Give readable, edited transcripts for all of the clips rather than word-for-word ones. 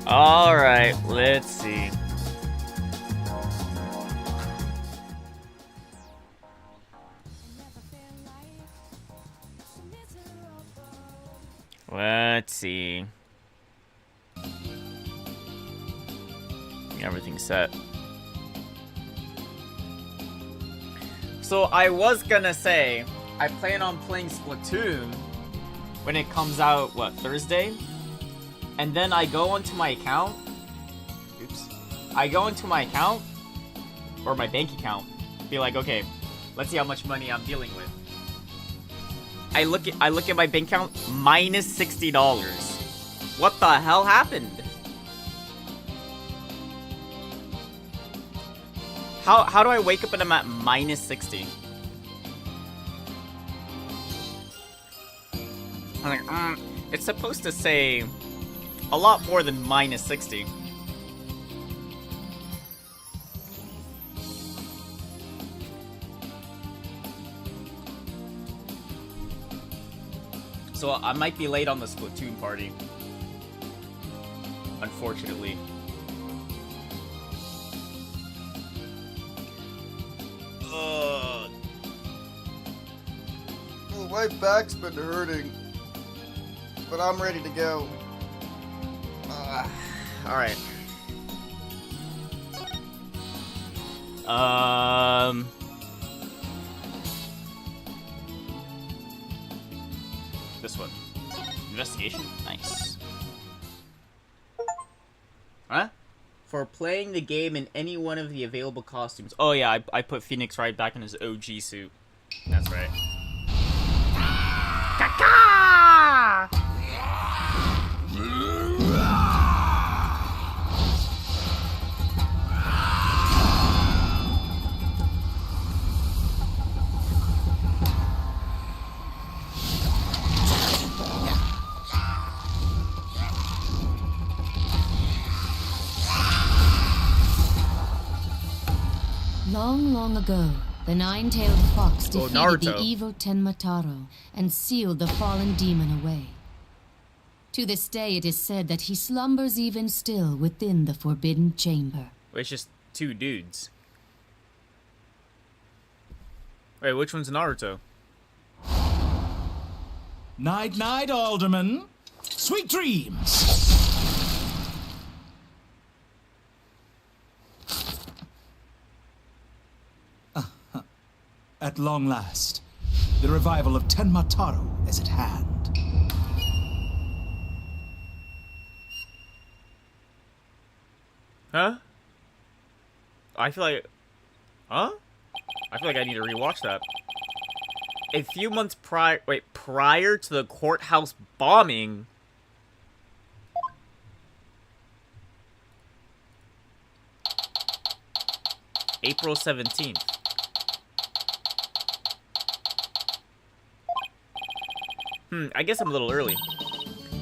Alright, let's see. Let's see. Everything's set. So I was gonna say, I plan on playing Splatoon when it comes out, what, Thursday? And then I go into my account. Oops. I go into my account, or my bank account, be like, okay, let's see how much money I'm dealing with. I look at my bank account, minus $60. What the hell happened? How do I wake up and I'm at minus 60? I'm like, it's supposed to say a lot more than minus 60. So I might be late on the Splatoon party. Unfortunately. Oh, my back's been hurting. But I'm ready to go. Alright. This one. Investigation? Nice. Huh? For playing the game in any one of the available costumes. Oh yeah, I put Phoenix right back in his OG suit. That's right. Caca! Long, long ago, the nine-tailed fox defeated the Naruto. evil Tenmataro and sealed the fallen demon away. To this day, it is said that he slumbers even still within the forbidden chamber. Wait, it's just two dudes. Wait, which one's Naruto? Night, night, Alderman. Sweet dreams. At long last, the revival of Tenmataro is at hand. Huh? I feel like... Huh? I feel like I need to rewatch that. A few months prior... Wait, prior to the courthouse bombing... April 17th. I guess I'm a little early.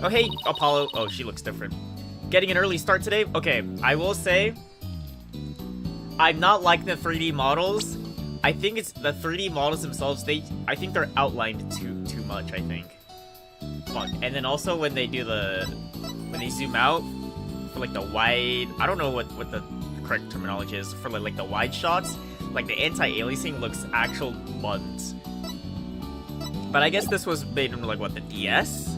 Oh, hey, Apollo. Oh, she looks different. Getting an early start today? Okay, I will say, I'm not liking the 3D models. I think it's the 3D models themselves, I think they're outlined too much, I think. Fuck. And then also when they do when they zoom out, for like the wide, I don't know what the correct terminology is, for like the wide shots, like the anti-aliasing looks actual buttons. But I guess this was made in, like, what, the DS?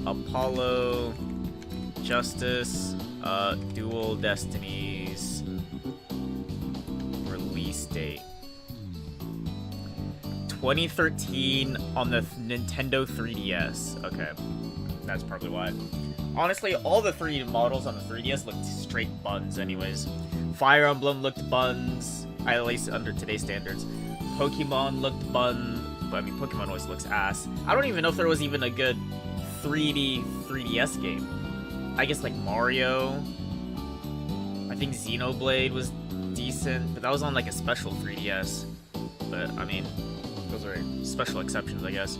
Apollo, Justice, Dual Destinies, release date. 2013 on the Nintendo 3DS. Okay, that's probably why. Honestly, all the 3D models on the 3DS looked straight buns anyways. Fire Emblem looked buns. At least under today's standards. Pokemon looked bun, but I mean, Pokemon always looks ass. I don't even know if there was even a good 3DS game. I guess like Mario. I think Xenoblade was decent, but that was on like a special 3DS. But I mean, those are special exceptions, I guess.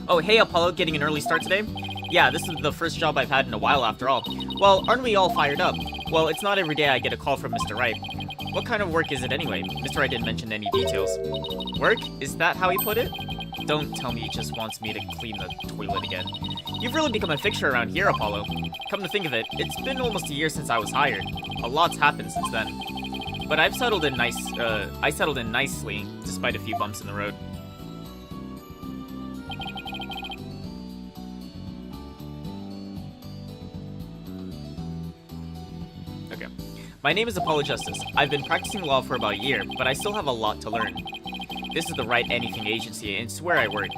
Oh, hey Apollo, getting an early start today? Yeah, this is the first job I've had in a while after all. Well, aren't we all fired up? Well, it's not every day I get a call from Mr. Wright. What kind of work is it anyway? Mr. Wright didn't mention any details. Work? Is that how he put it? Don't tell me he just wants me to clean the toilet again. You've really become a fixture around here, Apollo. Come to think of it, it's been almost a year since I was hired. A lot's happened since then. But I settled in nicely, despite a few bumps in the road. Okay. My name is Apollo Justice. I've been practicing law for about a year, but I still have a lot to learn. This is the Right Anything Agency, and it's where I work.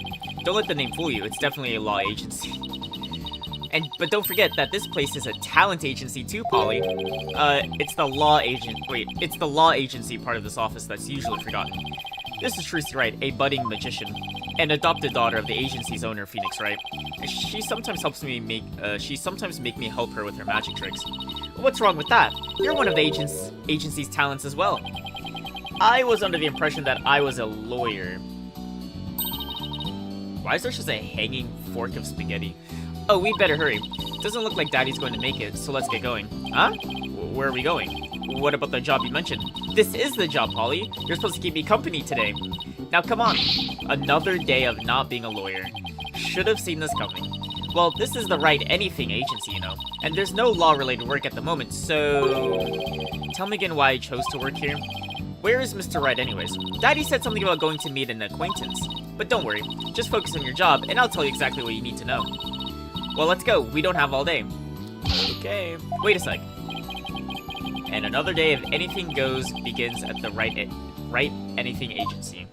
Don't let the name fool you, it's definitely a law agency. But don't forget that this place is a talent agency too, Polly. It's the law agency part of this office that's usually forgotten. This is Trilogy, right? A budding magician. An adopted daughter of the agency's owner, Phoenix, right? She sometimes make me help her with her magic tricks. What's wrong with that? You're one of the agency's talents as well. I was under the impression that I was a lawyer. Why is there just a hanging fork of spaghetti? Oh, we better hurry. Doesn't look like Daddy's going to make it, so let's get going. Huh? Where are we going? What about the job you mentioned? This is the job, Polly. You're supposed to keep me company today. Now come on. Another day of not being a lawyer. Should have seen this coming. Well, this is the Right Anything agency, you know. And there's no law-related work at the moment, so... Tell me again why I chose to work here. Where is Mr. Right anyways? Daddy said something about going to meet an acquaintance. But don't worry. Just focus on your job, and I'll tell you exactly what you need to know. Well, let's go. We don't have all day. Okay. Wait a sec. And another day of anything goes begins at the Right Anything agency.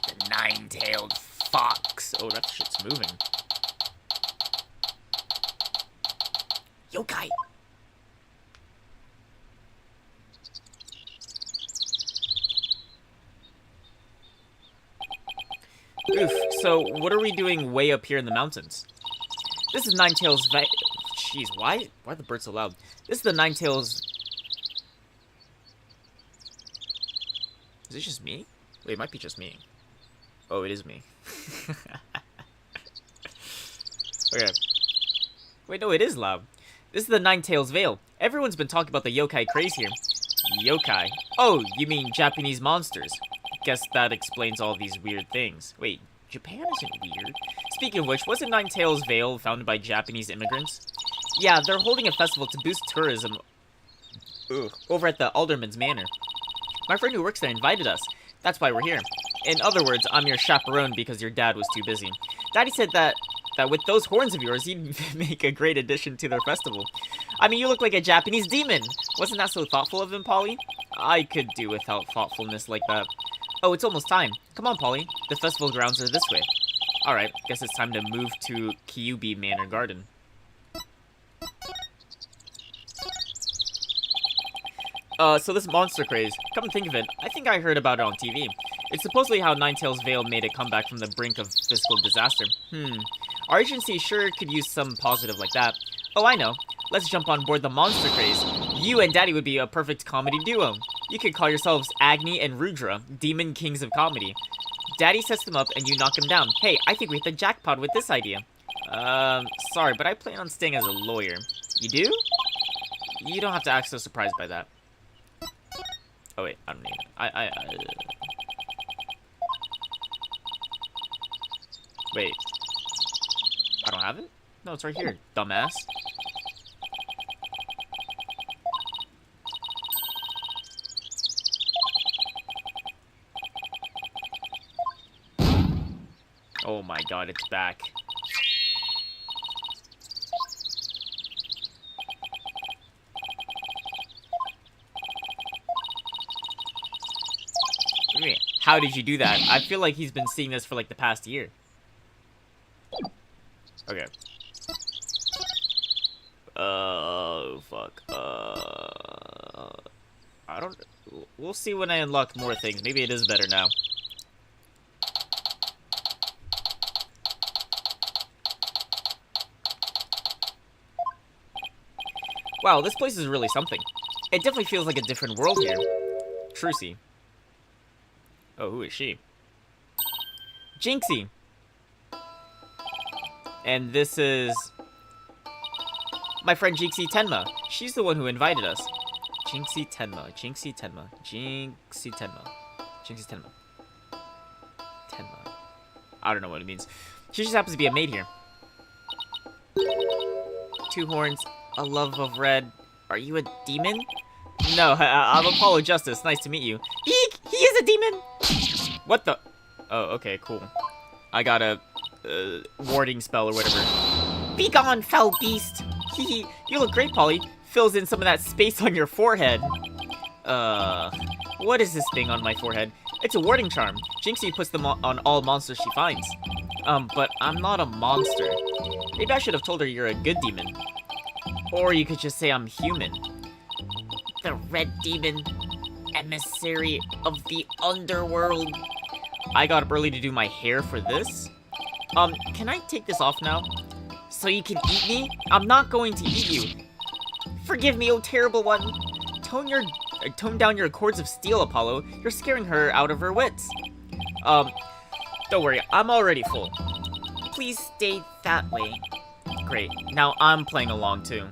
The nine-tailed fox. Oh, that shit's moving. Yokai. Oof, so what are we doing way up here in the mountains? This is Ninetails' Jeez, why are the birds so loud? This is the Ninetails... Is it just me? Wait, it might be just me. Oh, it is me. Okay. Wait, no, it is loud. This is the Ninetails Vale. Everyone's been talking about the yokai craze here. Yokai? Oh, you mean Japanese monsters. Guess that explains all these weird things. Wait, Japan isn't weird? Speaking of which, wasn't Ninetails Vale founded by Japanese immigrants? Yeah, they're holding a festival to boost tourism over at the Alderman's Manor. My friend who works there invited us. That's why we're here. In other words, I'm your chaperone because your dad was too busy. Daddy said that with those horns of yours, you'd make a great addition to their festival. I mean, you look like a Japanese demon. Wasn't that so thoughtful of him, Polly? I could do without thoughtfulness like that. Oh, it's almost time. Come on, Polly. The festival grounds are this way. Alright, guess it's time to move to Kyubi Manor Garden. So this monster craze, come to think of it, I think I heard about it on TV. It's supposedly how Ninetails Vale made a comeback from the brink of physical disaster. Our agency sure could use some positive like that. Oh, I know. Let's jump on board the monster craze. You and Daddy would be a perfect comedy duo. You could call yourselves Agni and Rudra, demon kings of comedy. Daddy sets them up and you knock them down. Hey, I think we hit the jackpot with this idea. Sorry, but I plan on staying as a lawyer. You do? You don't have to act so surprised by that. Oh wait, I don't need it. Wait. I don't have it? No, it's right here, dumbass. Oh my god, it's back. How did you do that? I feel like he's been seeing this for like the past year. Okay. Oh, fuck. I don't... We'll see when I unlock more things. Maybe it is better now. Wow, this place is really something. It definitely feels like a different world here. Trucy. Oh, who is she? Jinxie! And this is... my friend Jinxie Tenma. She's the one who invited us. Jinxie Tenma. Jinxie Tenma. Jinxie Tenma. Jinxie Tenma. Tenma. I don't know what it means. She just happens to be a maid here. 2 horns, a love of red. Are you a demon? No, I'm Apollo Justice. Nice to meet you. Eek! He is a demon! What the? Oh, okay, cool. I got a warding spell or whatever. Be gone, foul beast! Hee. You look great, Polly. Fills in some of that space on your forehead. What is this thing on my forehead? It's a warding charm. Jinxie puts them on all monsters she finds. But I'm not a monster. Maybe I should have told her you're a good demon. Or you could just say I'm human. The red demon. emissary of the underworld. I got up early to do my hair for this. Can I take this off now? So you can eat me? I'm not going to eat you. Forgive me, oh terrible one. Tone down your cords of steel, Apollo. You're scaring her out of her wits. Don't worry, I'm already full. Please stay that way. Great, now I'm playing along too.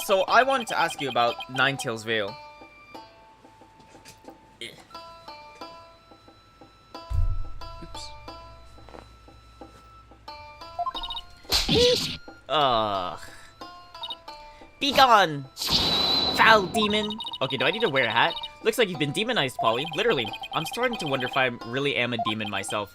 So I wanted to ask you about Ninetales Vale. Oops. Ugh. Be gone, foul demon. Okay, do I need to wear a hat? Looks like you've been demonized, Polly. Literally. I'm starting to wonder if I really am a demon myself.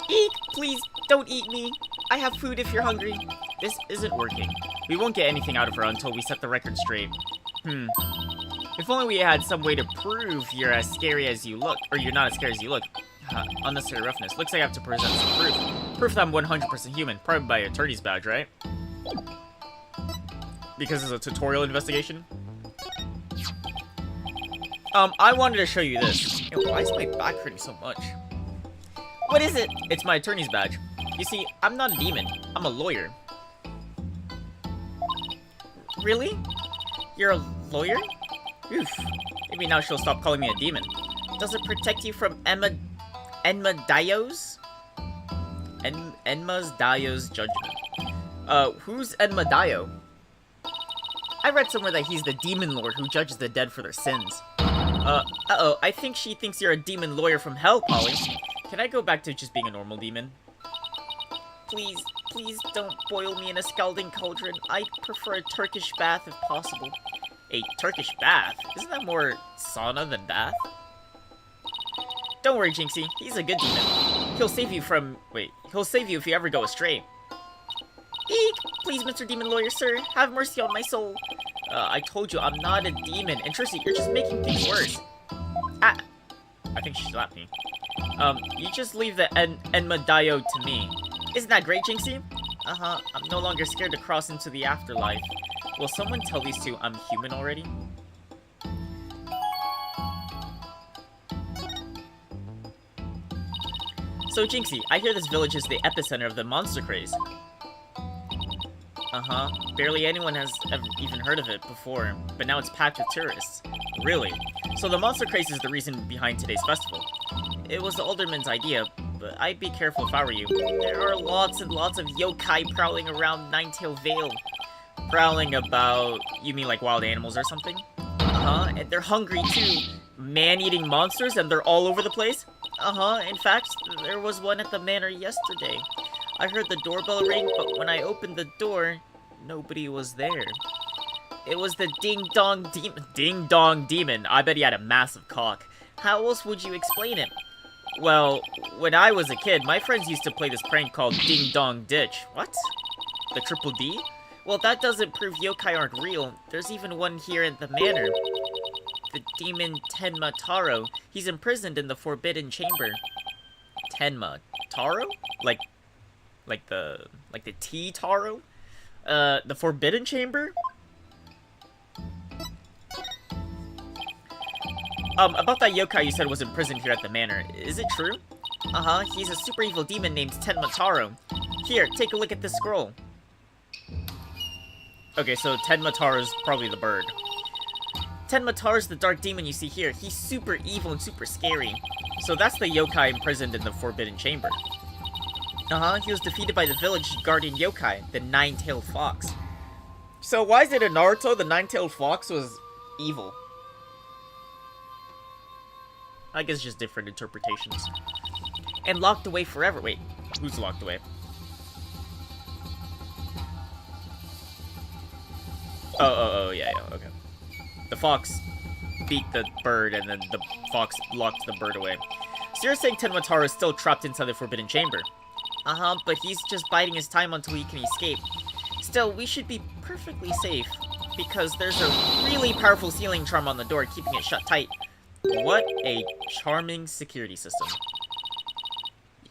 Eek, please don't eat me. I have food if you're hungry. This isn't working. We won't get anything out of her until we set the record straight. If only we had some way to prove you're as scary as you look, or you're not as scary as you look. Unnecessary roughness. Looks like I have to present some proof. Proof that I'm 100% human. Probably by attorney's badge, right? Because it's a tutorial investigation. I wanted to show you this. Ew, why is my back hurting so much? What is it? It's my attorney's badge. You see, I'm not a demon. I'm a lawyer. Really? You're a lawyer? Oof. Maybe now she'll stop calling me a demon. Does it protect you from Enma Dio's judgment? Who's Enma Dio? I read somewhere that he's the demon lord who judges the dead for their sins. Uh-oh, I think she thinks you're a demon lawyer from hell, Polly. Can I go back to just being a normal demon? Please, please don't boil me in a scalding cauldron. I'd prefer a Turkish bath if possible. A Turkish bath? Isn't that more sauna than bath? Don't worry, Jinxie. He's a good demon. He'll save you from... Wait. He'll save you if you ever go astray. Eek! Please, Mr. Demon Lawyer, sir. Have mercy on my soul. I told you, I'm not a demon. And Trissy, you're just making things worse. Ah! I think she slapped me. You just leave the Enma Dio to me. Isn't that great, Jinxie? Uh-huh. I'm no longer scared to cross into the afterlife. Will someone tell these two I'm human already? So, Jinxie, I hear this village is the epicenter of the monster craze. Uh-huh. Barely anyone has even heard of it before, but now it's packed with tourists. Really? So the monster craze is the reason behind today's festival. It was the alderman's idea, but I'd be careful if I were you. There are lots and lots of yokai prowling around Ninetale Vale. Prowling about... You mean like wild animals or something? Uh-huh, and they're hungry too. Man-eating monsters, and they're all over the place? Uh-huh, in fact, there was one at the manor yesterday. I heard the doorbell ring, but when I opened the door, nobody was there. It was the ding-dong demon. Ding-dong demon. I bet he had a massive cock. How else would you explain it? Well, when I was a kid, my friends used to play this prank called Ding Dong Ditch. What? The triple D? Well, that doesn't prove yokai aren't real. There's even one here in the manor. The demon Tenma Taro. He's imprisoned in the Forbidden Chamber. Tenma Taro? Like the tea taro? The Forbidden Chamber? About that yokai you said was imprisoned here at the manor. Is it true? Uh-huh, he's a super evil demon named Tenma Taro. Here, take a look at this scroll. Okay, so Tenma Taro's probably the bird. Tenma Taro's the dark demon you see here. He's super evil and super scary. So that's the yokai imprisoned in the Forbidden Chamber. Uh-huh, he was defeated by the village guardian yokai, the Nine-Tailed Fox. So why is it in Naruto the Nine-Tailed Fox was evil? I guess just different interpretations. And locked away forever. Wait, who's locked away? Oh, yeah, okay. The fox beat the bird, and then the fox locked the bird away. So you're saying Tenma Taro is still trapped inside the Forbidden Chamber? Uh-huh, but he's just biding his time until he can escape. Still, we should be perfectly safe, because there's a really powerful sealing charm on the door, keeping it shut tight. What a charming security system.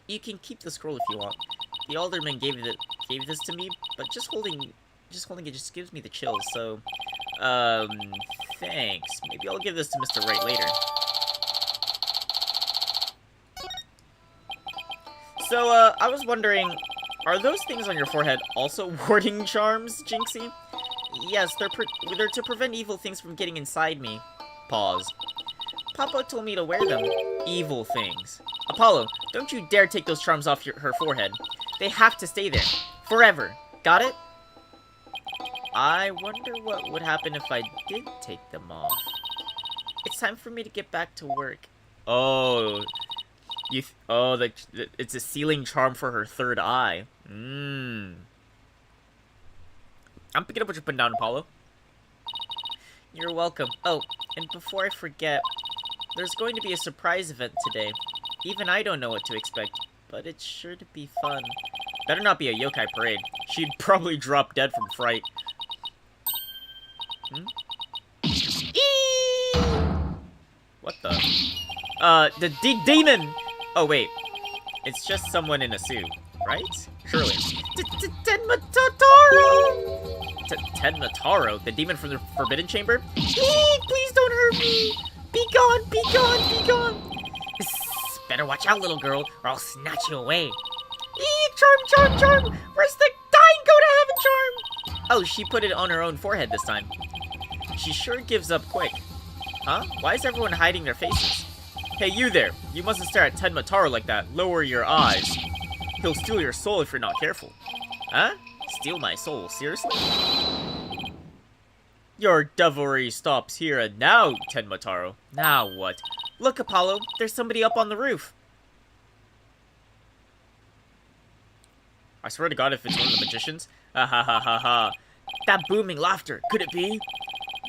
You can keep the scroll if you want. The alderman gave this to me, but just just holding it just gives me the chills, so... thanks. Maybe I'll give this to Mr. Right later. So, I was wondering, are those things on your forehead also warding charms, Jinxie? Yes, they're to prevent evil things from getting inside me. Pause. Papa told me to wear them. Evil things. Apollo, don't you dare take those charms off her forehead. They have to stay there. Forever. Got it? I wonder what would happen if I did take them off. It's time for me to get back to work. Oh... it's a sealing charm for her third eye. I'm picking up what you're putting down, Apollo. You're welcome. Oh, and before I forget, there's going to be a surprise event today. Even I don't know what to expect, but it's sure to be fun. Better not be a yokai parade. She'd probably drop dead from fright. What the? Demon! Oh, wait. It's just someone in a suit, right? Surely. Tenmataro! Tenmataro? The demon from the Forbidden Chamber? Please don't hurt me! Be gone, be gone, be gone! Better watch out, little girl, or I'll snatch you away. Charm! Where's the dying go to heaven charm? Oh, she put it on her own forehead this time. She sure gives up quick. Huh? Why is everyone hiding their faces? Hey, you there. You mustn't stare at Tenmataro like that. Lower your eyes. He'll steal your soul if you're not careful. Huh? Steal my soul? Seriously? Your devilry stops here and now, Tenmataro. Now what? Look, Apollo. There's somebody up on the roof. I swear to God if it's one of the magicians. Ha ha ha ha ha. That booming laughter. Could it be?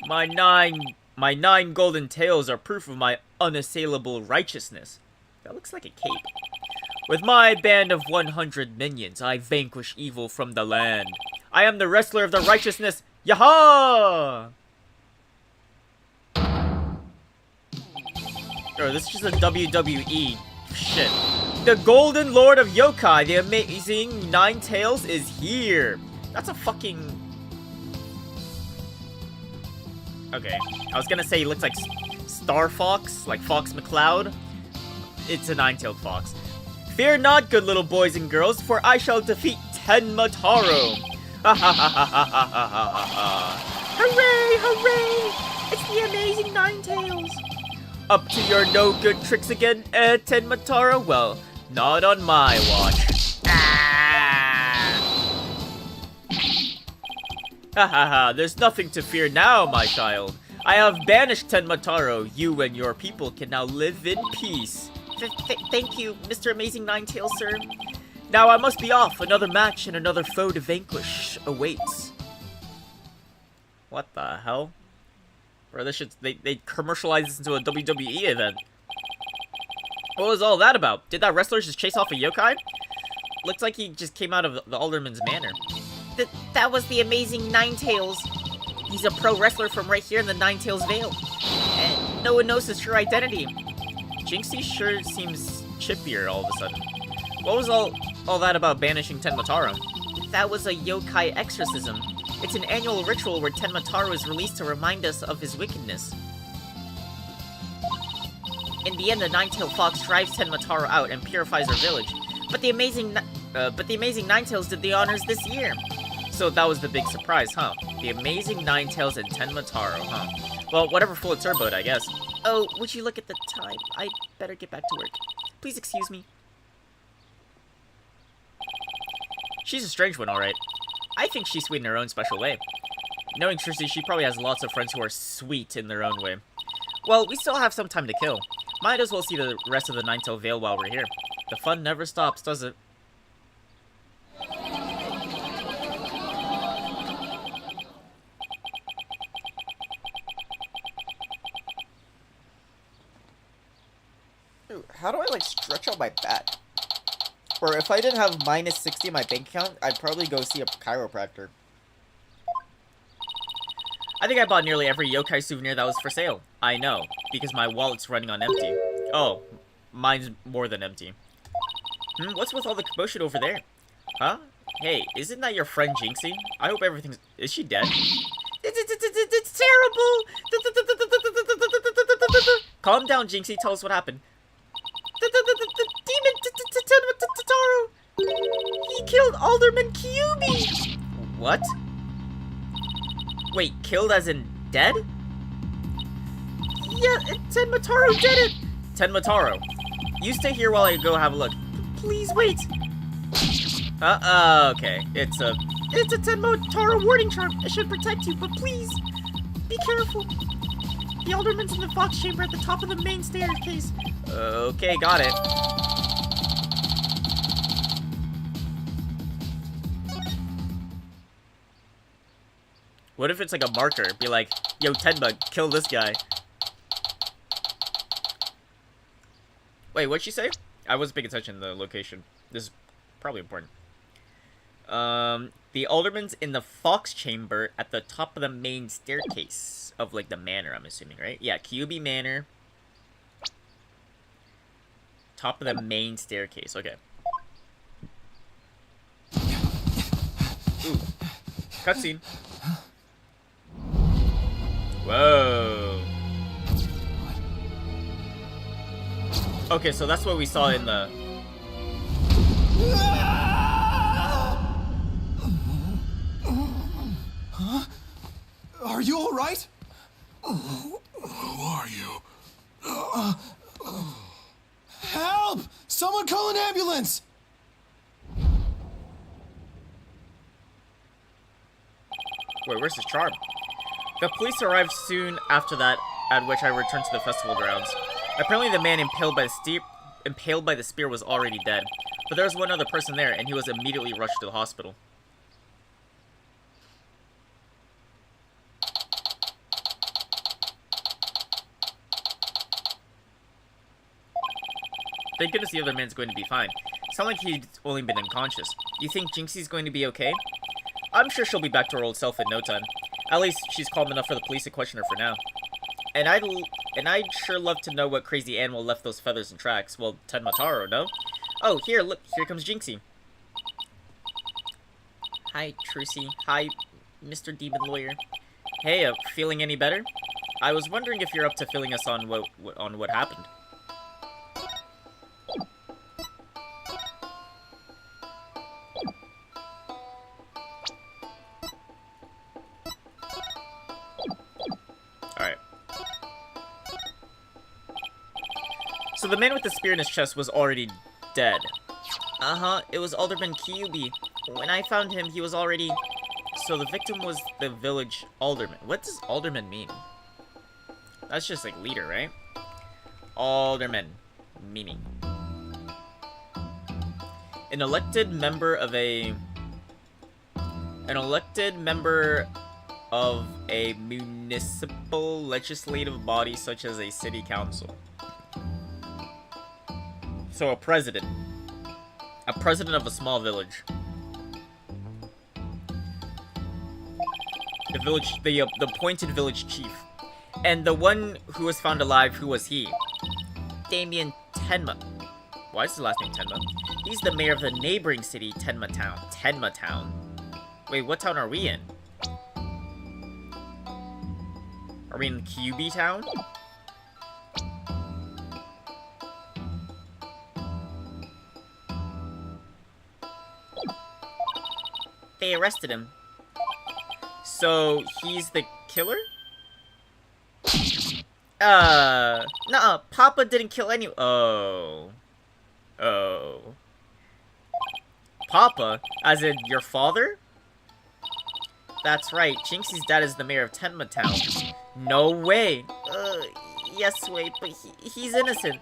My nine golden tails are proof of my unassailable righteousness. That looks like a cape. With my band of 100 minions, I vanquish evil from the land. I am the wrestler of the righteousness. Yaha! Oh, this is just a WWE shit. The Golden Lord of Yokai, the amazing Nine Tails, is here. That's a fucking... Okay, I was gonna say he looks like Star Fox, like Fox McCloud. It's a nine-tailed fox. Fear not, good little boys and girls, for I shall defeat Tenmataro. Ha ha ha ha ha ha ha ha ha. Hooray, hooray! It's the amazing Nine Tails. Up to your no-good tricks again, Tenmataro? Well, not on my watch. Ha ha ha, there's nothing to fear now, my child. I have banished Tenmataro. You and your people can now live in peace. Thank you, Mr. Amazing Ninetails, sir. Now I must be off. Another match and another foe to vanquish awaits. What the hell? Bro, this shit's, they commercialized this into a WWE event. What was all that about? Did that wrestler just chase off a yokai? Looks like he just came out of the Alderman's Manor. That was the Amazing Ninetails. He's a pro wrestler from right here in the Ninetails Vale. And no one knows his true identity. Jinxie sure seems chippier all of a sudden. What was all that about banishing Tenmataro? That was a yokai exorcism. It's an annual ritual where Tenmataro is released to remind us of his wickedness. In the end, the Nine-Tailed Fox drives Tenmataro out and purifies our village. But the Amazing Ninetails did the honors this year. So that was the big surprise, huh? The Amazing Ninetails and Tenmataro, huh? Well, whatever floats her boat, I guess. Oh, would you look at the time? I'd better get back to work. Please excuse me. She's a strange one, alright. I think she's sweet in her own special way. Knowing Trissy, she probably has lots of friends who are sweet in their own way. Well, we still have some time to kill. Might as well see the rest of the Nine-Tailed Vale while we're here. The fun never stops, does it? Dude, how do I, like, stretch out my back? Or if I didn't have minus 60 in my bank account, I'd probably go see a chiropractor. I think I bought nearly every yokai souvenir that was for sale. I know, because my wallet's running on empty. Oh, mine's more than empty. What's with all the commotion over there? Huh? Hey, isn't that your friend Jinxie? I hope everything's... Is she dead? It's terrible! Calm down, Jinxie. Tell us what happened. The demon Totaro! He killed Alderman Kyuubi! What? Wait, killed as in dead? Yeah, Tenmataro did it! Tenmataro, you stay here while I go have a look. Please wait! Okay. It's a Tenmataro warding charm. It should protect you, but please, be careful. The Alderman's in the Fox Chamber at the top of the main staircase. Okay, got it. What if it's like a marker? Be like, yo, Tenma, kill this guy. Wait, what'd she say? I wasn't paying attention to the location. This is probably important. The Alderman's in the Fox Chamber at the top of the main staircase of, like, the manor, I'm assuming, right? Yeah, Kyuubi Manor. Top of the main staircase, okay. Ooh. Cutscene. Whoa. Okay, so that's what we saw in the... Huh? Are you all right? Who are you? Help! Someone call an ambulance! Wait, where's his charm? The police arrived soon after that, at which I returned to the festival grounds. Apparently the man impaled by the spear was already dead, but there was one other person there, and he was immediately rushed to the hospital. Thank goodness the other man's going to be fine. Sounds like he's only been unconscious. You think Jinxie's going to be okay? I'm sure she'll be back to her old self in no time. At least she's calm enough for the police to question her for now. And I'd sure love to know what crazy animal left those feathers and tracks. Well, Tenmataro, no? Oh, here, look, here comes Jinxie. Hi, Trucy. Hi, Mr. Demon Lawyer. Hey, feeling any better? I was wondering if you're up to filling us on what happened. Alright. So the man with the spear in his chest was already dead. Uh-huh, it was Alderman Kyuubi. When I found him, he was already... So the victim was the village alderman. What does alderman mean? That's just like leader, right? Alderman. Meaning. An elected member of a municipal legislative body such as a city council. So a president. A president of a small village. The appointed village chief. And the one who was found alive, who was he? Damien Tenma. Why is his last name Tenma? He's the mayor of the neighboring city, Tenma Town. Tenma Town. Wait, what town are we in? Are we in Kyuubi Town? They arrested him. So, he's the killer? Nuh-uh. Papa didn't kill any- Oh. Papa? As in, your father? That's right. Jinxie's dad is the mayor of Tenma Town. No way. Yes, wait, but he's innocent.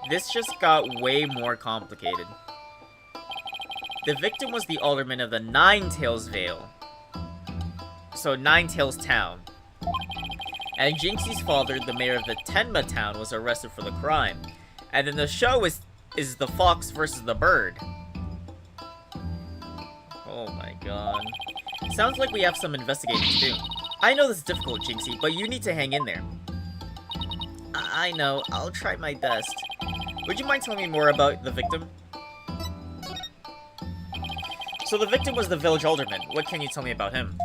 This just got way more complicated. The victim was the alderman of the Ninetales Vale. So, Ninetales Town. And Jinxie's father, the mayor of the Tenma Town, was arrested for the crime. And then the show is the fox versus the bird. Oh my god. Sounds like we have some investigating to do. I know this is difficult, Jinxie, but you need to hang in there. I know. I'll try my best. Would you mind telling me more about the victim? So So the victim was the village alderman. What can you tell me about him?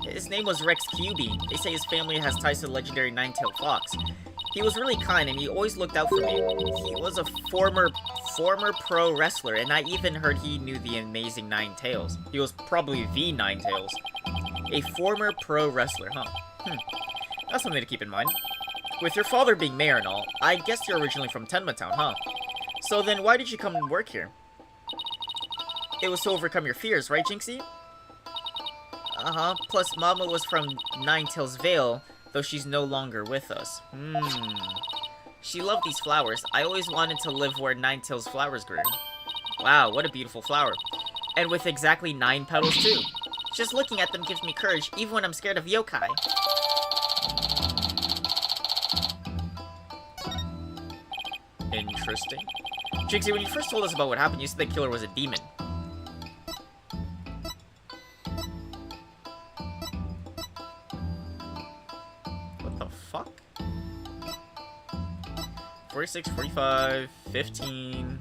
His name was Rex QB. They say his family has ties to the legendary nine-tailed fox. He was really kind and he always looked out for me. He was a former pro wrestler, and I even heard he knew the amazing Nine Tails. He was probably the Nine Tails. A former pro wrestler, huh? That's something to keep in mind. With your father being mayor and all, I guess you're originally from Tenma Town, huh? So then why did you come and work here? It was to overcome your fears, right, Jinxie? Uh-huh. Plus, Mama was from Nine Tails Vale, though she's no longer with us. She loved these flowers. I always wanted to live where Nine Tails flowers grew. Wow, what a beautiful flower. And with exactly 9 petals, too. Just looking at them gives me courage, even when I'm scared of yokai. Interesting. Jinxie, when you first told us about what happened, you said the killer was a demon. What the fuck? 46, 45, 15...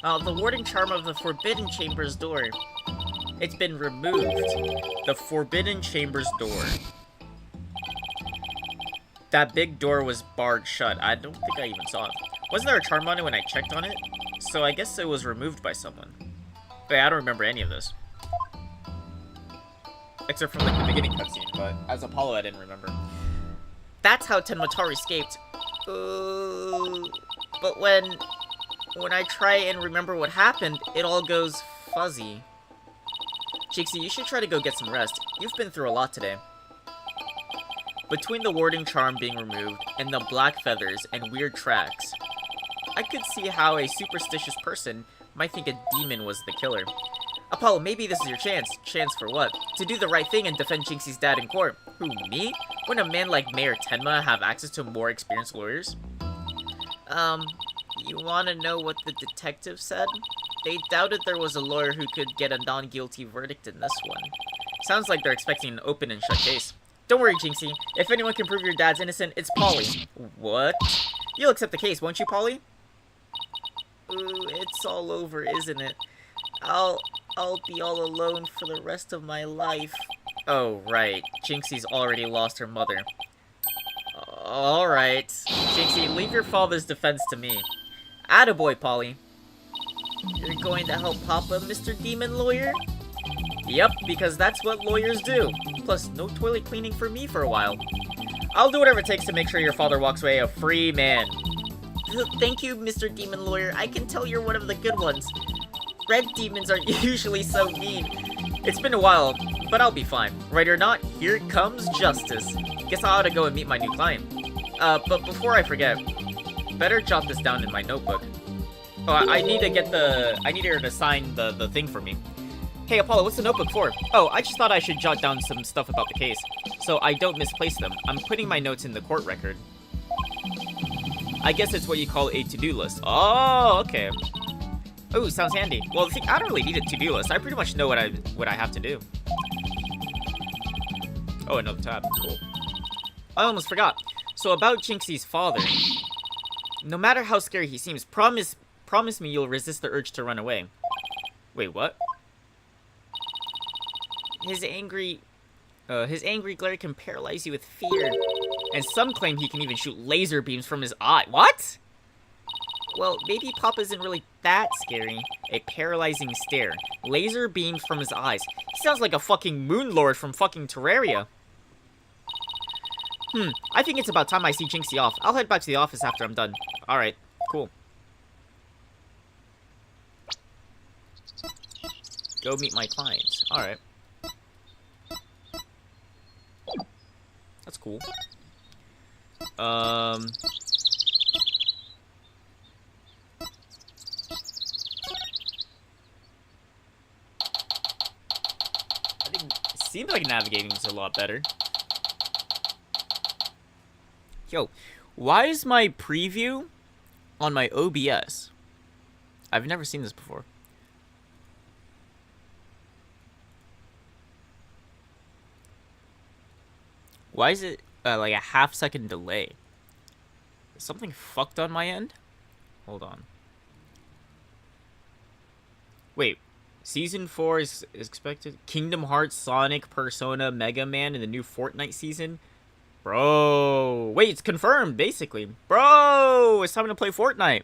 the warding charm of the Forbidden Chamber's door. It's been removed. The Forbidden Chamber's door. That big door was barred shut. I don't think I even saw it. Wasn't there a charm on it when I checked on it? So I guess it was removed by someone. Wait, I don't remember any of this. Except from like the beginning cutscene, but as Apollo I didn't remember. That's how Tenmataru escaped. But when I try and remember what happened, it all goes fuzzy. Jinxie, you should try to go get some rest. You've been through a lot today. Between the warding charm being removed and the black feathers and weird tracks, I could see how a superstitious person might think a demon was the killer. Apollo, maybe this is your chance. Chance for what? To do the right thing and defend Jinxie's dad in court. Who, me? Wouldn't a man like Mayor Tenma have access to more experienced lawyers? You wanna know what the detective said? They doubted there was a lawyer who could get a non-guilty verdict in this one. Sounds like they're expecting an open and shut case. Don't worry, Jinxie. If anyone can prove your dad's innocent, it's Polly. What? You'll accept the case, won't you, Polly? Ooh, it's all over, isn't it? I'll be all alone for the rest of my life. Oh, right. Jinxie's already lost her mother. Alright. Jinxie, leave your father's defense to me. Attaboy, Polly. You're going to help Papa, Mr. Demon Lawyer? Yep, because that's what lawyers do. Plus, no toilet cleaning for me for a while. I'll do whatever it takes to make sure your father walks away a free man. Thank you, Mr. Demon Lawyer. I can tell you're one of the good ones. Red demons are usually so mean. It's been a while, but I'll be fine. Right or not, here comes justice. Guess I ought to go and meet my new client. But before I forget, better jot this down in my notebook. Oh, I need to get I need her to sign the thing for me. Hey, Apollo, what's the notebook for? Oh, I just thought I should jot down some stuff about the case, so I don't misplace them. I'm putting my notes in the court record. I guess it's what you call a to-do list. Oh, okay. Oh, sounds handy. Well, I don't really need a to-do list. I pretty much know what I have to do. Oh, another tab. Cool. I almost forgot. So about Jinxie's father. No matter how scary he seems, promise me you'll resist the urge to run away. Wait, what? His angry glare can paralyze you with fear. And some claim he can even shoot laser beams from his eye. What? Well, maybe Papa isn't really that scary. A paralyzing stare. Laser beams from his eyes. He sounds like a fucking moon lord from fucking Terraria. I think it's about time I see Jinxie off. I'll head back to the office after I'm done. Alright, cool. Go meet my clients. Alright. That's cool. I think it seems like navigating is a lot better. Yo, why is my preview on my OBS? I've never seen this before. Why is it like a half-second delay? Is something fucked on my end? Hold on. Wait, Season 4 is expected? Kingdom Hearts, Sonic, Persona, Mega Man in the new Fortnite season? Bro, wait, it's confirmed, basically. Bro, it's time to play Fortnite.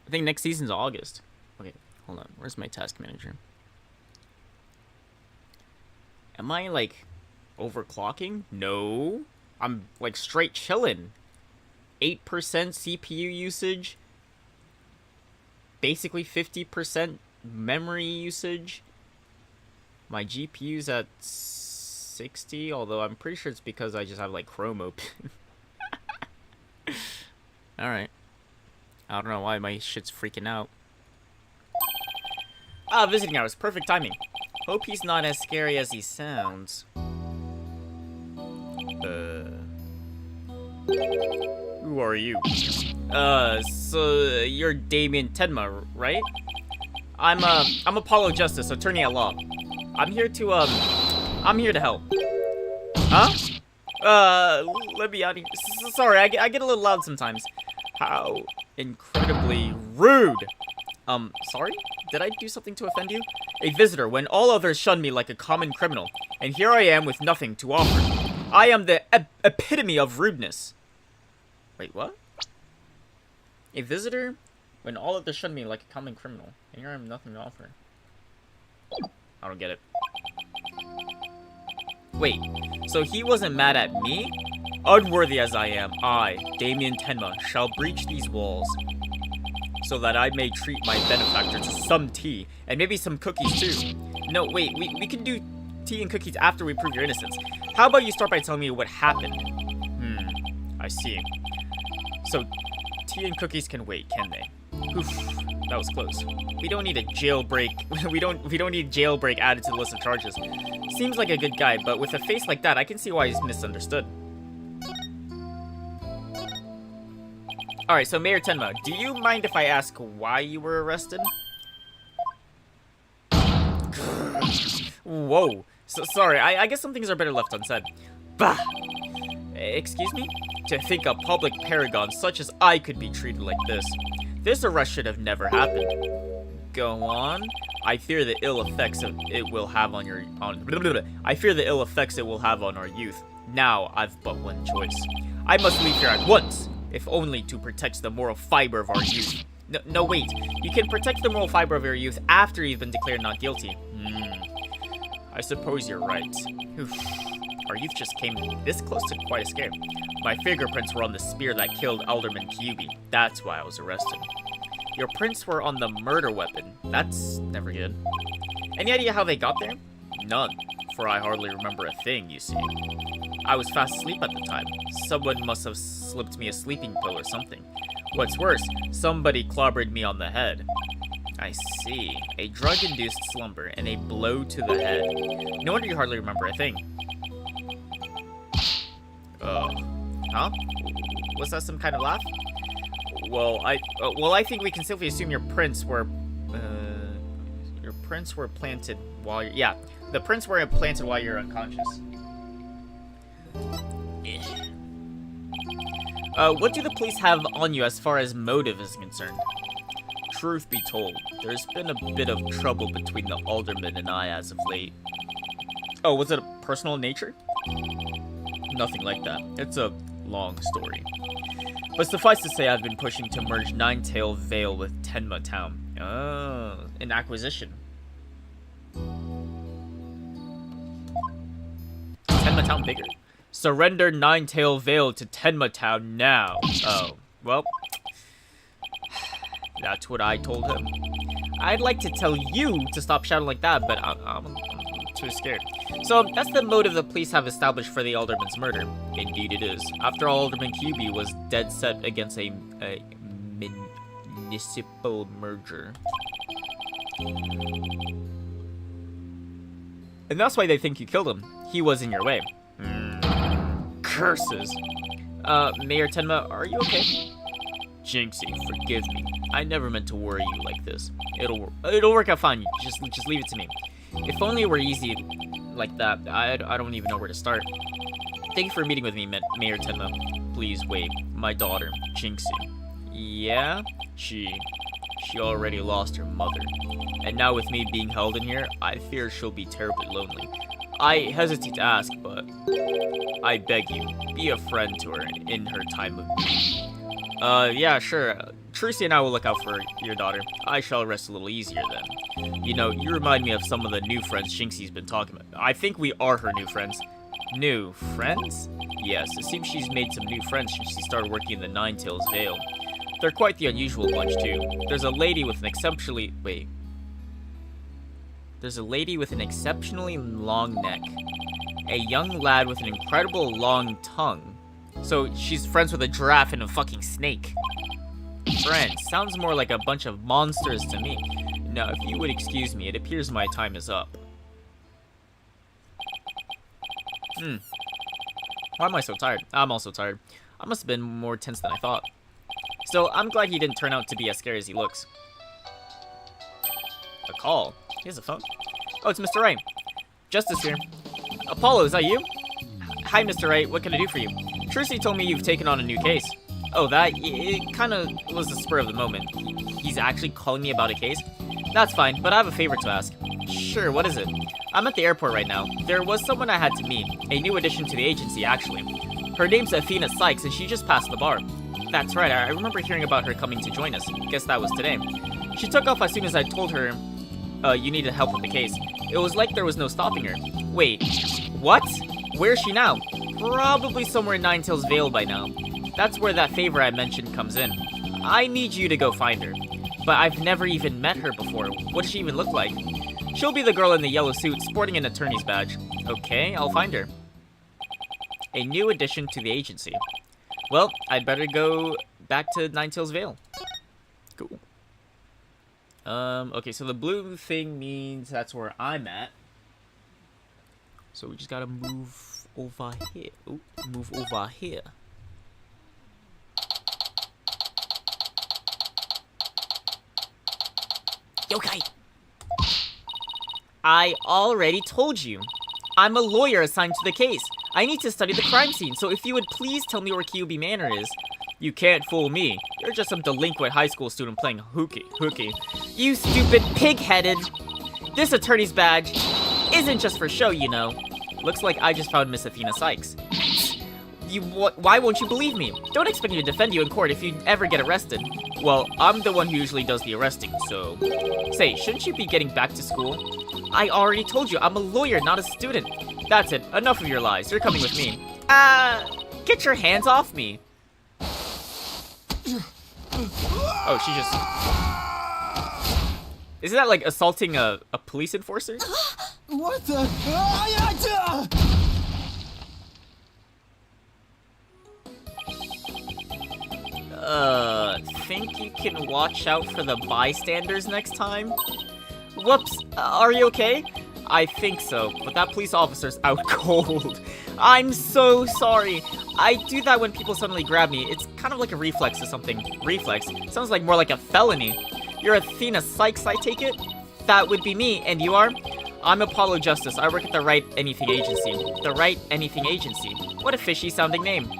I think next season's August. Okay, hold on. Where's my task manager? Am I, like, overclocking? No. I'm, like, straight chilling. 8% CPU usage. Basically 50% memory usage. My GPU's at 60, although I'm pretty sure it's because I just have, like, Chrome open. Alright. I don't know why my shit's freaking out. Ah, visiting hours. Perfect timing. Hope he's not as scary as he sounds. Who are you? So you're Damien Tenma, right? I'm Apollo Justice, attorney at law. I'm here to help. Huh? Let me out of here. Sorry, I get a little loud sometimes. How incredibly rude. Sorry? Did I do something to offend you? A visitor when all others shun me like a common criminal, and here I am with nothing to offer. I am the epitome of rudeness. Wait, what? A visitor when all others shun me like a common criminal, and here I have nothing to offer. I don't get it. Wait, so he wasn't mad at me? Unworthy as I am, I, Damien Tenma, shall breach these walls, so that I may treat my benefactor to some tea, and maybe some cookies too. No, wait, we can do tea and cookies after we prove your innocence. How about you start by telling me what happened? I see. So, tea and cookies can wait, can they? Oof, that was close. We don't need a jailbreak. we don't need jailbreak added to the list of charges. Seems like a good guy, but with a face like that, I can see why he's misunderstood. Alright, so Mayor Tenma, do you mind if I ask why you were arrested? Whoa. So, sorry, I guess some things are better left unsaid. Bah! Excuse me? To think a public paragon such as I could be treated like this. This arrest should have never happened. Go on. I fear the ill effects it will have on our youth. Now I've but one choice. I must leave here at once, if only to protect the moral fiber of our youth. No, wait. You can protect the moral fiber of your youth after you've been declared not guilty. I suppose you're right. Oof. Our youth just came this close to quite a scare. My fingerprints were on the spear that killed Alderman Kyubi. That's why I was arrested. Your prints were on the murder weapon. That's never good. Any idea how they got there? None, for I hardly remember a thing, you see. I was fast asleep at the time. Someone must have slipped me a sleeping pill or something. What's worse, somebody clobbered me on the head. I see. A drug-induced slumber and a blow to the head. No wonder you hardly remember a thing. Huh? Was that some kind of laugh? Well, I think we can safely assume your prints were planted while you're, yeah, the prints were implanted while you're unconscious. What do the police have on you as far as motive is concerned? Truth be told, there's been a bit of trouble between the alderman and I as of late. Oh, was it a personal nature? Nothing like that. It's a long story. But suffice to say, I've been pushing to merge Ninetail Vale with Tenma Town. Oh, an acquisition. Tenma Town bigger? Surrender Ninetail Vale to Tenma Town now. Oh, well, that's what I told him. I'd like to tell you to stop shouting like that, but I'm too scared. So, that's the motive the police have established for the Alderman's murder. Indeed it is. After all, Alderman Kyubi was dead set against a municipal merger. And that's why they think you killed him. He was in your way. Curses. Mayor Tenma, are you okay? Jinxie, forgive me. I never meant to worry you like this. It'll work out fine. Just leave it to me. If only it were easy like that. I don't even know where to start. Thank you for meeting with me, Mayor Tenma. Please wait. My daughter, Jinxie. Yeah? She She already lost her mother. And now with me being held in here, I fear she'll be terribly lonely. I hesitate to ask, but I beg you, be a friend to her in her time of need. Yeah, sure. Tracy and I will look out for your daughter. I shall rest a little easier then. You know, you remind me of some of the new friends Shinxie's been talking about. I think we are her new friends. New friends? Yes, it seems she's made some new friends since she started working in the Ninetales Vale. They're quite the unusual bunch, too. There's a lady with an exceptionally... Wait. There's a lady with an exceptionally long neck. A young lad with an incredible long tongue. So she's friends with a giraffe and a fucking snake. Friends. Sounds more like a bunch of monsters to me. Now, if you would excuse me, it appears my time is up. Why am I so tired? I'm also tired. I must have been more tense than I thought. So, I'm glad he didn't turn out to be as scary as he looks. A call? He has a phone? Oh, it's Mr. Wright. Justice here. Apollo, is that you? Hi, Mr. Wright. What can I do for you? Tracy told me you've taken on a new case. Oh, that? It kind of was the spur of the moment. He's actually calling me about a case? That's fine, but I have a favor to ask. Sure, what is it? I'm at the airport right now. There was someone I had to meet. A new addition to the agency, actually. Her name's Athena Sykes, and she just passed the bar. That's right, I remember hearing about her coming to join us. Guess that was today. She took off as soon as I told her you needed help with the case. It was like there was no stopping her. Wait, what? Where's she now? Probably somewhere in Ninetales Vale by now. That's where that favor I mentioned comes in. I need you to go find her. But I've never even met her before. What does she even look like? She'll be the girl in the yellow suit sporting an attorney's badge. Okay, I'll find her. A new addition to the agency. Well, I'd better go back to Ninetales Vale. Cool. Okay, so the blue thing means that's where I'm at. So we just gotta move over here. Ooh, move over here. Okay. I already told you. I'm a lawyer assigned to the case. I need to study the crime scene, so if you would please tell me where Kyuubi Manor is. You can't fool me. You're just some delinquent high school student playing hooky. You stupid pig-headed. This attorney's badge isn't just for show, you know. Looks like I just found Miss Athena Sykes. Why won't you believe me? Don't expect me to defend you in court if you ever get arrested. Well, I'm the one who usually does the arresting, so... Say, shouldn't you be getting back to school? I already told you, I'm a lawyer, not a student. That's it, enough of your lies. You're coming with me. Get your hands off me. Oh, she just... Isn't that like assaulting a police enforcer? What the? Think you can watch out for the bystanders next time? Whoops, are you okay? I think so, but that police officer's out cold. I'm so sorry. I do that when people suddenly grab me. It's kind of like a reflex or something. Reflex? Sounds like more like a felony. You're Athena Sykes, I take it? That would be me, and you are? I'm Apollo Justice. I work at the Right Anything Agency. The Right Anything Agency. What a fishy sounding name.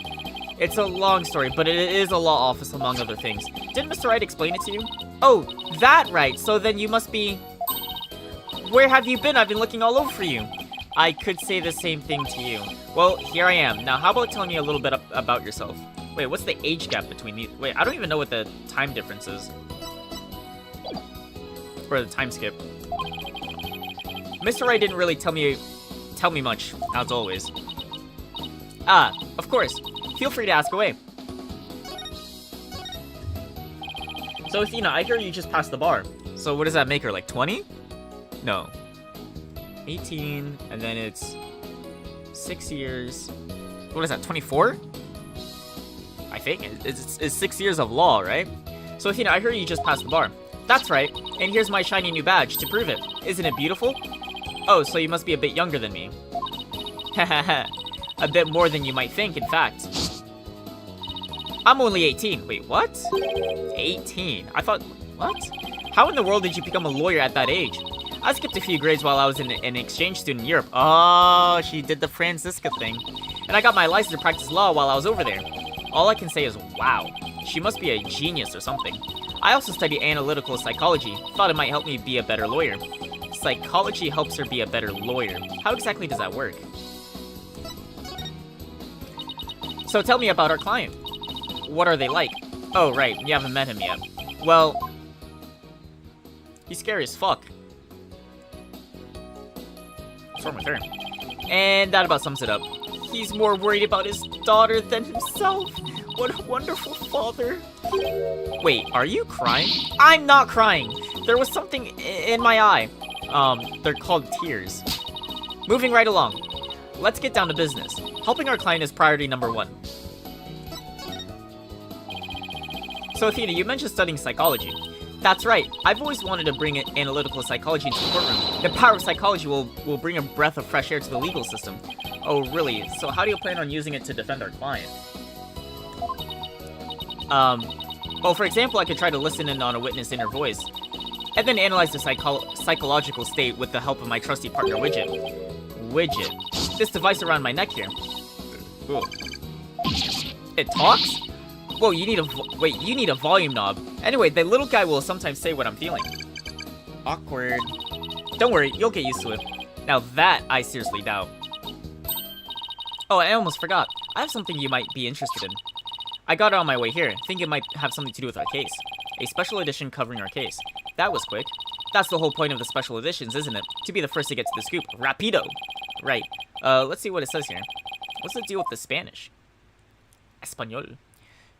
It's a long story, but it is a law office among other things. Didn't Mr. Wright explain it to you? Oh, that right. So then you must be... Where have you been? I've been looking all over for you. I could say the same thing to you. Well, here I am. Now, how about telling me a little bit about yourself? Wait, what's the age gap between these? Wait, I don't even know what the time difference is. Or the time skip. Mr. Wright didn't really tell me much, as always. Ah, of course. Feel free to ask away. So, Athena, I hear you just passed the bar. So what does that make her, like 20? No. 18, and then it's 6 years. What is that, 24? I think. It's 6 years of law, right? So, Athena, I hear you just passed the bar. That's right, and here's my shiny new badge to prove it. Isn't it beautiful? Oh, so you must be a bit younger than me. Hahaha. A bit more than you might think, in fact. I'm only 18. Wait, what? 18? I thought... What? How in the world did you become a lawyer at that age? I skipped a few grades while I was an exchange student in Europe. Oh, she did the Francisca thing. And I got my license to practice law while I was over there. All I can say is, wow. She must be a genius or something. I also study analytical psychology. Thought it might help me be a better lawyer. Psychology helps her be a better lawyer. How exactly does that work? So tell me about our client. What are they like? Oh, right, you haven't met him yet. Well, he's scary as fuck. What's wrong with her? And that about sums it up. He's more worried about his daughter than himself. What a wonderful father. Wait, are you crying? I'm not crying. There was something in my eye. They're called tears. Moving right along. Let's get down to business. Helping our client is priority number 1. So Athena, you mentioned studying psychology. That's right. I've always wanted to bring analytical psychology into the courtroom. The power of psychology will bring a breath of fresh air to the legal system. Oh, really? So how do you plan on using it to defend our client? Well, for example, I could try to listen in on a witness' inner voice, and then analyze the psychological state with the help of my trusty partner, Widget. Widget. This device around my neck here. Ooh. It talks? Whoa, you need a volume knob. Anyway, the little guy will sometimes say what I'm feeling. Awkward. Don't worry, you'll get used to it. Now that I seriously doubt. Oh, I almost forgot. I have something you might be interested in. I got it on my way here. Think it might have something to do with our case. A special edition covering our case. That was quick. That's the whole point of the special editions, isn't it? To be the first to get to the scoop. Rapido! Right. Let's see what it says here. What's the deal with the Spanish? Espanol.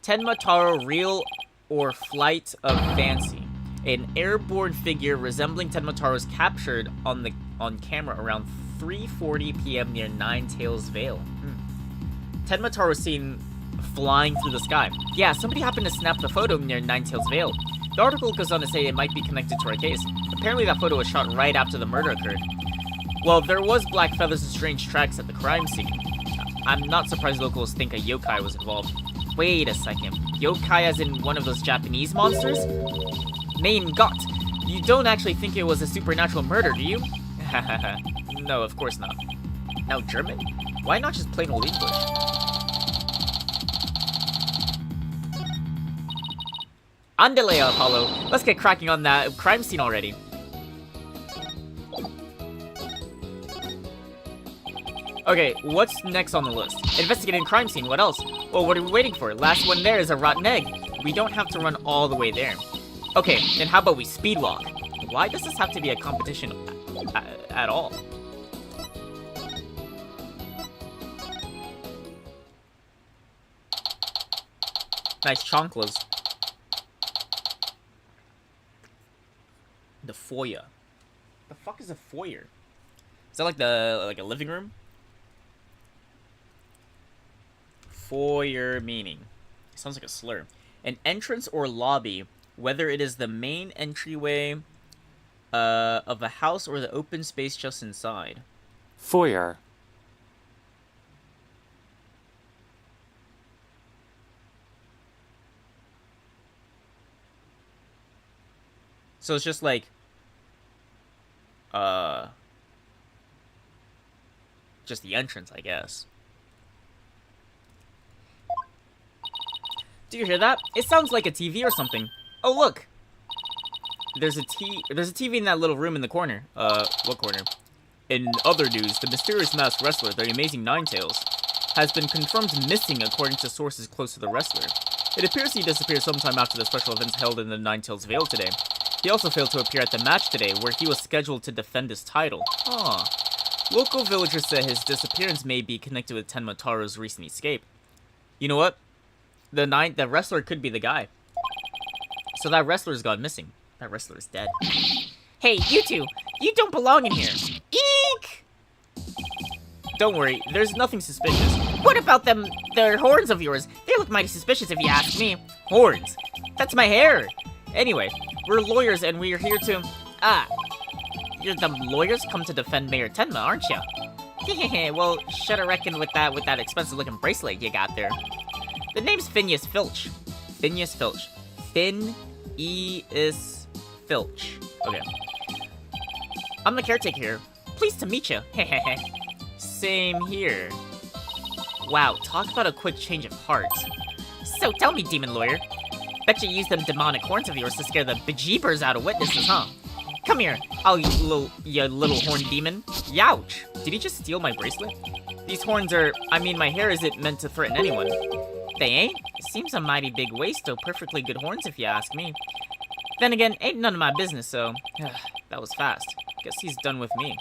Tenma Taro Real or Flight of Fancy. An airborne figure resembling Tenma Taro is captured on camera around 3:40 p.m. near Ninetales Vale. Tenma Taro is seen flying through the sky. Yeah, somebody happened to snap the photo near Ninetales Vale. The article goes on to say it might be connected to our case. Apparently that photo was shot right after the murder occurred. Well, there was black feathers and strange tracks at the crime scene. I'm not surprised locals think a yokai was involved. Wait a second. Yokai as in one of those Japanese monsters? Mein Gott! You don't actually think it was a supernatural murder, do you? Hahaha. No, of course not. Now German? Why not just plain old English? Andale, Apollo. Let's get cracking on that crime scene already. Okay, what's next on the list? Investigating crime scene, what else? Well, what are we waiting for? Last one there is a rotten egg. We don't have to run all the way there. Okay, then how about we speed walk? Why does this have to be a competition at all? Nice chonklas. The foyer. The fuck is a foyer? Is that like a living room? Foyer meaning. Sounds like a slur. An entrance or lobby, whether it is the main entryway of a house or the open space just inside. Foyer. So it's just like just the entrance, I guess. Do you hear that? It sounds like a TV or something. Oh, look. There's a TV in that little room in the corner. What corner? In other news, the mysterious masked wrestler, the amazing Ninetales, has been confirmed missing according to sources close to the wrestler. It appears he disappeared sometime after the special events held in the Ninetales Vale today. He also failed to appear at the match today, where he was scheduled to defend his title. Huh. Local villagers say his disappearance may be connected with Tenma Taro's recent escape. You know what? The wrestler could be the guy. So that wrestler's gone missing. That wrestler's dead. Hey, you two! You don't belong in here! Eek! Don't worry, there's nothing suspicious. What about their horns of yours? They look mighty suspicious if you ask me. Horns? That's my hair! Anyway, we're lawyers and we're here to... You're the lawyers come to defend Mayor Tenma, aren't you? Hehehe, well, shoulda reckoned with that expensive-looking bracelet you got there. The name's Phineas Filch. Phineas Filch. Phineas Filch. Okay. I'm the caretaker here. Pleased to meet you. Hehehe. Same here. Wow, talk about a quick change of heart. So tell me, demon lawyer. Bet you use them demonic horns of yours to scare the bejeebers out of witnesses, huh? Come here, you little horn demon. Youch! Did he just steal my bracelet? These horns are, my hair isn't meant to threaten anyone. They ain't? It seems a mighty big waste of perfectly good horns if you ask me. Then again, ain't none of my business, so... that was fast. Guess he's done with me.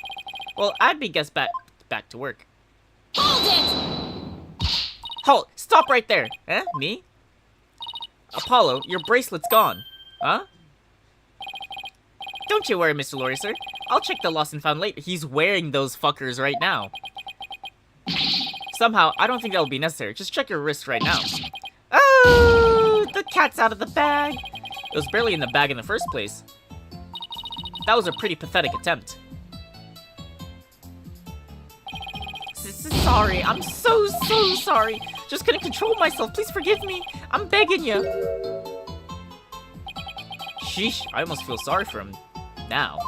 Well, I'd be back to work. Hold it! Halt! Stop right there! Eh? Me? Apollo, your bracelet's gone. Huh? Don't you worry, Mr. Lawyer, sir. I'll check the lost and found later. He's wearing those fuckers right now. Somehow, I don't think that'll be necessary. Just check your wrist right now. Oh! The cat's out of the bag! It was barely in the bag in the first place. That was a pretty pathetic attempt. Sorry, I'm so sorry. Just couldn't control myself. Please forgive me. I'm begging you. Sheesh, I almost feel sorry for him now.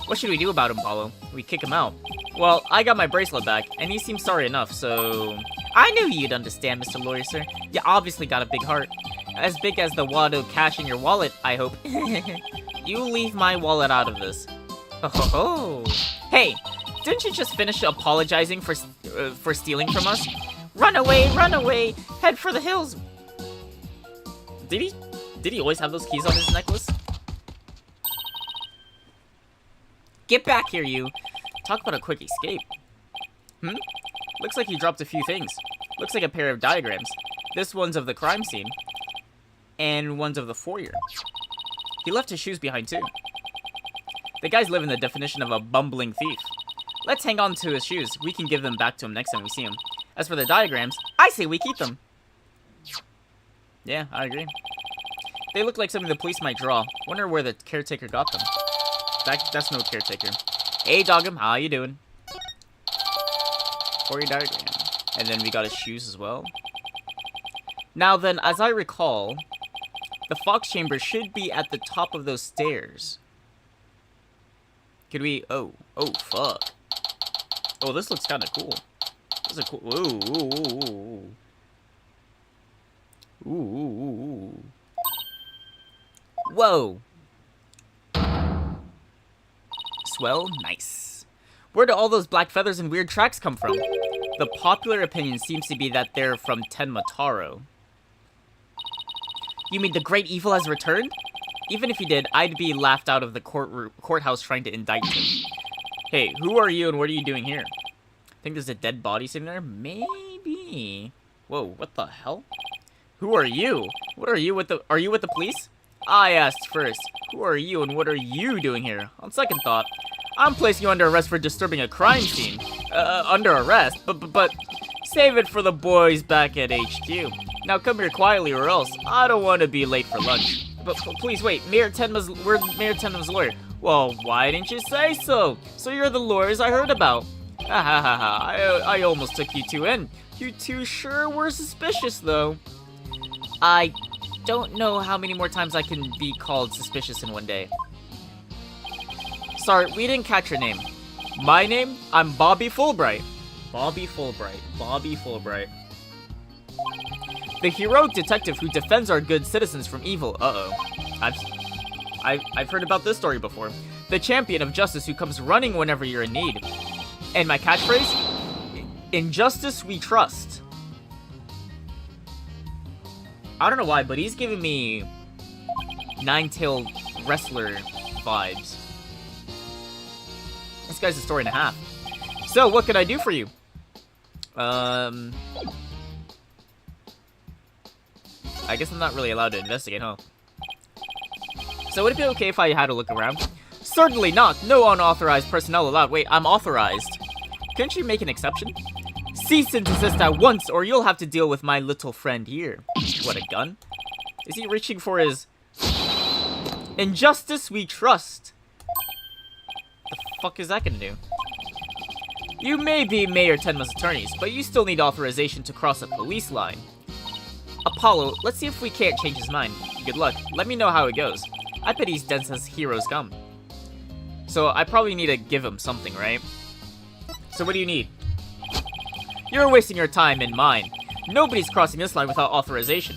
What should we do about him, Paulo? We kick him out. Well, I got my bracelet back, and he seems sorry enough, so... I knew you'd understand, Mr. Lawyer, sir. You obviously got a big heart. As big as the wad of cash in your wallet, I hope. You leave my wallet out of this. Oh. Hey, didn't you just finish apologizing for stealing from us? Run away, head for the hills. Did he always have those keys on his necklace? Get back here, you. Talk about a quick escape. Looks like he dropped a few things. Looks like a pair of diagrams. This one's of the crime scene. And one's of the foyer. He left his shoes behind too. The guy's living the definition of a bumbling thief. Let's hang on to his shoes. We can give them back to him next time we see him. As for the diagrams, I say we keep them. Yeah, I agree. They look like something the police might draw. Wonder where the caretaker got them. That's no caretaker. Hey, Doggum, how you doing? For your diagram. And then we got his shoes as well. Now then, as I recall, the Fox Chamber should be at the top of those stairs. Could we... Oh, fuck. Oh, this looks kind of cool. This is a cool... Ooh. Whoa. Swell, nice. Where do all those black feathers and weird tracks come from? The popular opinion seems to be that they're from Tenmataro. You mean the great evil has returned? Even if he did, I'd be laughed out of the courthouse trying to indict him. Hey, who are you and what are you doing here? Think there's a dead body sitting there? Maybe. Whoa, what the hell? Who are you? What are you with the... Are you with the police? I asked first. Who are you and what are you doing here? On second thought, I'm placing you under arrest for disturbing a crime scene. Under arrest? But save it for the boys back at HQ. Now come here quietly or else. I don't want to be late for lunch. But please wait, we're Mayor Tenma's lawyer. Well, why didn't you say so? So you're the lawyers I heard about. I almost took you two in. You two sure were suspicious though. I don't know how many more times I can be called suspicious in one day. Sorry, we didn't catch your name. My name? I'm Bobby Fulbright. Bobby Fulbright. The heroic detective who defends our good citizens from evil. Uh-oh. I've heard about this story before. The champion of justice who comes running whenever you're in need. And my catchphrase? In justice we trust. I don't know why, but he's giving me Nine-Tailed Wrestler vibes. This guy's a story and a half. So, what can I do for you? I guess I'm not really allowed to investigate, huh? So would it be okay if I had a look around? Certainly not! No unauthorized personnel allowed. Wait, I'm authorized. Couldn't you make an exception? Cease and desist at once, or you'll have to deal with my little friend here. What, a gun? Is he reaching for his... In justice we trust. The fuck is that gonna do? You may be Mayor Tenma's attorneys, but you still need authorization to cross a police line. Apollo, let's see if we can't change his mind. Good luck. Let me know how it goes. I bet he's dense as heroes come. So I probably need to give him something, right? So what do you need? You're wasting your time and mine. Nobody's crossing this line without authorization.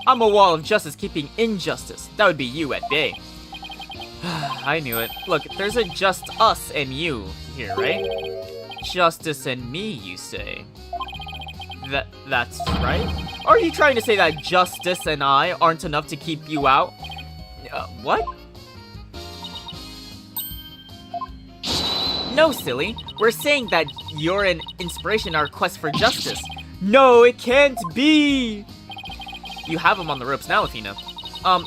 I'm a wall of justice keeping injustice. That would be you at bay. I knew it. Look, there's a just us and you here, right? Justice and me, you say? That's right? Are you trying to say that justice and I aren't enough to keep you out? What? No, silly. We're saying that you're an inspiration in our quest for justice. No, it can't be! You have him on the ropes now, Athena.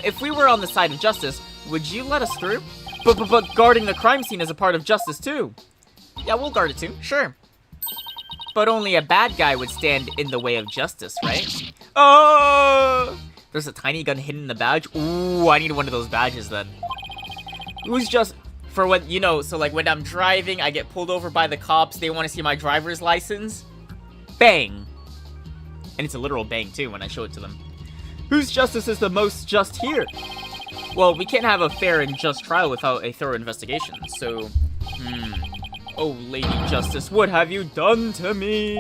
If we were on the side of justice, would you let us through? But guarding the crime scene is a part of justice, too. Yeah, we'll guard it, too. Sure. But only a bad guy would stand in the way of justice, right? Oh! There's a tiny gun hidden in the badge. Ooh, I need one of those badges, then. Who's just... For when, you know, so like when I'm driving, I get pulled over by the cops, they want to see my driver's license. Bang! And it's a literal bang, too, when I show it to them. Whose justice is the most just here? Well, we can't have a fair and just trial without a thorough investigation, so... Oh, Lady Justice, what have you done to me?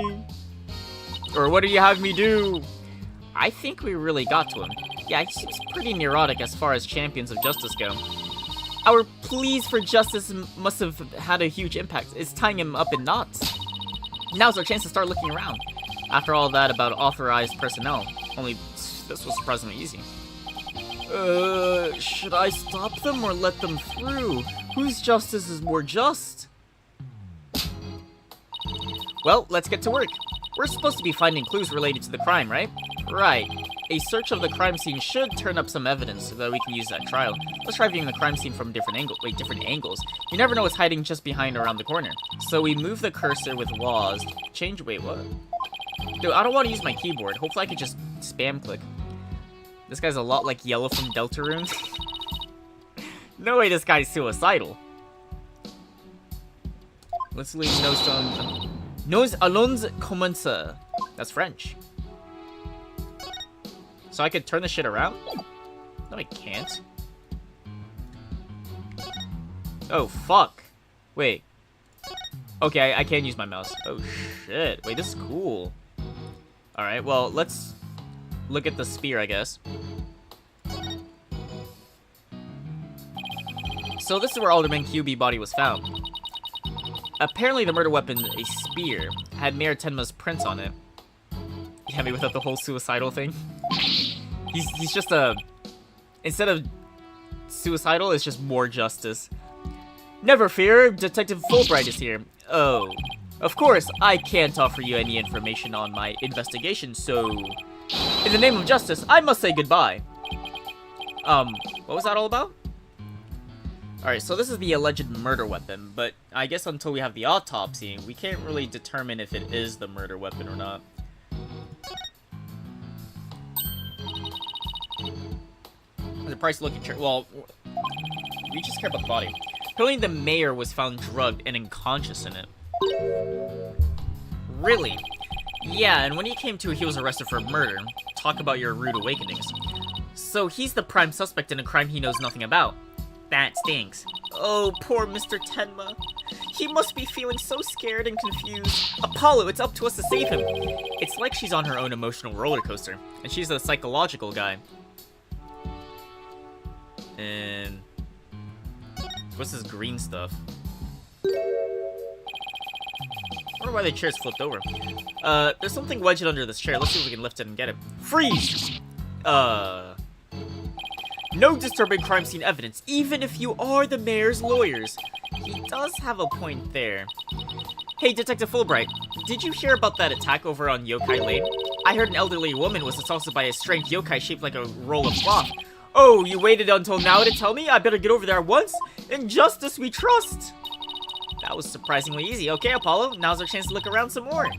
Or what do you have me do? I think we really got to him. Yeah, he seems pretty neurotic as far as champions of justice go. Our pleas for justice must have had a huge impact. It's tying him up in knots. Now's our chance to start looking around. After all that about authorized personnel. Only, this was surprisingly easy. Should I stop them or let them through? Whose justice is more just? Well, let's get to work. We're supposed to be finding clues related to the crime, right? Right. A search of the crime scene should turn up some evidence so that we can use that trial. Let's try viewing the crime scene from different angles. You never know what's hiding just behind or around the corner. So we move the cursor with laws. Wait, what? Dude, I don't want to use my keyboard. Hopefully I could just spam click. This guy's a lot like Yellow from Deltarune. No way this guy's suicidal. Let's leave Nos allons commencer. That's French. So I could turn this shit around? No, I can't. Oh, fuck. Wait. Okay, I can use my mouse. Oh, shit. Wait, this is cool. Alright, well, let's look at the spear, I guess. So this is where Alderman QB body was found. Apparently the murder weapon, a spear, had Mayor Tenma's prints on it. Yeah, maybe without the whole suicidal thing. He's just a... Instead of suicidal, it's just more justice. Never fear, Detective Fulbright is here. Oh. Of course, I can't offer you any information on my investigation, so... In the name of justice, I must say goodbye. What was that all about? Alright, so this is the alleged murder weapon, but I guess until we have the autopsy, we can't really determine if it is the murder weapon or not. The price looking chair. Well, we just care about the body. Apparently the mayor was found drugged and unconscious in it. Really? Yeah, and when he came to, he was arrested for murder. Talk about your rude awakenings. So he's the prime suspect in a crime he knows nothing about. That stinks. Oh, poor Mr. Tenma. He must be feeling so scared and confused. Apollo, it's up to us to save him. It's like she's on her own emotional roller coaster, and she's a psychological guy. And what's this green stuff? I wonder why the chair's flipped over. There's something wedged under this chair. Let's see if we can lift it and get it. Freeze! No disturbing crime scene evidence, even if you are the mayor's lawyers. He does have a point there. Hey, Detective Fulbright, did you hear about that attack over on Yokai Lane? I heard an elderly woman was assaulted by a strange yokai shaped like a roll of cloth. Oh, you waited until now to tell me? I better get over there at once. In justice we trust. That was surprisingly easy. Okay, Apollo, now's our chance to look around some more.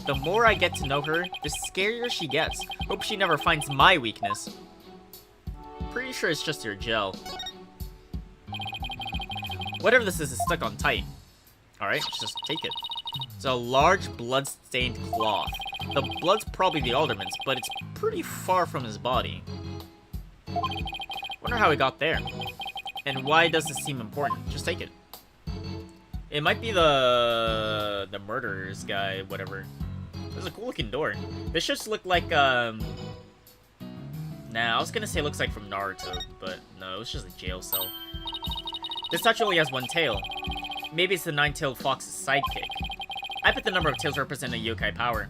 The more I get to know her, the scarier she gets. Hope she never finds my weakness. Pretty sure it's just your gel. Whatever this is stuck on tight. Alright, just take it. It's a large blood-stained cloth. The blood's probably the alderman's, but it's pretty far from his body. Wonder how he got there. And why does this seem important? Just take it. It might be the murderer's guy, whatever. There's a cool looking door. This just looked like Nah, I was gonna say it looks like from Naruto, but no, it was just a jail cell. This statue only has one tail. Maybe it's the nine-tailed fox's sidekick. I bet the number of tails represent a yokai power.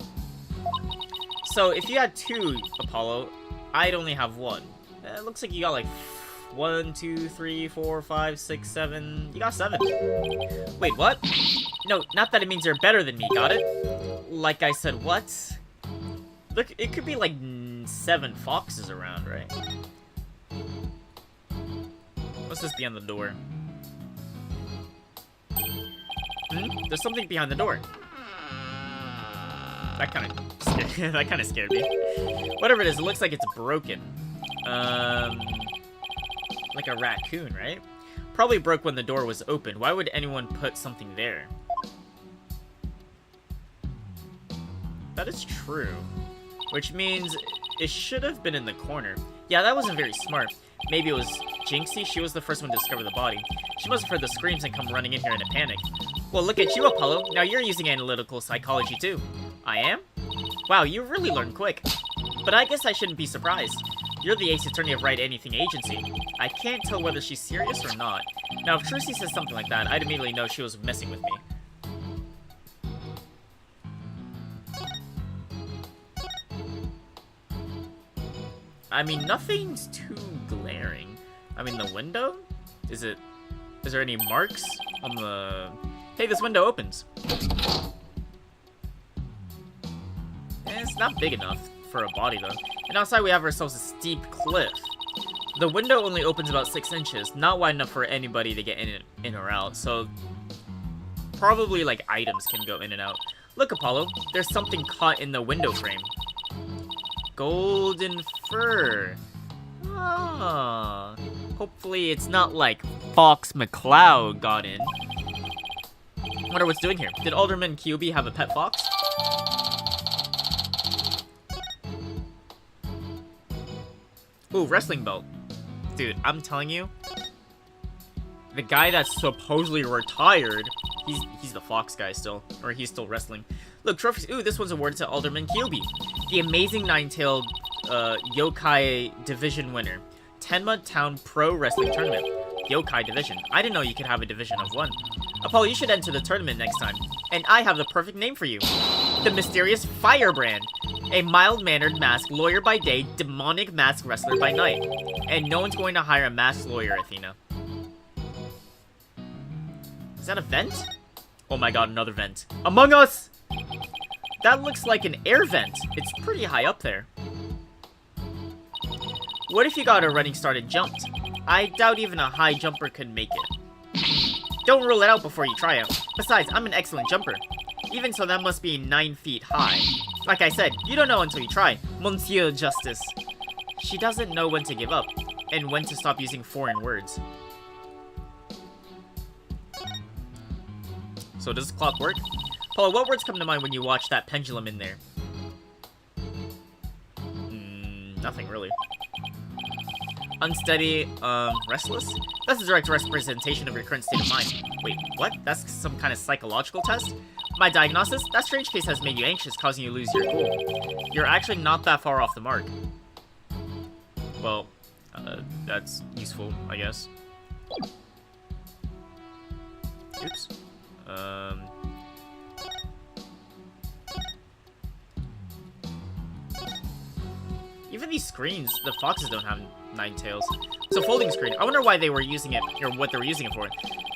So if you had 2, Apollo, I'd only have 1. It looks like you got like 1, 2, 3, 4, 5, 6, 7. You got 7. Wait, what? No, not that it means you're better than me, got it? Like I said, what? Look, it could be like 7 foxes around, right? What's this behind the door? There's something behind the door. That kind of scared me. Whatever it is, it looks like it's broken. Like a raccoon, right? Probably broke when the door was open. Why would anyone put something there? That is true. Which means it should have been in the corner. Yeah, that wasn't very smart. Maybe it was Jinxie. She was the first one to discover the body. She must have heard the screams and come running in here in a panic. Well, look at you, Apollo. Now you're using analytical psychology too. I am? Wow, you really learn quick. But I guess I shouldn't be surprised. You're the ace attorney of Right Anything Agency. I can't tell whether she's serious or not. Now, if Trucy says something like that, I'd immediately know she was messing with me. I mean, nothing's too glaring. I mean, the window? Is there any marks on the... Hey, this window opens. It's not big enough for a body, though. And outside we have ourselves a steep cliff. The window only opens about 6 inches, not wide enough for anybody to get in or out, so probably, like, items can go in and out. Look, Apollo, there's something caught in the window frame. Golden fur. Ah. Hopefully it's not like Fox McCloud got in. Wonder what's doing here. Did Alderman Kyubi have a pet fox? Ooh, wrestling belt. Dude, I'm telling you, the guy that's supposedly retired, he's the fox guy still, or he's still wrestling. Look, trophies. Ooh, this one's awarded to Alderman Kyubi, the amazing nine-tailed yokai division winner. Tenma Town Pro Wrestling Tournament. Yokai division. I didn't know you could have a division of 1. Apollo, you should enter the tournament next time. And I have the perfect name for you. The mysterious Firebrand. A mild-mannered masked lawyer by day, demonic masked wrestler by night. And no one's going to hire a masked lawyer, Athena. Is that a vent? Oh my god, another vent. Among Us! That looks like an air vent. It's pretty high up there. What if you got a running start and jumped? I doubt even a high jumper could make it. Don't rule it out before you try out. Besides, I'm an excellent jumper. Even so, that must be 9 feet high. Like I said, you don't know until you try, Monsieur Justice. She doesn't know when to give up, and when to stop using foreign words. So does the clock work? Paula, what words come to mind when you watch that pendulum in there? Nothing really. Unsteady, restless? That's a direct representation of your current state of mind. Wait, what? That's some kind of psychological test? My diagnosis? That strange case has made you anxious, causing you to lose your cool. You're actually not that far off the mark. Well, that's useful, I guess. Oops. Even these screens, the foxes don't have 9 tails. It's a folding screen. I wonder why they were using it, or what they were using it for.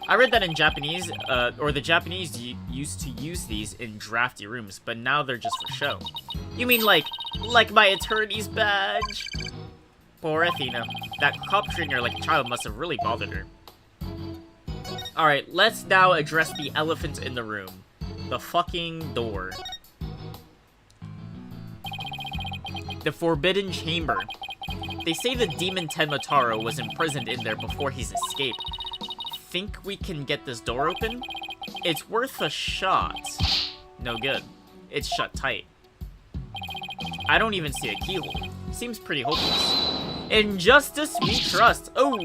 I read that in Japanese, or the Japanese used to use these in drafty rooms, but now they're just for show. You mean like my attorney's badge? Poor Athena. That cop treating her like a child must have really bothered her. Alright, let's now address the elephant in the room. The fucking door. The Forbidden Chamber. They say the demon Tenmataro was imprisoned in there before his escape. Think we can get this door open? It's worth a shot. No good. It's shut tight. I don't even see a keyhole. Seems pretty hopeless. In justice we trust. Oh,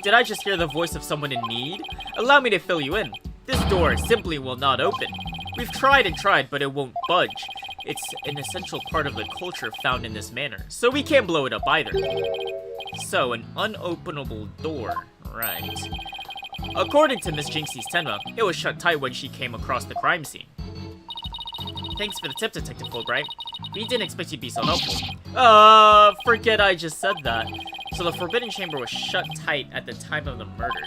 did I just hear the voice of someone in need? Allow me to fill you in. This door simply will not open. We've tried and tried, but it won't budge. It's an essential part of the culture found in this manor, so we can't blow it up either. So, an unopenable door. Right. According to Miss Jinxie's Tenma, it was shut tight when she came across the crime scene. Thanks for the tip, Detective Fulbright. We didn't expect you to be so helpful. Forget I just said that. So the Forbidden Chamber was shut tight at the time of the murder.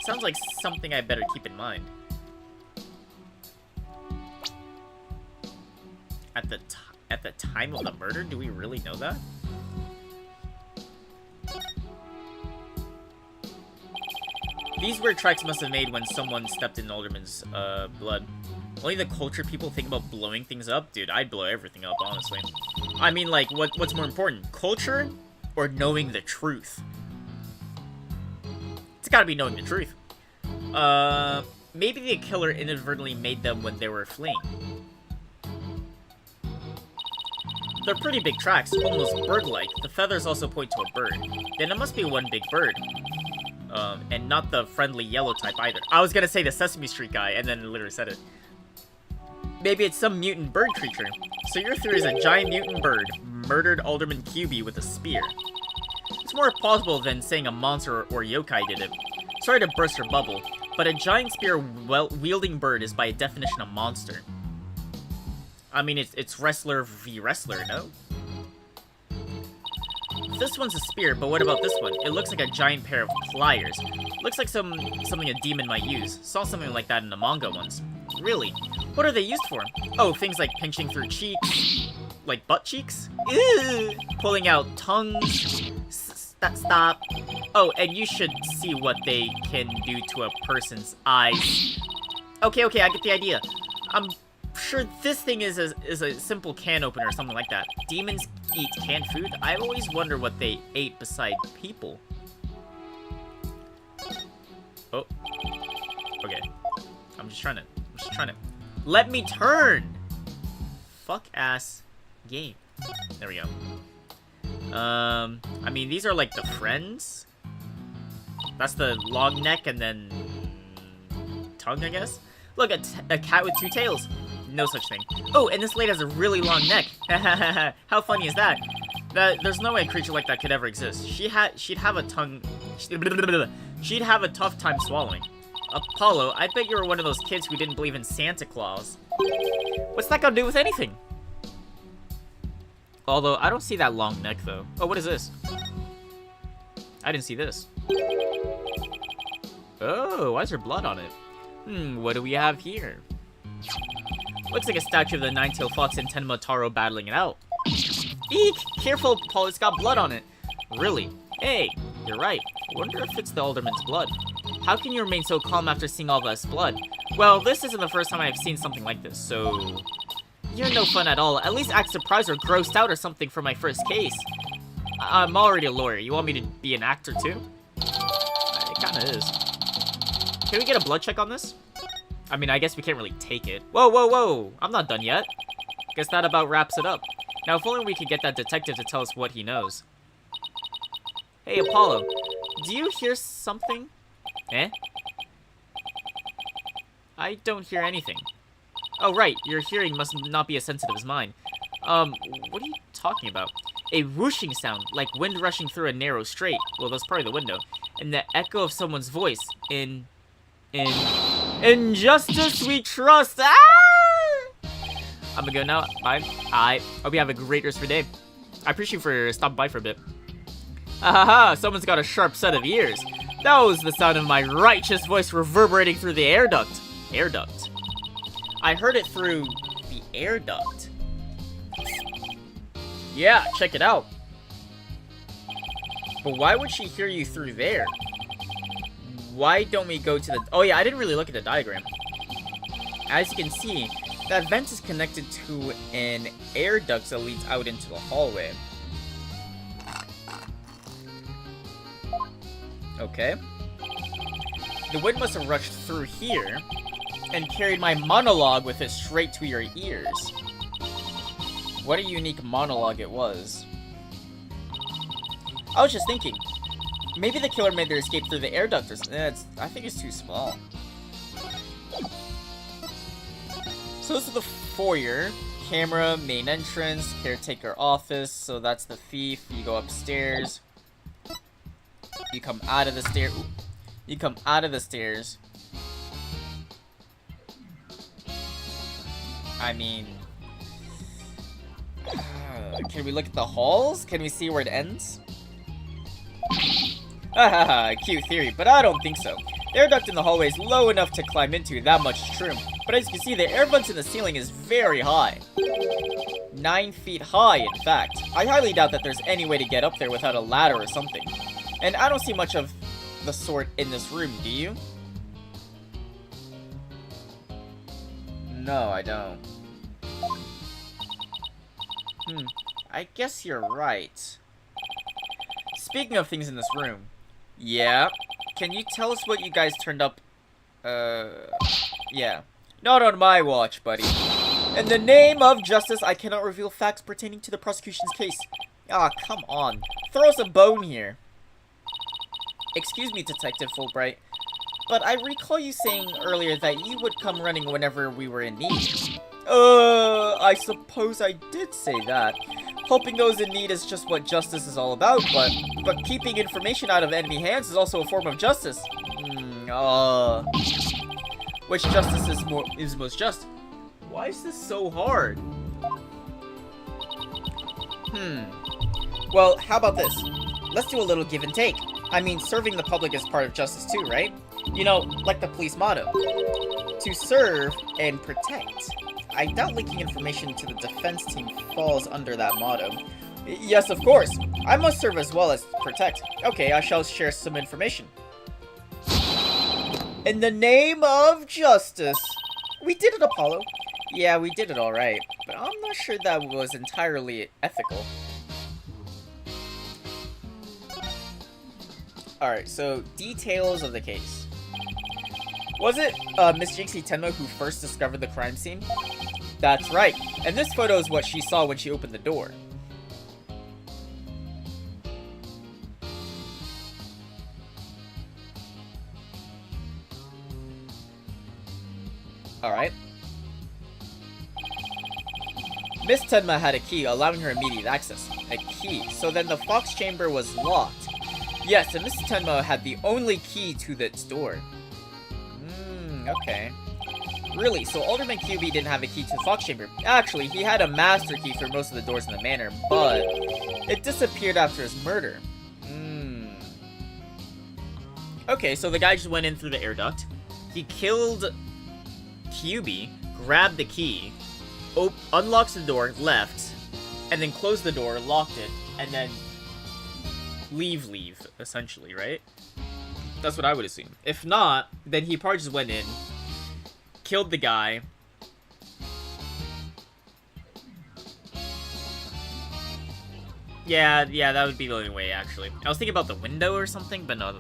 Sounds like something I better keep in mind. At the time of the murder? Do we really know that? These weird tracks must have made when someone stepped in Alderman's blood. Only the culture people think about blowing things up? Dude, I'd blow everything up, honestly. I mean, like, what's more important? Culture or knowing the truth? It's gotta be knowing the truth. Maybe the killer inadvertently made them when they were fleeing. They're pretty big tracks, almost bird-like. The feathers also point to a bird. Then it must be one big bird. And not the friendly yellow type either. I was gonna say the Sesame Street guy, and then literally said it. Maybe it's some mutant bird creature. So your theory is a giant mutant bird murdered Alderman QB with a spear. It's more plausible than saying a monster or yokai did it. Sorry to burst your bubble, but a giant spear-wielding bird is by definition a monster. I mean, it's wrestler v wrestler, no? This one's a spear, but what about this one? It looks like a giant pair of pliers. Looks like something a demon might use. Saw something like that in the manga once. Really? What are they used for? Oh, things like pinching through cheeks. Like butt cheeks? Ew. Pulling out tongues. Stop. Oh, and you should see what they can do to a person's eyes. Okay, I get the idea. I'm sure this thing is a simple can opener or something like that. Demons eat canned food? I always wonder what they ate beside people. Oh. Okay. I'm just trying to... Let me turn! Fuck ass game. There we go. I mean, these are like the friends. That's the long neck and then... tongue, I guess? Look, a cat with two tails. No such thing. Oh, and this lady has a really long neck. How funny is that? There's no way a creature like that could ever exist. She'd have a tough time swallowing. Apollo, I bet you were one of those kids who didn't believe in Santa Claus. What's that got to do with anything? Although, I don't see that long neck, though. Oh, what is this? I didn't see this. Oh, why is there blood on it? What do we have here? Looks like a statue of the nine-tailed fox and Tenma Taro battling it out. Eek! Careful, Paul, it's got blood on it. Really? Hey, you're right. I wonder if it's the Alderman's blood. How can you remain so calm after seeing all this blood? Well, this isn't the first time I've seen something like this, so... You're no fun at all. At least act surprised or grossed out or something for my first case. I'm already a lawyer. You want me to be an actor too? It kinda is. Can we get a blood check on this? I mean, I guess we can't really take it. Whoa! I'm not done yet. Guess that about wraps it up. Now, if only we could get that detective to tell us what he knows. Hey, Apollo. Do you hear something? Eh? I don't hear anything. Oh, right. Your hearing must not be as sensitive as mine. What are you talking about? A whooshing sound, like wind rushing through a narrow strait. Well, that's probably the window. And the echo of someone's voice in justice we trust. Ah! I'm gonna go now. Bye. I hope you have a great rest of your day. I appreciate you for stopping by for a bit. Ahaha, someone's got a sharp set of ears. That was the sound of my righteous voice reverberating through the air duct. Air duct. I heard it through the air duct. Yeah, check it out. But why would she hear you through there? Why don't we go to the... Oh yeah, I didn't really look at the diagram. As you can see, that vent is connected to an air duct that leads out into the hallway. Okay. The wind must have rushed through here and carried my monologue with it straight to your ears. What a unique monologue it was. I was just thinking, maybe the killer made their escape through the air duct or something. I think it's too small. So this is the foyer. Camera, main entrance, caretaker office. So that's the thief. You go upstairs. You come out of the stair. You come out of the stairs. I mean, can we look at the halls? Can we see where it ends? Haha, cute theory, but I don't think so. The air duct in the hallway is low enough to climb into, that much is true. But as you can see, the air vents in the ceiling is very high. 9 feet high, in fact. I highly doubt that there's any way to get up there without a ladder or something. And I don't see much of the sort in this room, do you? No, I don't. I guess you're right. Speaking of things in this room. Yeah? Can you tell us what you guys turned up? Yeah. Not on my watch, buddy. In the name of justice, I cannot reveal facts pertaining to the prosecution's case. Ah, come on. Throw us a bone here. Excuse me, Detective Fulbright, but I recall you saying earlier that you would come running whenever we were in need. I suppose I did say that. Helping those in need is just what justice is all about, but keeping information out of enemy hands is also a form of justice. Which justice is most just? Why is this so hard? Well, how about this? Let's do a little give and take. I mean, serving the public is part of justice too, right? You know, like the police motto. To serve and protect. I doubt leaking information to the defense team falls under that motto. Yes, of course. I must serve as well as protect. Okay, I shall share some information. In the name of justice. We did it, Apollo. Yeah, we did it alright. But I'm not sure that was entirely ethical. Alright, so details of the case. Was it Miss Jinxie Tenma who first discovered the crime scene? That's right, and this photo is what she saw when she opened the door. Alright. Miss Tenma had a key, allowing her immediate access. A key, so then the Fox chamber was locked. Yes, and Mrs. Tenma had the only key to its door. Okay. Really, so Alderman QB didn't have a key to the Fox Chamber. Actually, he had a master key for most of the doors in the manor, but it disappeared after his murder. Okay, so the guy just went in through the air duct. He killed QB, grabbed the key, unlocks the door, left, and then closed the door, locked it, and then leave, essentially, right? That's what I would assume. If not, then he probably just went in, killed the guy. Yeah, that would be the only way, actually. I was thinking about the window or something, but no,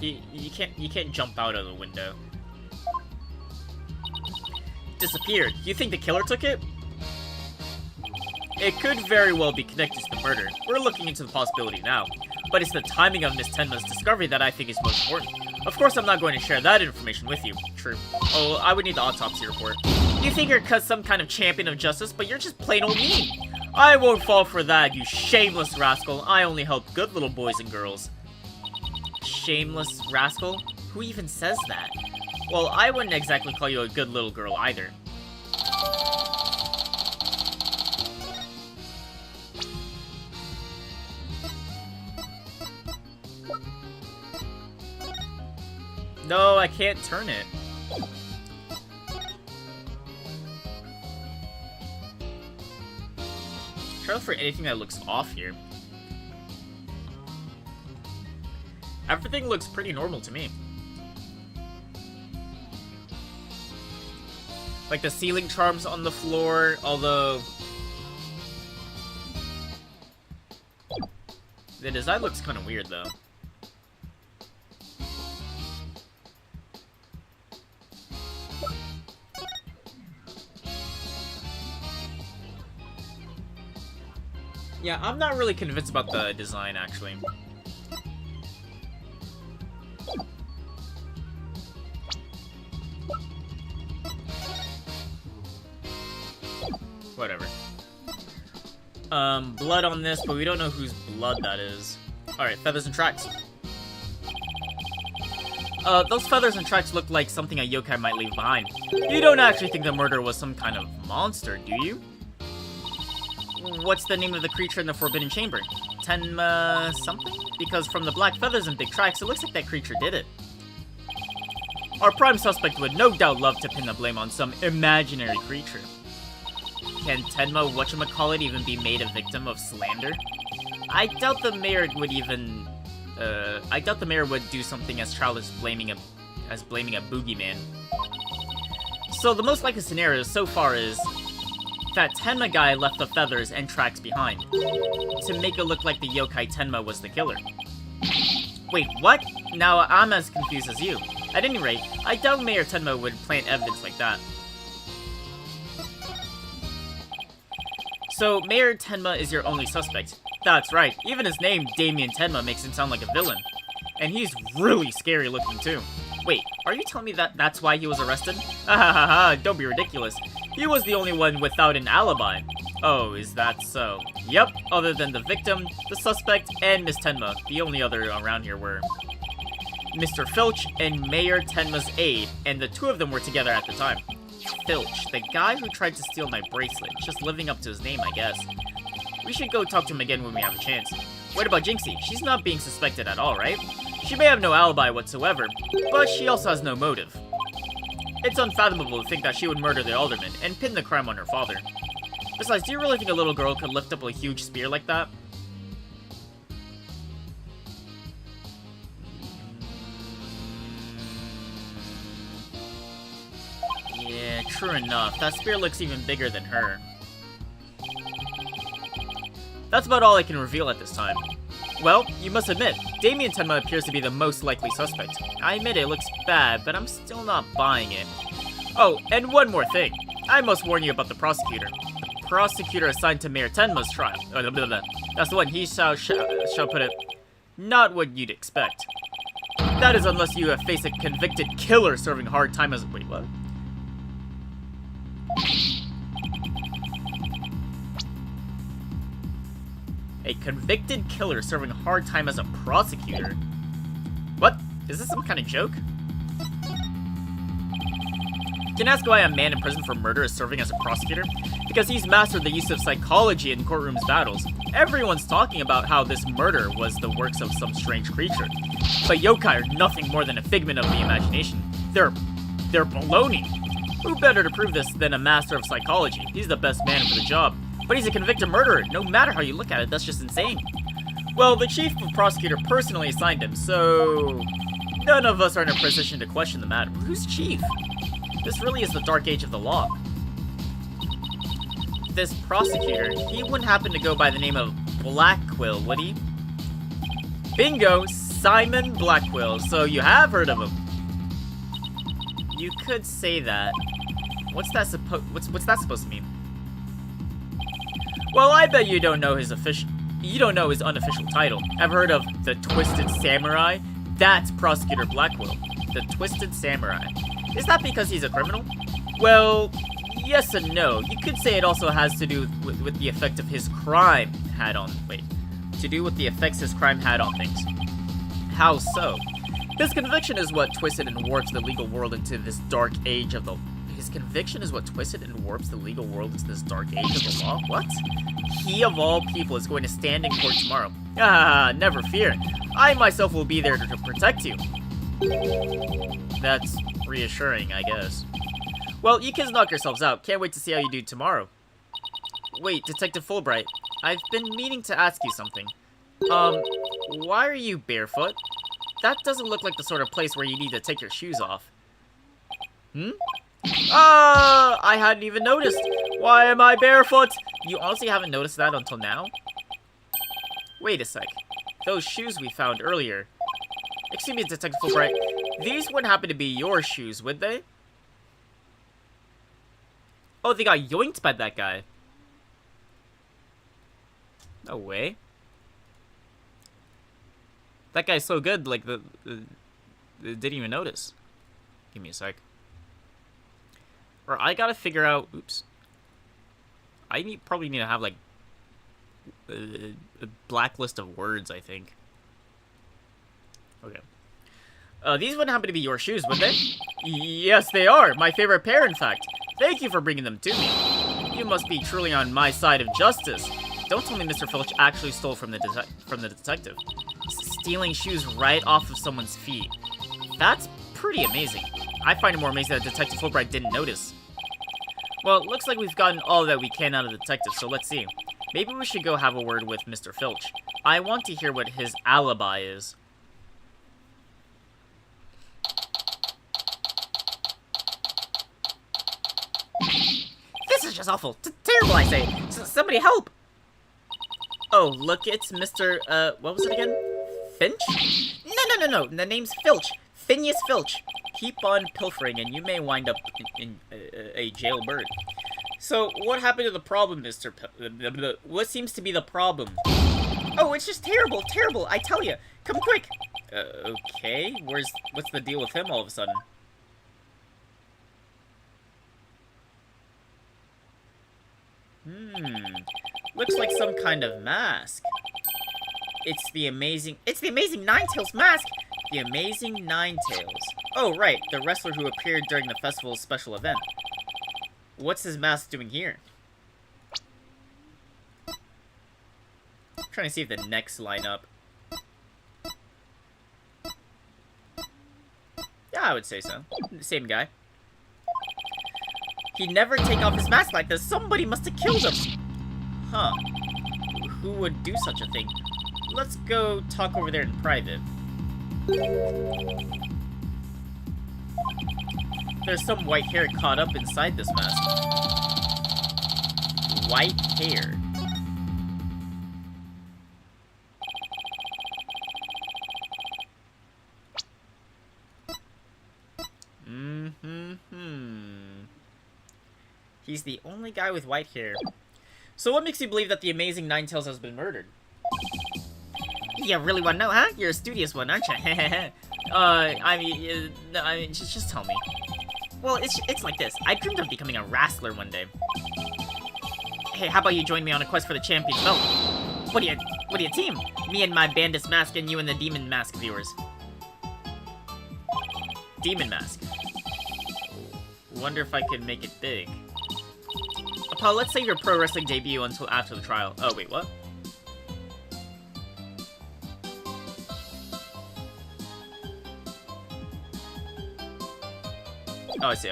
you can't jump out of the window. Disappeared. You think the killer took it? It could very well be connected to the murder. We're looking into the possibility now. But it's the timing of Miss Tenma's discovery that I think is most important. Of course, I'm not going to share that information with you. True. Oh, I would need the autopsy report. You think you're some kind of champion of justice, but you're just plain old mean. I won't fall for that, you shameless rascal. I only help good little boys and girls. Shameless rascal? Who even says that? Well, I wouldn't exactly call you a good little girl either. No, I can't turn it. Try to look for anything that looks off here. Everything looks pretty normal to me. Like the ceiling charms on the floor, although the design looks kind of weird though. Yeah, I'm not really convinced about the design, actually. Whatever. Blood on this, but we don't know whose blood that is. Alright, feathers and tracks. Those feathers and tracks look like something a yokai might leave behind. You don't actually think the murderer was some kind of monster, do you? What's the name of the creature in the Forbidden Chamber? Tenma something? Because from the black feathers and big tracks, it looks like that creature did it. Our prime suspect would no doubt love to pin the blame on some imaginary creature. Can Tenma whatchamacallit even be made a victim of slander? I doubt the mayor would even... I doubt the mayor would do something as childish blaming a boogeyman. So the most likely scenario so far is that Tenma guy left the feathers and tracks behind to make it look like the yokai Tenma was the killer. Wait, what? Now I'm as confused as you. At any rate, I doubt Mayor Tenma would plant evidence like that. So, Mayor Tenma is your only suspect. That's right, even his name, Damien Tenma, makes him sound like a villain. And he's really scary looking too. Wait, are you telling me that that's why he was arrested? Ahahaha, don't be ridiculous. He was the only one without an alibi. Oh, is that so? Yep, other than the victim, the suspect, and Miss Tenma, the only other around here were Mr. Filch and Mayor Tenma's aide, and the two of them were together at the time. Filch, the guy who tried to steal my bracelet, just living up to his name, I guess. We should go talk to him again when we have a chance. What about Jinxie? She's not being suspected at all, right? She may have no alibi whatsoever, but she also has no motive. It's unfathomable to think that she would murder the alderman and pin the crime on her father. Besides, do you really think a little girl could lift up a huge spear like that? Yeah, true enough. That spear looks even bigger than her. That's about all I can reveal at this time. Well, you must admit, Damien Tenma appears to be the most likely suspect. I admit it looks bad, but I'm still not buying it. Oh, and one more thing. I must warn you about the prosecutor. The prosecutor assigned to Mayor Tenma's trial. That's the one. He shall put it, not what you'd expect. That is unless you have faced a convicted killer serving hard time as... Wait, what? A convicted killer serving hard time as a prosecutor? What? Is this some kind of joke? Can I ask why a man in prison for murder is serving as a prosecutor? Because he's mastered the use of psychology in courtrooms battles. Everyone's talking about how this murder was the works of some strange creature. But yokai are nothing more than a figment of the imagination. They're baloney. Who better to prove this than a master of psychology? He's the best man for the job. But he's a convicted murderer. No matter how you look at it, that's just insane. Well, the chief of prosecutor personally assigned him, so... none of us are in a position to question the matter. Who's chief? This really is the dark age of the law. This prosecutor, he wouldn't happen to go by the name of Blackquill, would he? Bingo! Simon Blackquill. So you have heard of him. You could say that. What's that supposed to mean? Well, I bet you don't know his unofficial title. Ever heard of the Twisted Samurai? That's Prosecutor Blackquill. The Twisted Samurai. Is that because he's a criminal? Well, yes and no. You could say it also has to do with the effect of his crime had on... Wait. To do with the effects his crime had on things. How so? His conviction is what twisted and warps the legal world into this dark age of the... His conviction is what twisted and warps the legal world into this dark age of the law? What? He, of all people, is going to stand in court tomorrow. Ah, never fear. I myself will be there to protect you. That's reassuring, I guess. Well, you kids knock yourselves out. Can't wait to see how you do tomorrow. Wait, Detective Fulbright. I've been meaning to ask you something. Why are you barefoot? That doesn't look like the sort of place where you need to take your shoes off. I hadn't even noticed. Why am I barefoot? You honestly haven't noticed that until now? Wait a sec. Those shoes we found earlier. Excuse me, Detective Fulbright. These wouldn't happen to be your shoes, would they? Oh, they got yoinked by that guy. No way. That guy's so good, like, didn't even notice. Give me a sec. Or I gotta figure out... Oops. probably need to have, like, a blacklist of words, I think. Okay. These wouldn't happen to be your shoes, would they? Yes, they are. My favorite pair, in fact. Thank you for bringing them to me. You must be truly on my side of justice. Don't tell me Mr. Filch actually stole from the detective. Stealing shoes right off of someone's feet. That's pretty amazing. I find it more amazing that Detective Fulbright didn't notice. Well, it looks like we've gotten all that we can out of the detective, so let's see. Maybe we should go have a word with Mr. Filch. I want to hear what his alibi is. This is just awful. Terrible, I say. Somebody help! Oh, look, it's Mr. What was it again? Finch? No. The name's Filch. Phineas Filch. Keep on pilfering and you may wind up in a jailbird. So, what happened to the problem, Mr. What seems to be the problem? Oh, it's just terrible, I tell you. Come quick. Okay. What's the deal with him all of a sudden? Looks like some kind of mask. It's the amazing Ninetales mask! The amazing Ninetales. Oh, right, the wrestler who appeared during the festival's special event. What's his mask doing here? I'm trying to see if the necks line up. Yeah, I would say so. Same guy. He'd never take off his mask like this. Somebody must have killed him. Huh. Who would do such a thing? Let's go talk over there in private. There's some white hair caught up inside this mask. White hair. He's the only guy with white hair. So what makes you believe that the amazing Ninetales has been murdered? You really want to know, huh? You're a studious one, aren't you? I mean, just tell me. Well, it's like this. I dreamed of becoming a wrestler one day. Hey, how about you join me on a quest for the champion's belt? What do you team? Me and my Bandus mask and you and the Demon Mask viewers. Demon Mask. Wonder if I could make it big. Apollo, let's save your pro wrestling debut until after the trial. Oh, wait, what? Oh, I see.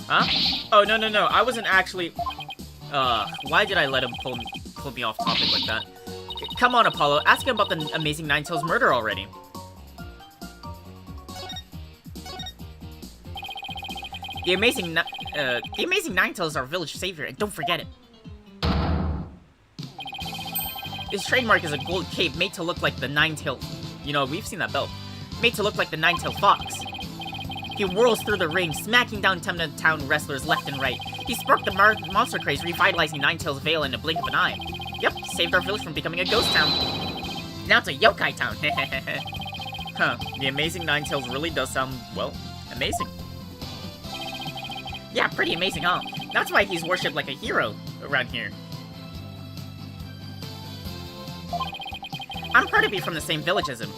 Huh? Oh, no. I wasn't actually... why did I let him pull me off topic like that? Come on, Apollo. Ask him about the amazing Ninetales murder already. The amazing Ninetales is our village savior, and don't forget it. His trademark is a gold cape made to look like the Ninetale... You know, we've seen that belt. Made to look like the Ninetale fox. He whirls through the ring, smacking down town wrestlers left and right. He sparked the monster craze, revitalizing Ninetales Vale in a blink of an eye. Yep, saved our village from becoming a ghost town. Now it's a yokai town. Huh, the amazing Ninetales really does sound, well, amazing. Yeah, pretty amazing, huh? That's why he's worshipped like a hero around here. I'm proud to be from the same village as him.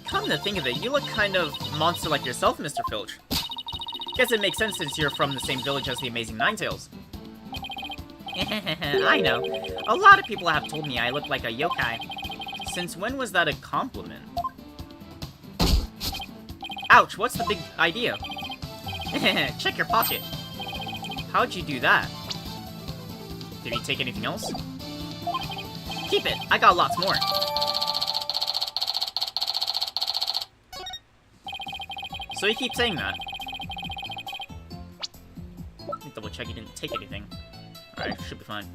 Come to think of it, you look kind of monster like yourself, Mr. Filch. Guess it makes sense since you're from the same village as the amazing Ninetales. I know. A lot of people have told me I look like a yokai. Since when was that a compliment? Ouch, what's the big idea? Check your pocket. How'd you do that? Did he take anything else? Keep it, I got lots more. So he keeps saying that. Let me double check he didn't take anything. Alright, should be fine.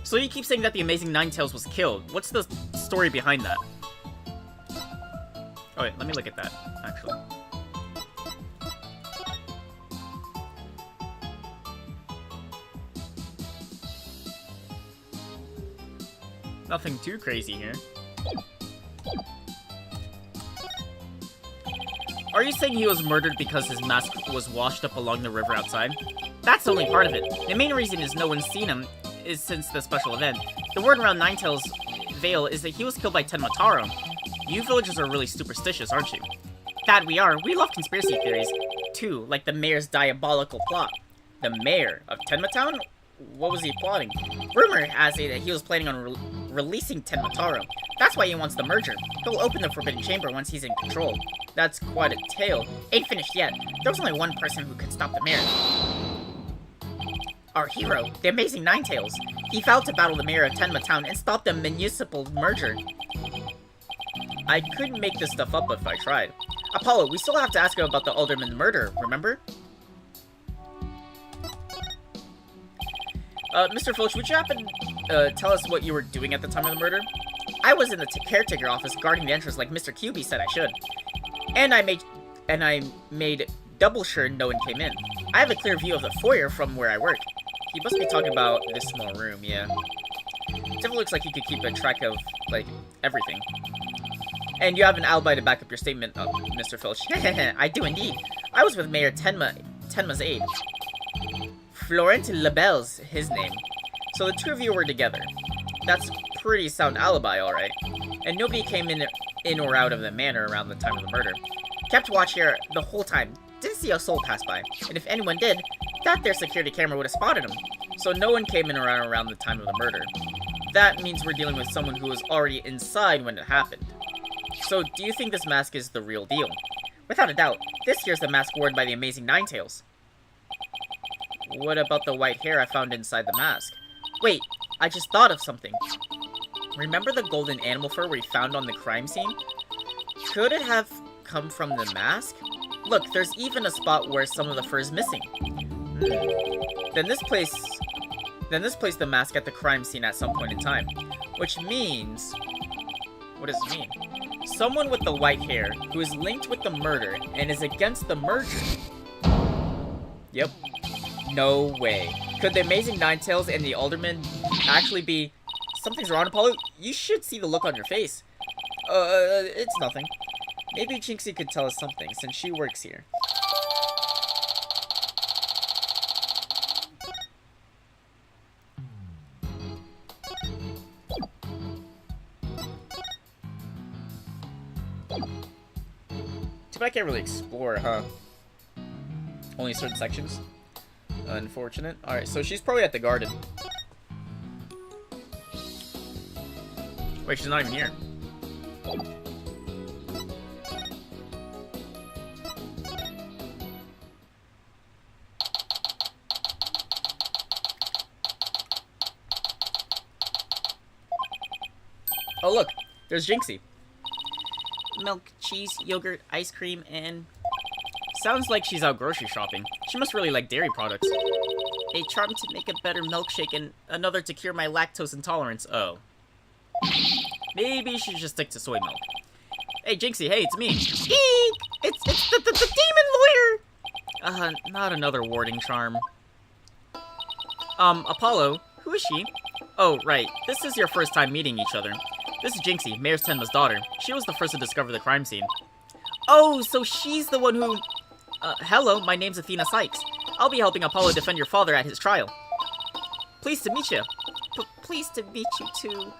So he keeps saying that the amazing Ninetales was killed. What's the story behind that? Oh wait, let me look at that, actually. Nothing too crazy here. Are you saying he was murdered because his mask was washed up along the river outside? That's only part of it. The main reason is no one's seen him is since the special event. The word around Ninetales Vale is that he was killed by Tenmataro. You villagers are really superstitious, aren't you? That we are. We love conspiracy theories, too, like the mayor's diabolical plot. The mayor of Tenma Town? What was he plotting? Rumor has it that he was planning on releasing Tenmataro. That's why he wants the merger. He'll open the Forbidden Chamber once he's in control. That's quite a tale. Ain't finished yet. There was only one person who could stop the mayor. Our hero, the amazing Ninetales. He vowed to battle the mayor of Tenma Town and stop the municipal merger. I couldn't make this stuff up if I tried. Apollo, we still have to ask him about the Alderman murder, remember? Mr. Filch, would you happen tell us what you were doing at the time of the murder? I was in the caretaker office guarding the entrance like Mr. QB said I should. And I made double sure no one came in. I have a clear view of the foyer from where I work. He must be talking about this small room, yeah. Definitely looks like he could keep a track of, like, everything. And you have an alibi to back up your statement, Mr. Filch. I do indeed. I was with Mayor Tenma's aide. Florent Labelle's his name. So the two of you were together. That's pretty sound alibi, alright. And nobody came in or out of the manor around the time of the murder. Kept watch here the whole time. Didn't see a soul pass by. And if anyone did, that their security camera would have spotted him. So no one came in or out around the time of the murder. That means we're dealing with someone who was already inside when it happened. So do you think this mask is the real deal? Without a doubt, this here's the mask worn by the amazing Ninetales. What about the white hair I found inside the mask? Wait, I just thought of something. Remember the golden animal fur we found on the crime scene? Could it have come from the mask? Look, there's even a spot where some of the fur is missing. Then this placed the mask at the crime scene at some point in time. Which means... What does it mean? Someone with the white hair who is linked with the murder and is against the merger. Yep. No way. Could the amazing Ninetales and the Alderman actually be... Something's wrong, Apollo? You should see the look on your face. It's nothing. Maybe Jinxie could tell us something, since she works here. Too bad I can't really explore, huh? Only certain sections. Unfortunate. Alright, so she's probably at the garden. Wait, she's not even here. Oh look, there's Jinxie. Milk, cheese, yogurt, ice cream, and... Sounds like she's out grocery shopping. She must really like dairy products. A charm to make a better milkshake and another to cure my lactose intolerance. Oh. Maybe she should just stick to soy milk. Hey, Jinxie, hey, it's me. Eek! It's the demon lawyer! Not another warding charm. Apollo, who is she? Oh, right. This is your first time meeting each other. This is Jinxie, Mayor Tenma's daughter. She was the first to discover the crime scene. Oh, so she's the one who... hello, my name's Athena Sykes. I'll be helping Apollo defend your father at his trial. Pleased to meet you. Pleased to meet you, too.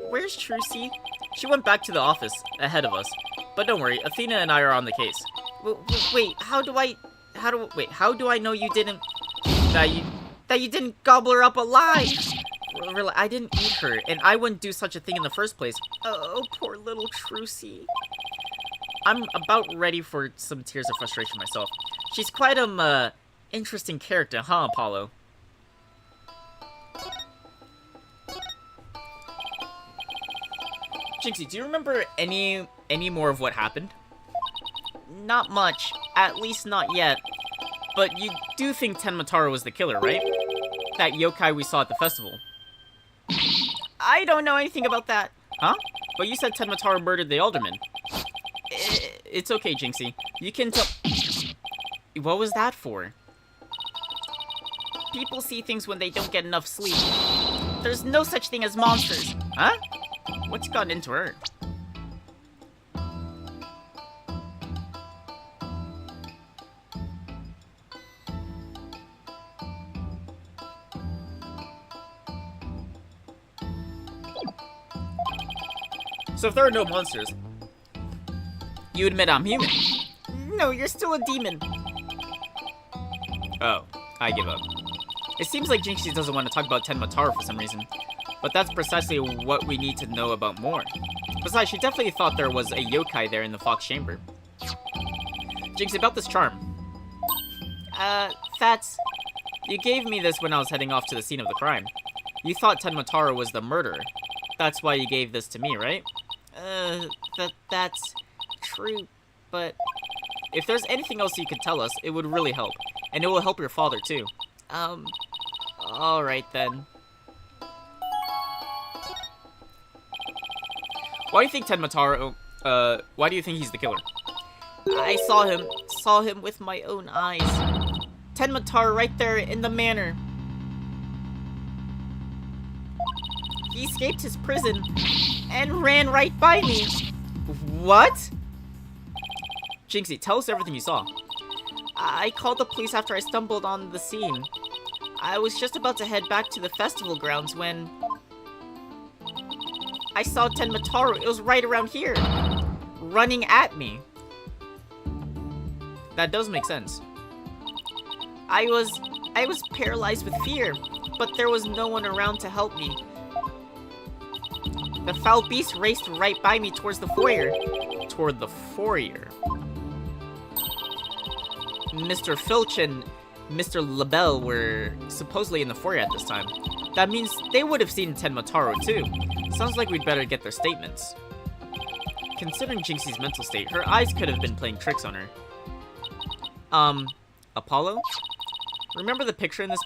Where's Trucy? She went back to the office, ahead of us. But don't worry, Athena and I are on the case. Wait, how do I know you didn't... That you didn't gobble her up alive? I didn't eat her, and I wouldn't do such a thing in the first place. Oh, poor little Trucy. I'm about ready for some tears of frustration myself. She's quite interesting character, huh, Apollo? Jinxie, do you remember any more of what happened? Not much. At least not yet. But you do think Tenmataro was the killer, right? That yokai we saw at the festival. I don't know anything about that. Huh? But you said Tenmataro murdered the Alderman. It's okay, Jinxie. You can tell... What was that for? People see things when they don't get enough sleep. There's no such thing as monsters. Huh? What's gotten into her? So if there are no monsters, you admit I'm human. No, you're still a demon. Oh, I give up. It seems like Jinxie doesn't want to talk about Tenmataro for some reason, but that's precisely what we need to know about more. Besides, she definitely thought there was a yokai there in the Fox Chamber. Jinxie, about this charm. That's... You gave me this when I was heading off to the scene of the crime. You thought Tenmataro was the murderer. That's why you gave this to me, right? That's true, but... If there's anything else you could tell us, it would really help. And it will help your father, too. Alright then. Why do you think Tenmataro... why do you think he's the killer? I saw him with my own eyes. Tenmataro right there in the manor. He escaped his prison and ran right by me. What? Jinxie, tell us everything you saw. I called the police after I stumbled on the scene. I was just about to head back to the festival grounds when I saw Tenmataro. It was right around here, running at me. That does make sense. I was paralyzed with fear, but there was no one around to help me. The foul beast raced right by me towards the foyer. Toward the foyer. Mr. Filch and Mr. LaBelle were supposedly in the foyer at this time. That means they would have seen Tenmataro too. Sounds like we'd better get their statements. Considering Jinxie's mental state, her eyes could have been playing tricks on her. Apollo? Remember the picture in this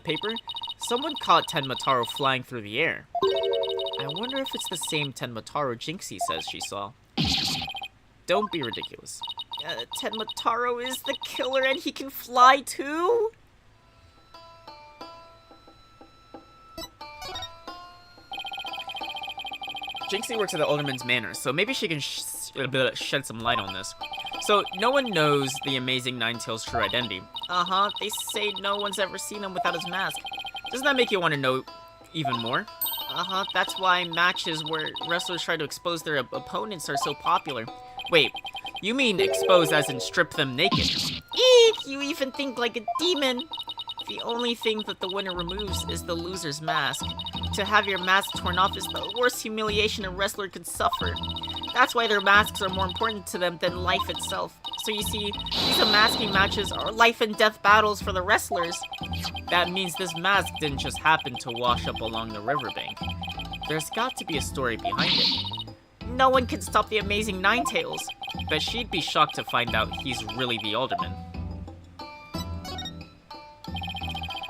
paper? Someone caught Tenmataro flying through the air. I wonder if it's the same Tenmataro Jinxie says she saw. Don't be ridiculous. Tenmataro is the killer and he can fly too? Jinxie works at the Alderman's Manor, so maybe she can shed some light on this. So, no one knows the amazing Ninetales' true identity. Uh-huh, they say no one's ever seen him without his mask. Doesn't that make you want to know even more? Uh-huh, that's why matches where wrestlers try to expose their opponents are so popular. Wait, you mean expose as in strip them naked? Eek, you even think like a demon! The only thing that the winner removes is the loser's mask. To have your mask torn off is the worst humiliation a wrestler could suffer. That's why their masks are more important to them than life itself. So you see, these unmasking matches are life and death battles for the wrestlers. That means this mask didn't just happen to wash up along the riverbank. There's got to be a story behind it. No one can stop the amazing Ninetales. But she'd be shocked to find out he's really the Alderman.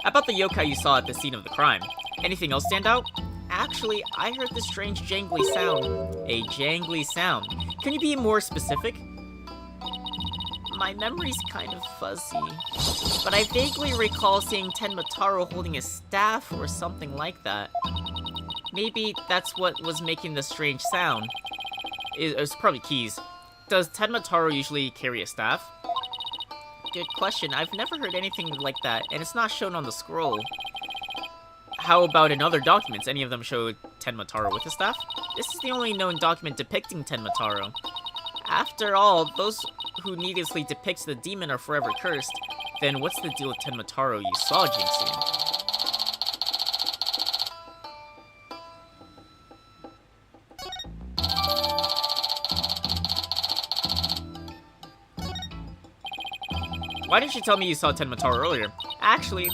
About the yokai you saw at the scene of the crime, anything else stand out? Actually, I heard this strange jangly sound. A jangly sound. Can you be more specific? My memory's kind of fuzzy, but I vaguely recall seeing Tenmataro holding a staff or something like that. Maybe that's what was making the strange sound. It's probably keys. Does Tenmataro usually carry a staff? Good question. I've never heard anything like that, and it's not shown on the scroll. How about in other documents? Any of them show Tenmataro with a staff? This is the only known document depicting Tenmataro. After all, those who needlessly depict the demon are forever cursed. Then what's the deal with Tenmataro you saw, Jinxie? Why didn't you tell me you saw Tenmataro earlier? Actually,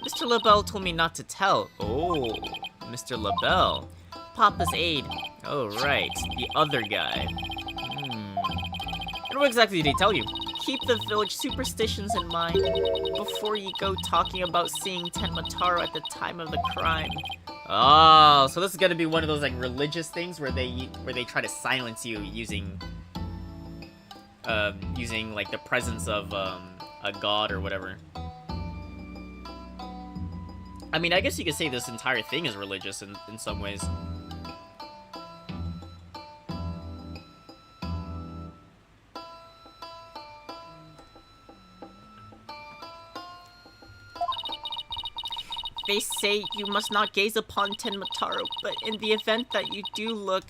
Mr. LaBelle told me not to tell. Oh, Mr. LaBelle. Papa's aide. Oh, right. The other guy. And what exactly did he tell you? Keep the village superstitions in mind before you go talking about seeing Tenmataro at the time of the crime. Oh, so this is gonna be one of those like religious things where they try to silence you using like the presence of a god or whatever. I mean, I guess you could say this entire thing is religious in some ways. They say you must not gaze upon Tenmataro, but in the event that you do look,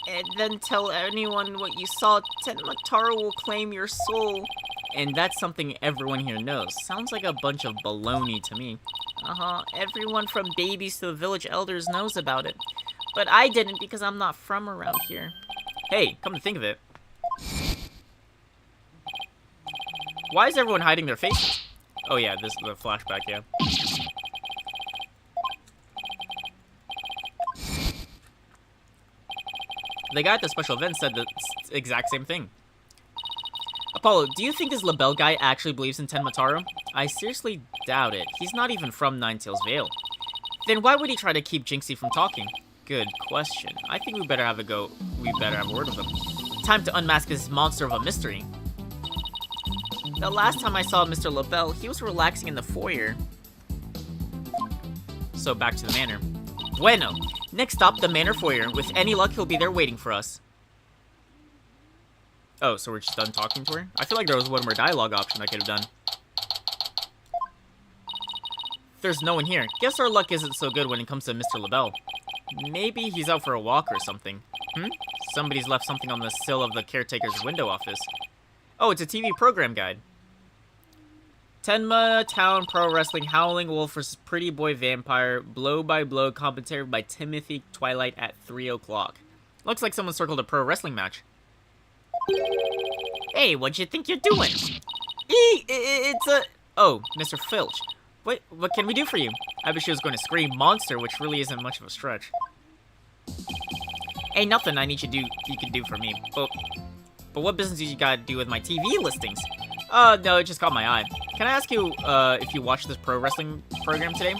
and then tell anyone what you saw, Tenmataro will claim your soul. And that's something everyone here knows. Sounds like a bunch of baloney to me. Everyone from babies to the village elders knows about it. But I didn't because I'm not from around here. Hey, come to think of it. Why is everyone hiding their faces? Oh yeah, this is the flashback, yeah. The guy at the special event said the exact same thing. Apollo, do you think this Labelle guy actually believes in Tenmataro? I seriously doubt it. He's not even from Ninetales Vale. Then why would he try to keep Jinxie from talking? Good question. I think we better have a go. We better have a word with him. Time to unmask this monster of a mystery. The last time I saw Mr. Labelle, he was relaxing in the foyer. So back to the manor. Bueno. Next stop, the manor foyer. With any luck, he'll be there waiting for us. Oh, so we're just done talking to her? I feel like there was one more dialogue option I could have done. There's no one here. Guess our luck isn't so good when it comes to Mr. Labelle. Maybe he's out for a walk or something. Somebody's left something on the sill of the caretaker's window office. Oh, it's a TV program guide. Tenma Town Pro Wrestling Howling Wolf vs. Pretty Boy Vampire. Blow by blow commentary by Timothy Twilight at 3 o'clock. Looks like someone circled a pro wrestling match. Hey, what'd you think you're doing? It's a... Oh, Mr. Filch. What can we do for you? I bet she was going to scream monster, which really isn't much of a stretch. Hey, nothing I need you can do for me. But what business do you gotta do with my TV listings? No, it just caught my eye. Can I ask you, if you watched this pro wrestling program today?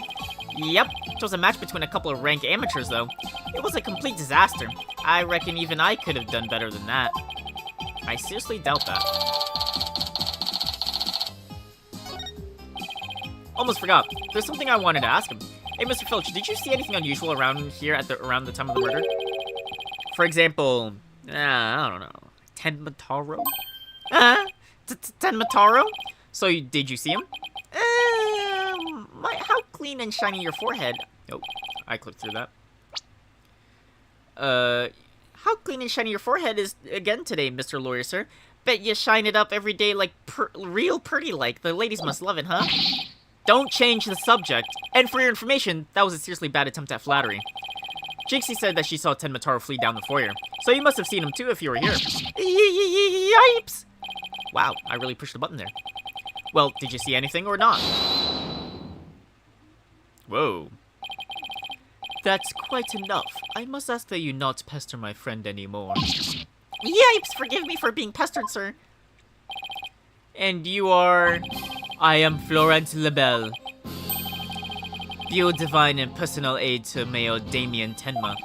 Yep. It was a match between a couple of rank amateurs, though. It was a complete disaster. I reckon even I could have done better than that. I seriously doubt that. Almost forgot. There's something I wanted to ask him. Hey, Mr. Filch, did you see anything unusual around here at around the time of the murder? For example, I don't know, Tenmataro? Tenmataro? So, did you see him? How clean and shiny your forehead. Oh, I clicked through that. How clean and shiny your forehead is again today, Mr. Lawyer, sir. Bet you shine it up every day like real pretty like. The ladies must love it, huh? Don't change the subject. And for your information, that was a seriously bad attempt at flattery. Jinxie said that she saw Tenmataro flee down the foyer. So you must have seen him too if you were here. Yipes! Wow, I really pushed the button there. Well, did you see anything or not? Whoa. That's quite enough. I must ask that you not pester my friend anymore. Yipes! Forgive me for being pestered, sir. And you are... I am Florent Labelle. Beau Divine and personal aide to Mayor Damien Tenma.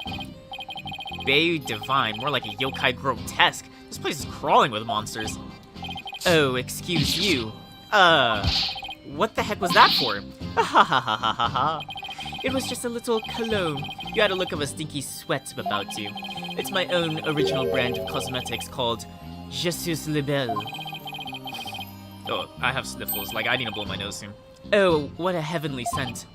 Beau Divine, more like a yokai grotesque. This place is crawling with monsters. Oh, excuse you. What the heck was that for? It was just a little cologne. You had a look of a stinky sweat about you. It's my own original brand of cosmetics called Jesus Labelle. Oh, I have sniffles. Like, I need to blow my nose soon. Oh, what a heavenly scent.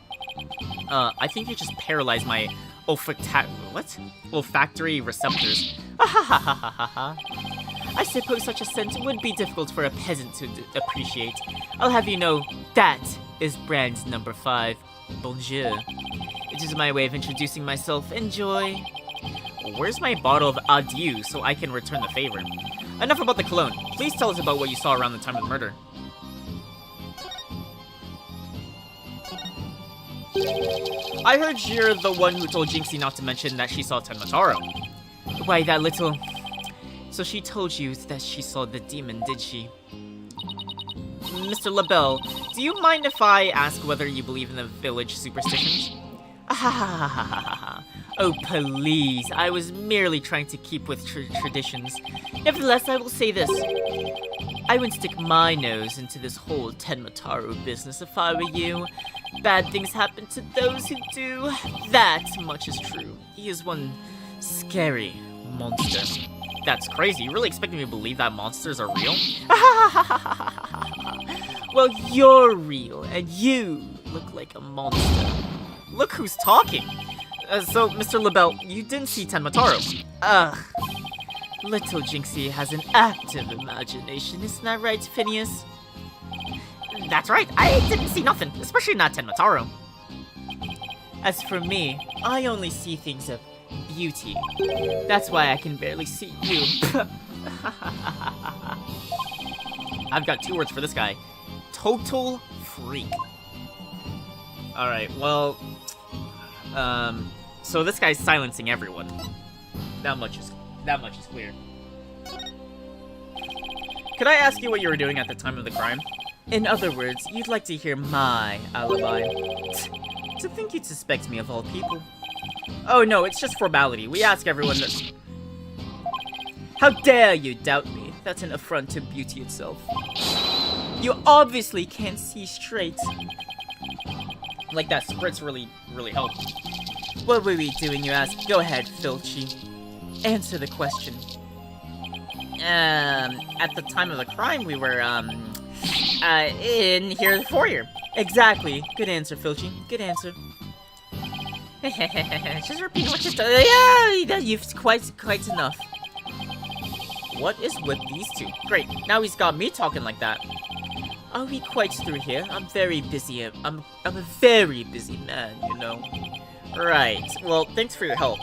I think you just paralyzed my olfactory receptors. I suppose such a scent would be difficult for a peasant to appreciate. I'll have you know, that is brand number 5. Bonjour. It is my way of introducing myself. Enjoy. Where's my bottle of adieu so I can return the favor? Enough about the cologne. Please tell us about what you saw around the time of the murder. I heard you're the one who told Jinxie not to mention that she saw Tenmataro. Why, that little... So she told you that she saw the demon, did she? Mr. Labelle, do you mind if I ask whether you believe in the village superstitions? Oh, please. I was merely trying to keep with traditions. Nevertheless, I will say this. I wouldn't stick my nose into this whole Tenmataro business if I were you. Bad things happen to those who do. That much is true. He is one scary monster. That's crazy. You really expect me to believe that monsters are real? Well, you're real, and you look like a monster. Look who's talking. So, Mr. Labelle, you didn't see Tenmataro. Ugh. Little Jinxie has an active imagination, isn't that right, Phineas? That's right, I didn't see nothing, especially not Tenmataro. As for me, I only see things of beauty. That's why I can barely see you. I've got 2 words for this guy. Total freak. Alright, well... so this guy's silencing everyone. That much is clear. Could I ask you what you were doing at the time of the crime? In other words, you'd like to hear my alibi. To think you'd suspect me of all people. Oh no, it's just formality. We ask everyone that... How dare you doubt me? That's an affront to beauty itself. You obviously can't see straight. Like that spritz really helped. What were we doing, you ask? Go ahead, Filchy. Answer the question. At the time of the crime, we were, in here in the foyer. Exactly. Good answer, Filchy. Good answer. Just repeat what you said. Yeah, you've quite enough. What is with these two? Great, now he's got me talking like that. Are we quite through here? I'm very busy. I'm a very busy man, you know. Right. Well, thanks for your help.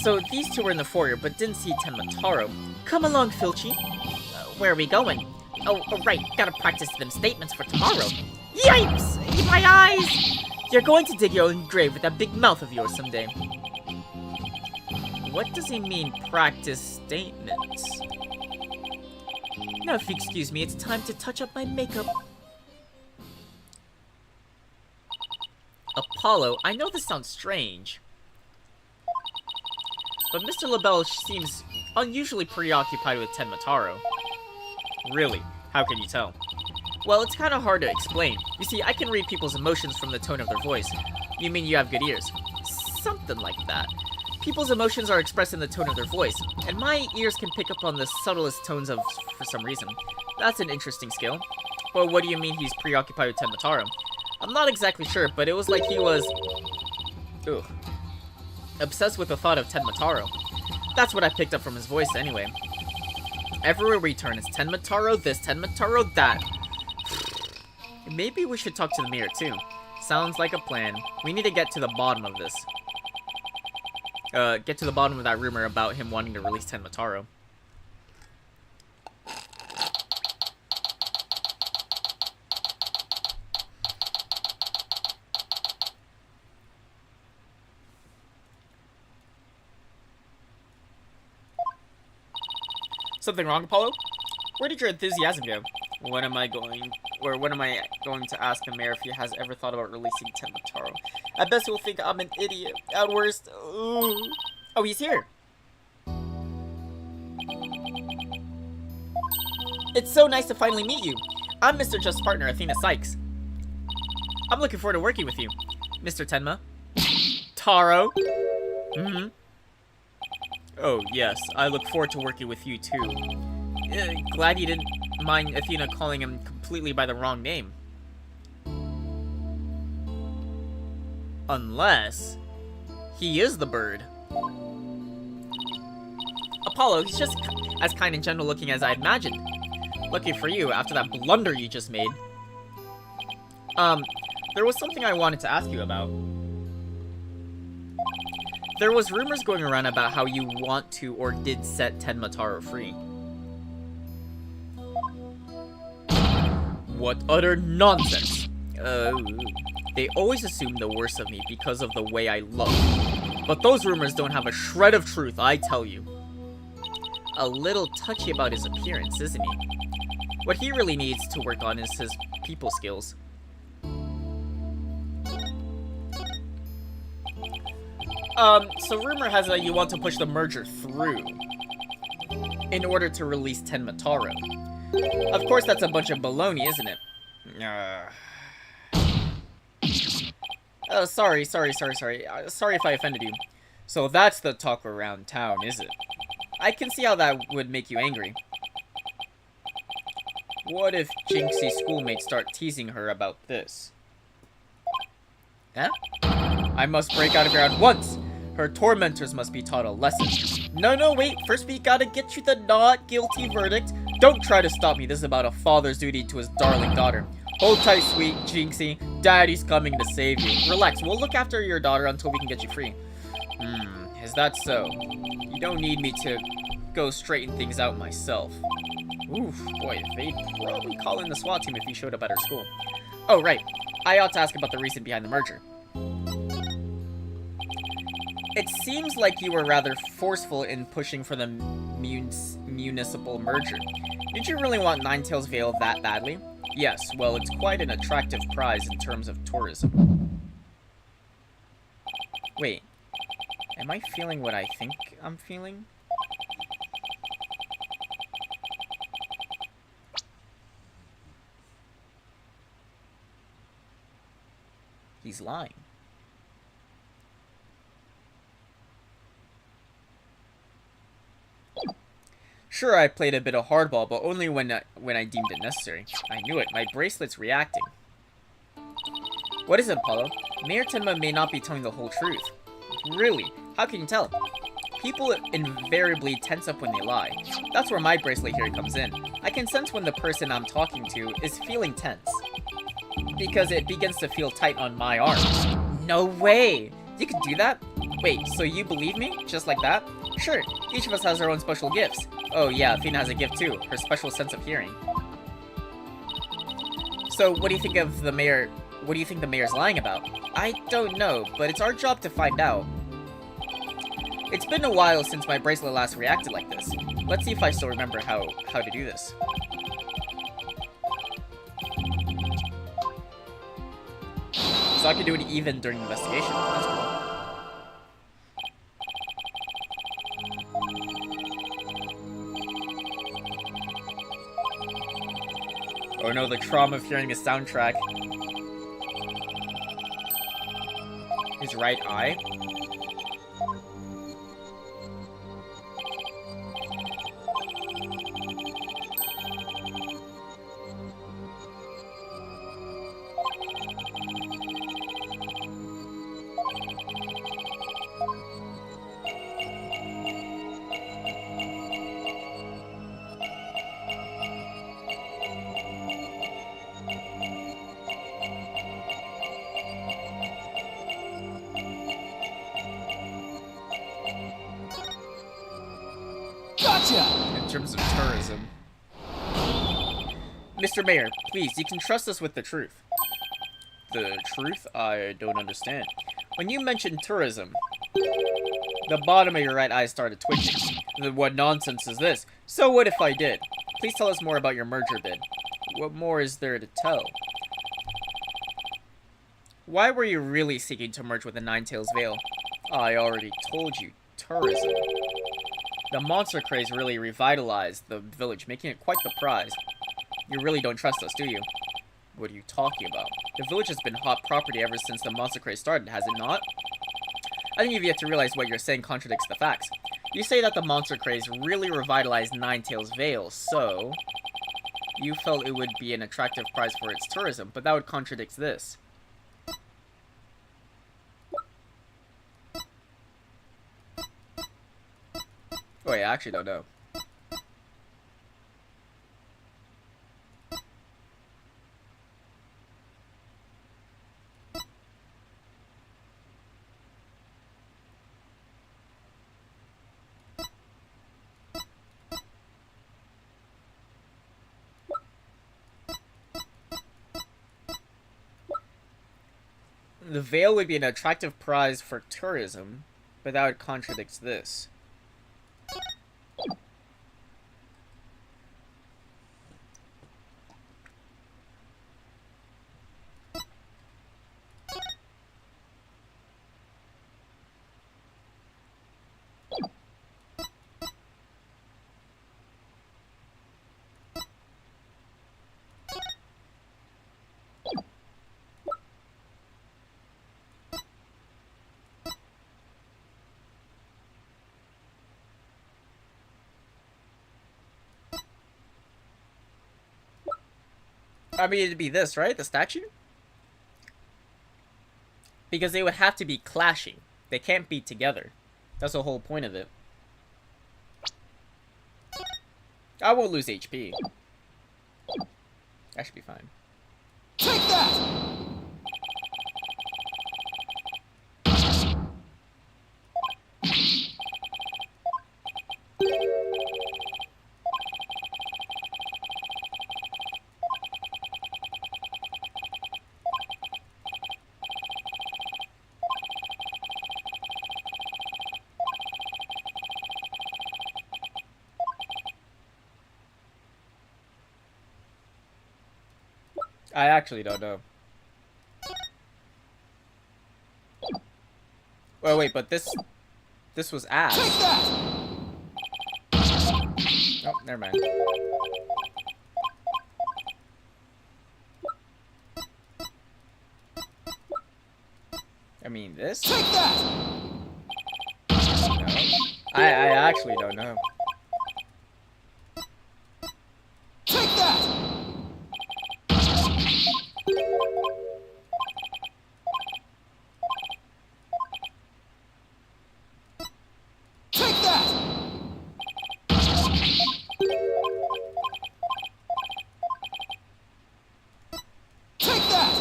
So these two were in the foyer, but didn't see Tenmataro. Come along, Filchy. Where are we going? Oh, right. Gotta practice them statements for tomorrow. Yipes! My eyes! You're going to dig your own grave with that big mouth of yours someday. What does he mean, practice statements? Now, if you excuse me, it's time to touch up my makeup. Apollo, I know this sounds strange, but Mr. LaBelle seems unusually preoccupied with Tenmataro. Really? How can you tell? Well, it's kind of hard to explain. You see, I can read people's emotions from the tone of their voice. You mean you have good ears? Something like that. People's emotions are expressed in the tone of their voice, and my ears can pick up on the subtlest tones for some reason. That's an interesting skill. Well, what do you mean he's preoccupied with Tenmataro? I'm not exactly sure, but it was like he was... obsessed with the thought of Tenmataro. That's what I picked up from his voice anyway. Everywhere we turn, it's Tenmataro this, Tenmataro that. Maybe we should talk to the mirror too. Sounds like a plan. We need to get to the bottom of this. Get to the bottom of that rumor about him wanting to release Tenmataro. Something wrong, Apollo? Where did your enthusiasm go? When am I going to ask the mayor if he has ever thought about releasing Tenmataro? I bet he'll think I'm an idiot. At worst, ooh. Oh, he's here. It's so nice to finally meet you. I'm Mr. Just's partner, Athena Sykes. I'm looking forward to working with you, Mr. Tenma. Taro. Mm-hmm. Oh, yes. I look forward to working with you, too. Glad you didn't mind Athena calling him completely by the wrong name. Unless... he is the bird. Apollo, he's just as kind and gentle looking as I imagined. Lucky for you, after that blunder you just made. There was something I wanted to ask you about. There was rumors going around about how you want to or did set Tenmataro free. What utter nonsense! They always assume the worst of me because of the way I look. But those rumors don't have a shred of truth, I tell you. A little touchy about his appearance, isn't he? What he really needs to work on is his people skills. So rumor has it that you want to push the merger through in order to release Tenmataro. Of course, that's a bunch of baloney, isn't it? Sorry. Sorry if I offended you. So that's the talk around town, is it? I can see how that would make you angry. What if Jinxie's schoolmates start teasing her about this? Huh? I must break out of here at once! Her tormentors must be taught a lesson. No, wait. First we gotta get you the not guilty verdict. Don't try to stop me. This is about a father's duty to his darling daughter. Hold tight, sweet Jinxie. Daddy's coming to save you. Relax, we'll look after your daughter until we can get you free. Is that so? You don't need me to go straighten things out myself. Oof, boy, they'd probably call in the SWAT team if you showed up at our school. Oh, right. I ought to ask about the reason behind the merger. It seems like you were rather forceful in pushing for the municipal merger. Did you really want Ninetales Vale that badly? Yes, well, it's quite an attractive prize in terms of tourism. Wait, am I feeling what I think I'm feeling? He's lying. Sure, I played a bit of hardball, but only when I deemed it necessary. I knew it. My bracelet's reacting. What is it, Apollo? Mayor Tenma may not be telling the whole truth. Really? How can you tell? People invariably tense up when they lie. That's where my bracelet here comes in. I can sense when the person I'm talking to is feeling tense. Because it begins to feel tight on my arms. No way! You can do that? Wait, so you believe me? Just like that? Sure, each of us has our own special gifts. Oh yeah, Athena has a gift too, her special sense of hearing. So what do you think of the mayor? What do you think the mayor's lying about? I don't know, but it's our job to find out. It's been a while since my bracelet last reacted like this. Let's see if I still remember how to do this. So I can do it even during the investigation. That's cool. Oh no, the trauma of hearing the soundtrack. His right eye? In terms of tourism. Mr. Mayor, please, you can trust us with the truth. The truth? I don't understand. When you mentioned tourism, the bottom of your right eye started twitching. What nonsense is this? So what if I did? Please tell us more about your merger bid. What more is there to tell? Why were you really seeking to merge with the Ninetales Vale? I already told you, tourism. The monster craze really revitalized the village, making it quite the prize. You really don't trust us, do you? What are you talking about? The village has been hot property ever since the monster craze started, has it not? I think you've yet to realize what you're saying contradicts the facts. You say that the monster craze really revitalized Ninetales Vale, so you felt it would be an attractive prize for its tourism, but that would contradict this. Wait, I actually don't know. The Vale would be an attractive prize for tourism, but that would contradict this. I mean, it'd be this, right? The statue? Because they would have to be clashing. They can't be together. That's the whole point of it. I won't lose HP. That should be fine. Take that! I actually don't know. Oh wait, but this was ass. Take that! Oh, never mind. I mean this? Take that! No. I actually don't know. Take that! Take that! Take that!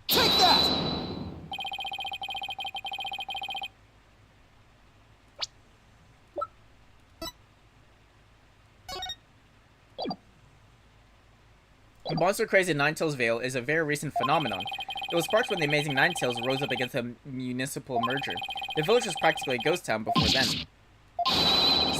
Take that! The monster craze in Ninetales Vale is a very recent phenomenon. It was sparked when the Amazing Ninetales rose up against a municipal merger. The village was practically a ghost town before then.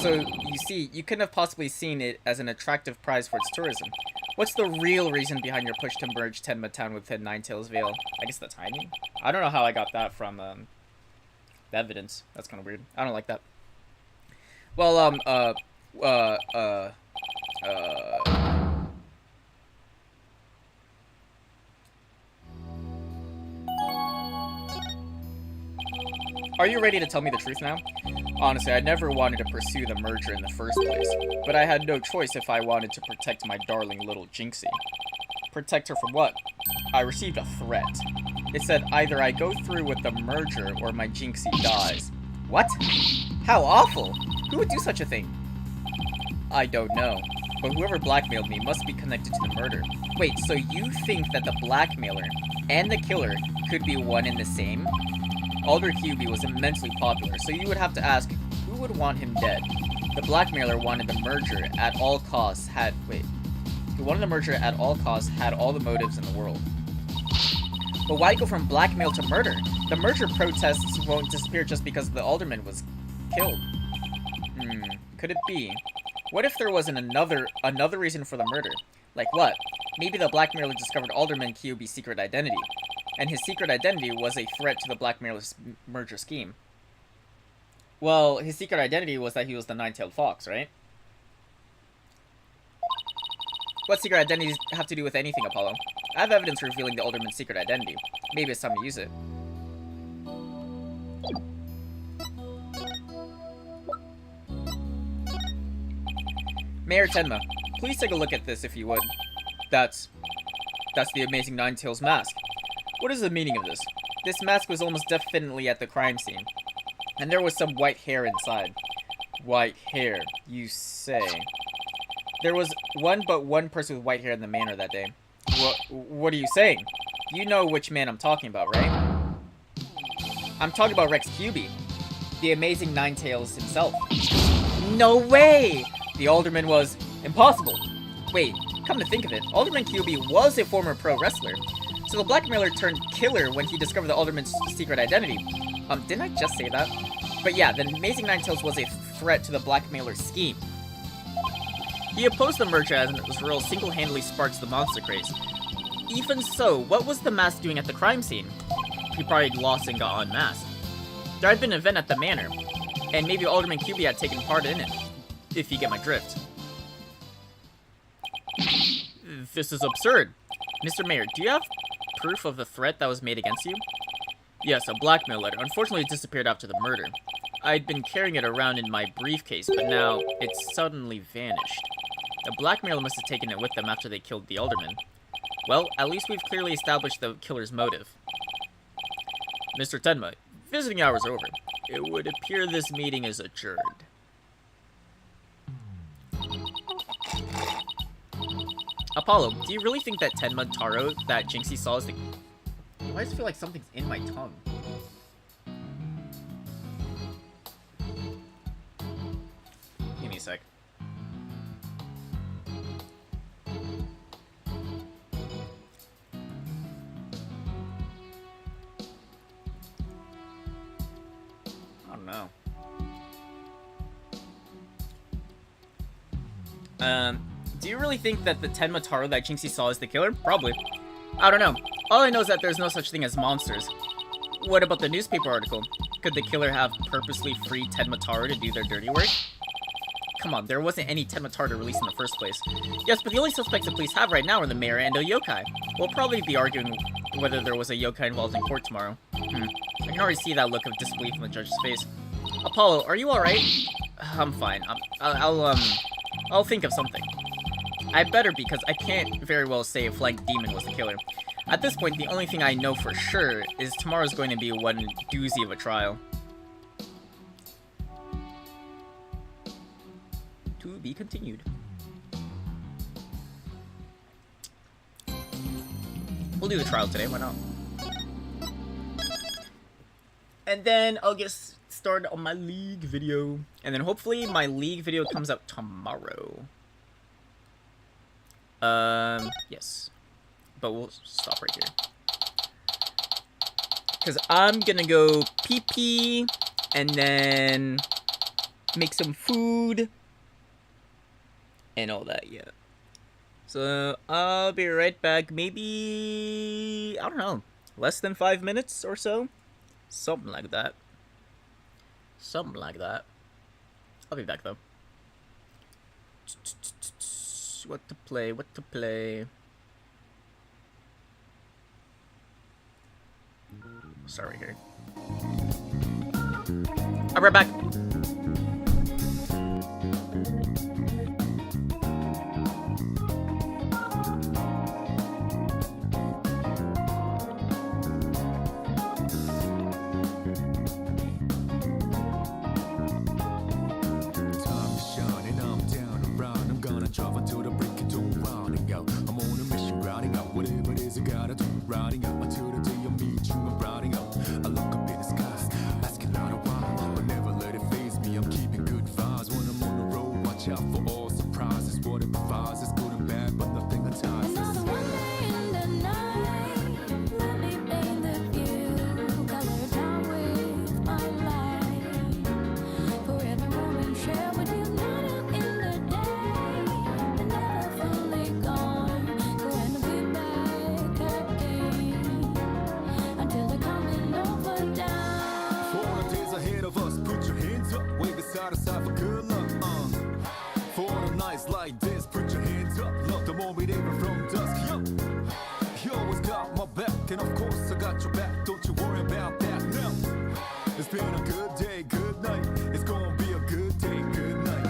So, you see, you couldn't have possibly seen it as an attractive prize for its tourism. What's the real reason behind your push to merge Tenma Town with Ninetales Vale? I guess the timing? I don't know how I got that from, the evidence. That's kind of weird. I don't like that. Well, Are you ready to tell me the truth now? Honestly, I never wanted to pursue the merger in the first place, but I had no choice if I wanted to protect my darling little Jinxie. Protect her from what? I received a threat. It said either I go through with the merger or my Jinxie dies. What? How awful! Who would do such a thing? I don't know, but whoever blackmailed me must be connected to the murder. Wait, so you think that the blackmailer and the killer could be one and the same? Alder QB was immensely popular, so you would have to ask, who would want him dead? The blackmailer wanted the merger at all costs, who wanted the merger at all costs had all the motives in the world. But why go from blackmail to murder? The merger protests won't disappear just because the alderman was killed. Could it be? What if there was another reason for the murder? Like what? Maybe the blackmailer discovered Alderman Kyubi's secret identity, and his secret identity was a threat to the blackmailer's merger scheme. Well, his secret identity was that he was the nine-tailed fox, right? What secret identities have to do with anything, Apollo? I have evidence revealing the Alderman's secret identity. Maybe it's time to use it. Mayor Tenma, please take a look at this if you would. That's the Amazing Ninetales mask. What is the meaning of this? This mask was almost definitely at the crime scene, and there was some white hair inside. White hair, you say? There was one person with white hair in the manor that day. What are you saying? You know which man I'm talking about, right? I'm talking about Rex QB, the Amazing Ninetales himself. No way! The Alderman was impossible. Wait, come to think of it, Alderman QB was a former pro wrestler. So the blackmailer turned killer when he discovered the Alderman's secret identity. Didn't I just say that? But yeah, the Amazing Ninetales was a threat to the blackmailer's scheme. He opposed the merger as its role single-handedly sparks the monster craze. Even so, what was the mask doing at the crime scene? He probably lost and got unmasked. There had been an event at the manor, and maybe Alderman QB had taken part in it, if you get my drift. This is absurd. Mr. Mayor, do you have proof of the threat that was made against you? Yes, a blackmail letter. Unfortunately, it disappeared after the murder. I'd been carrying it around in my briefcase, but now it's suddenly vanished. The blackmailer must have taken it with them after they killed the alderman. Well, at least we've clearly established the killer's motive. Mr. Tenma, visiting hours are over. It would appear this meeting is adjourned. Apollo, do you really think that Tenma Taro that Jinxie saw is the... Why does it feel like something's in my tongue? Give me a sec. I don't know. Do you really think that the Tenma Taro that Jinxie saw is the killer? Probably. I don't know. All I know is that there's no such thing as monsters. What about the newspaper article? Could the killer have purposely freed Tenma Taro to do their dirty work? Come on, there wasn't any Tenma Taro to release in the first place. Yes, but the only suspects the police have right now are the mayor and a yokai. We'll probably be arguing whether there was a yokai involved in court tomorrow. I can already see that look of disbelief on the judge's face. Apollo, are you alright? I'm fine. I'll think of something. I better, because I can't very well say if Flying Demon was the killer. At this point, the only thing I know for sure is tomorrow's going to be one doozy of a trial. To be continued. We'll do the trial today, why not? And then I'll get started on my League video. And then hopefully my League video comes out tomorrow. Yes. But we'll stop right here. Because I'm gonna go pee-pee and then make some food and all that, yeah. So I'll be right back, maybe, I don't know, less than 5 minutes or so? Something like that. Something like that. I'll be back though. What to play, what to play. Start right here. I'll be right back. Like this, put your hands up, love the moment even from dusk, yo. You always got my back, and of course I got your back, don't you worry about that now. It's been a good day, good night, it's gonna be a good day, good night.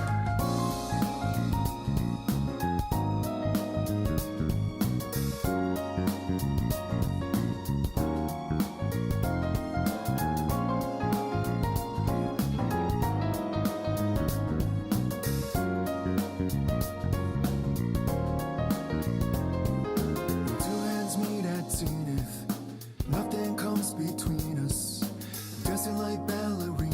Nothing comes between us, dancing like ballerina.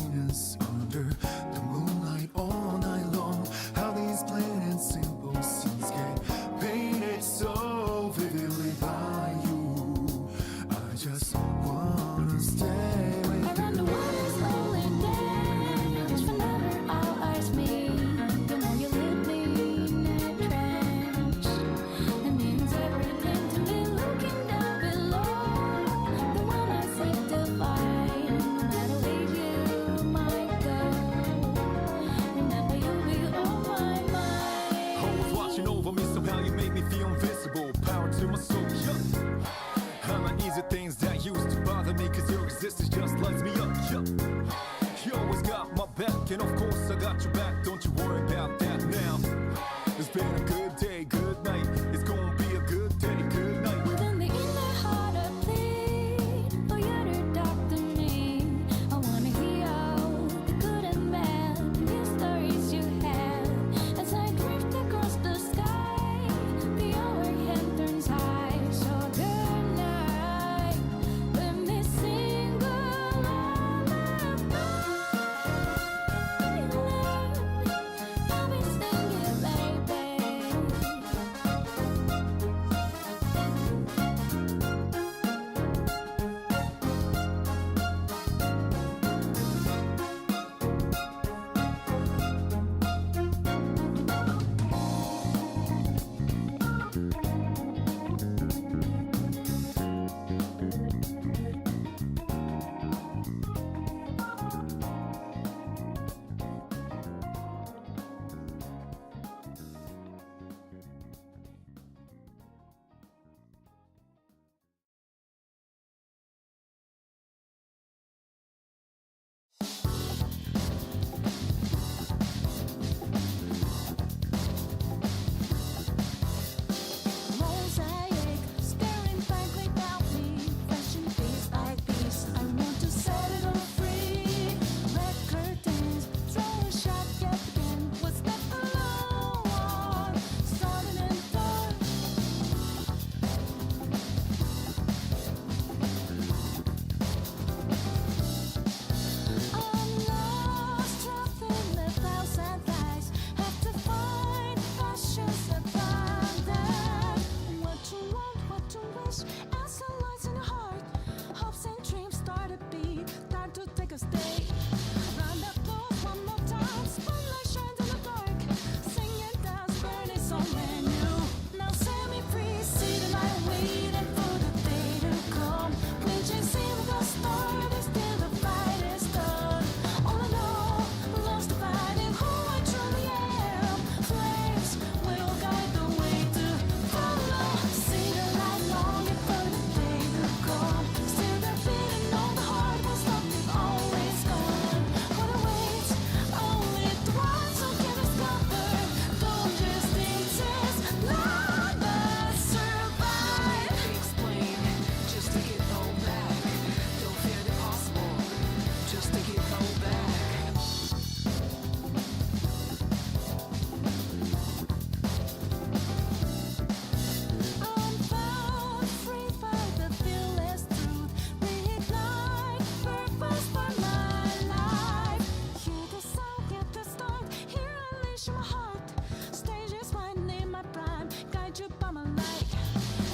passion, my heart. Stage is wine in my prime. Guide you by my light.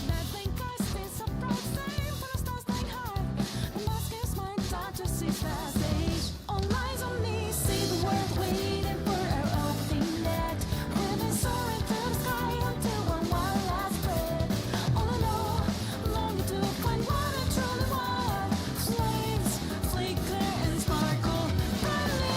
That thing I stay so bright. Same for the stars like high. The mask is mine. Time to seize the stage. All eyes on me. See the world waiting for our opening net. We've been soaring to the sky until one last breath. All I know, longing to find what I truly want. Flames flicker and sparkle brightly.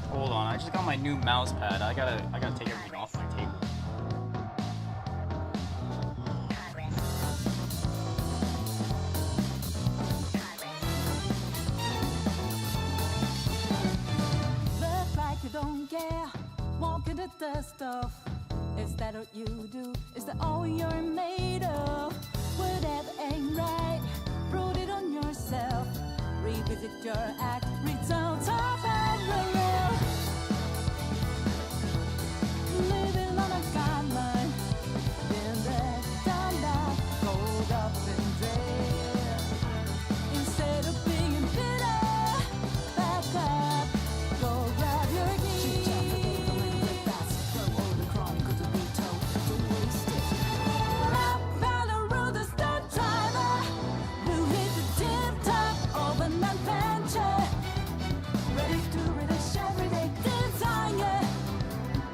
Hold on, I just got my new mouse pad. I gotta take everything off my table. Look like you don't care. Walk in the dust off. Is that what you do? Is that all you're made of? Whatever ain't right, wrote it on yourself. Revisit your act, results of parallel. Living on a guideline, been there, done that, rolled up and dead. Instead of being bitter, back up, go grab your keys. Rap battle rule the start timer. We'll hit the tip top of an adventure. Ready to relish every day desire.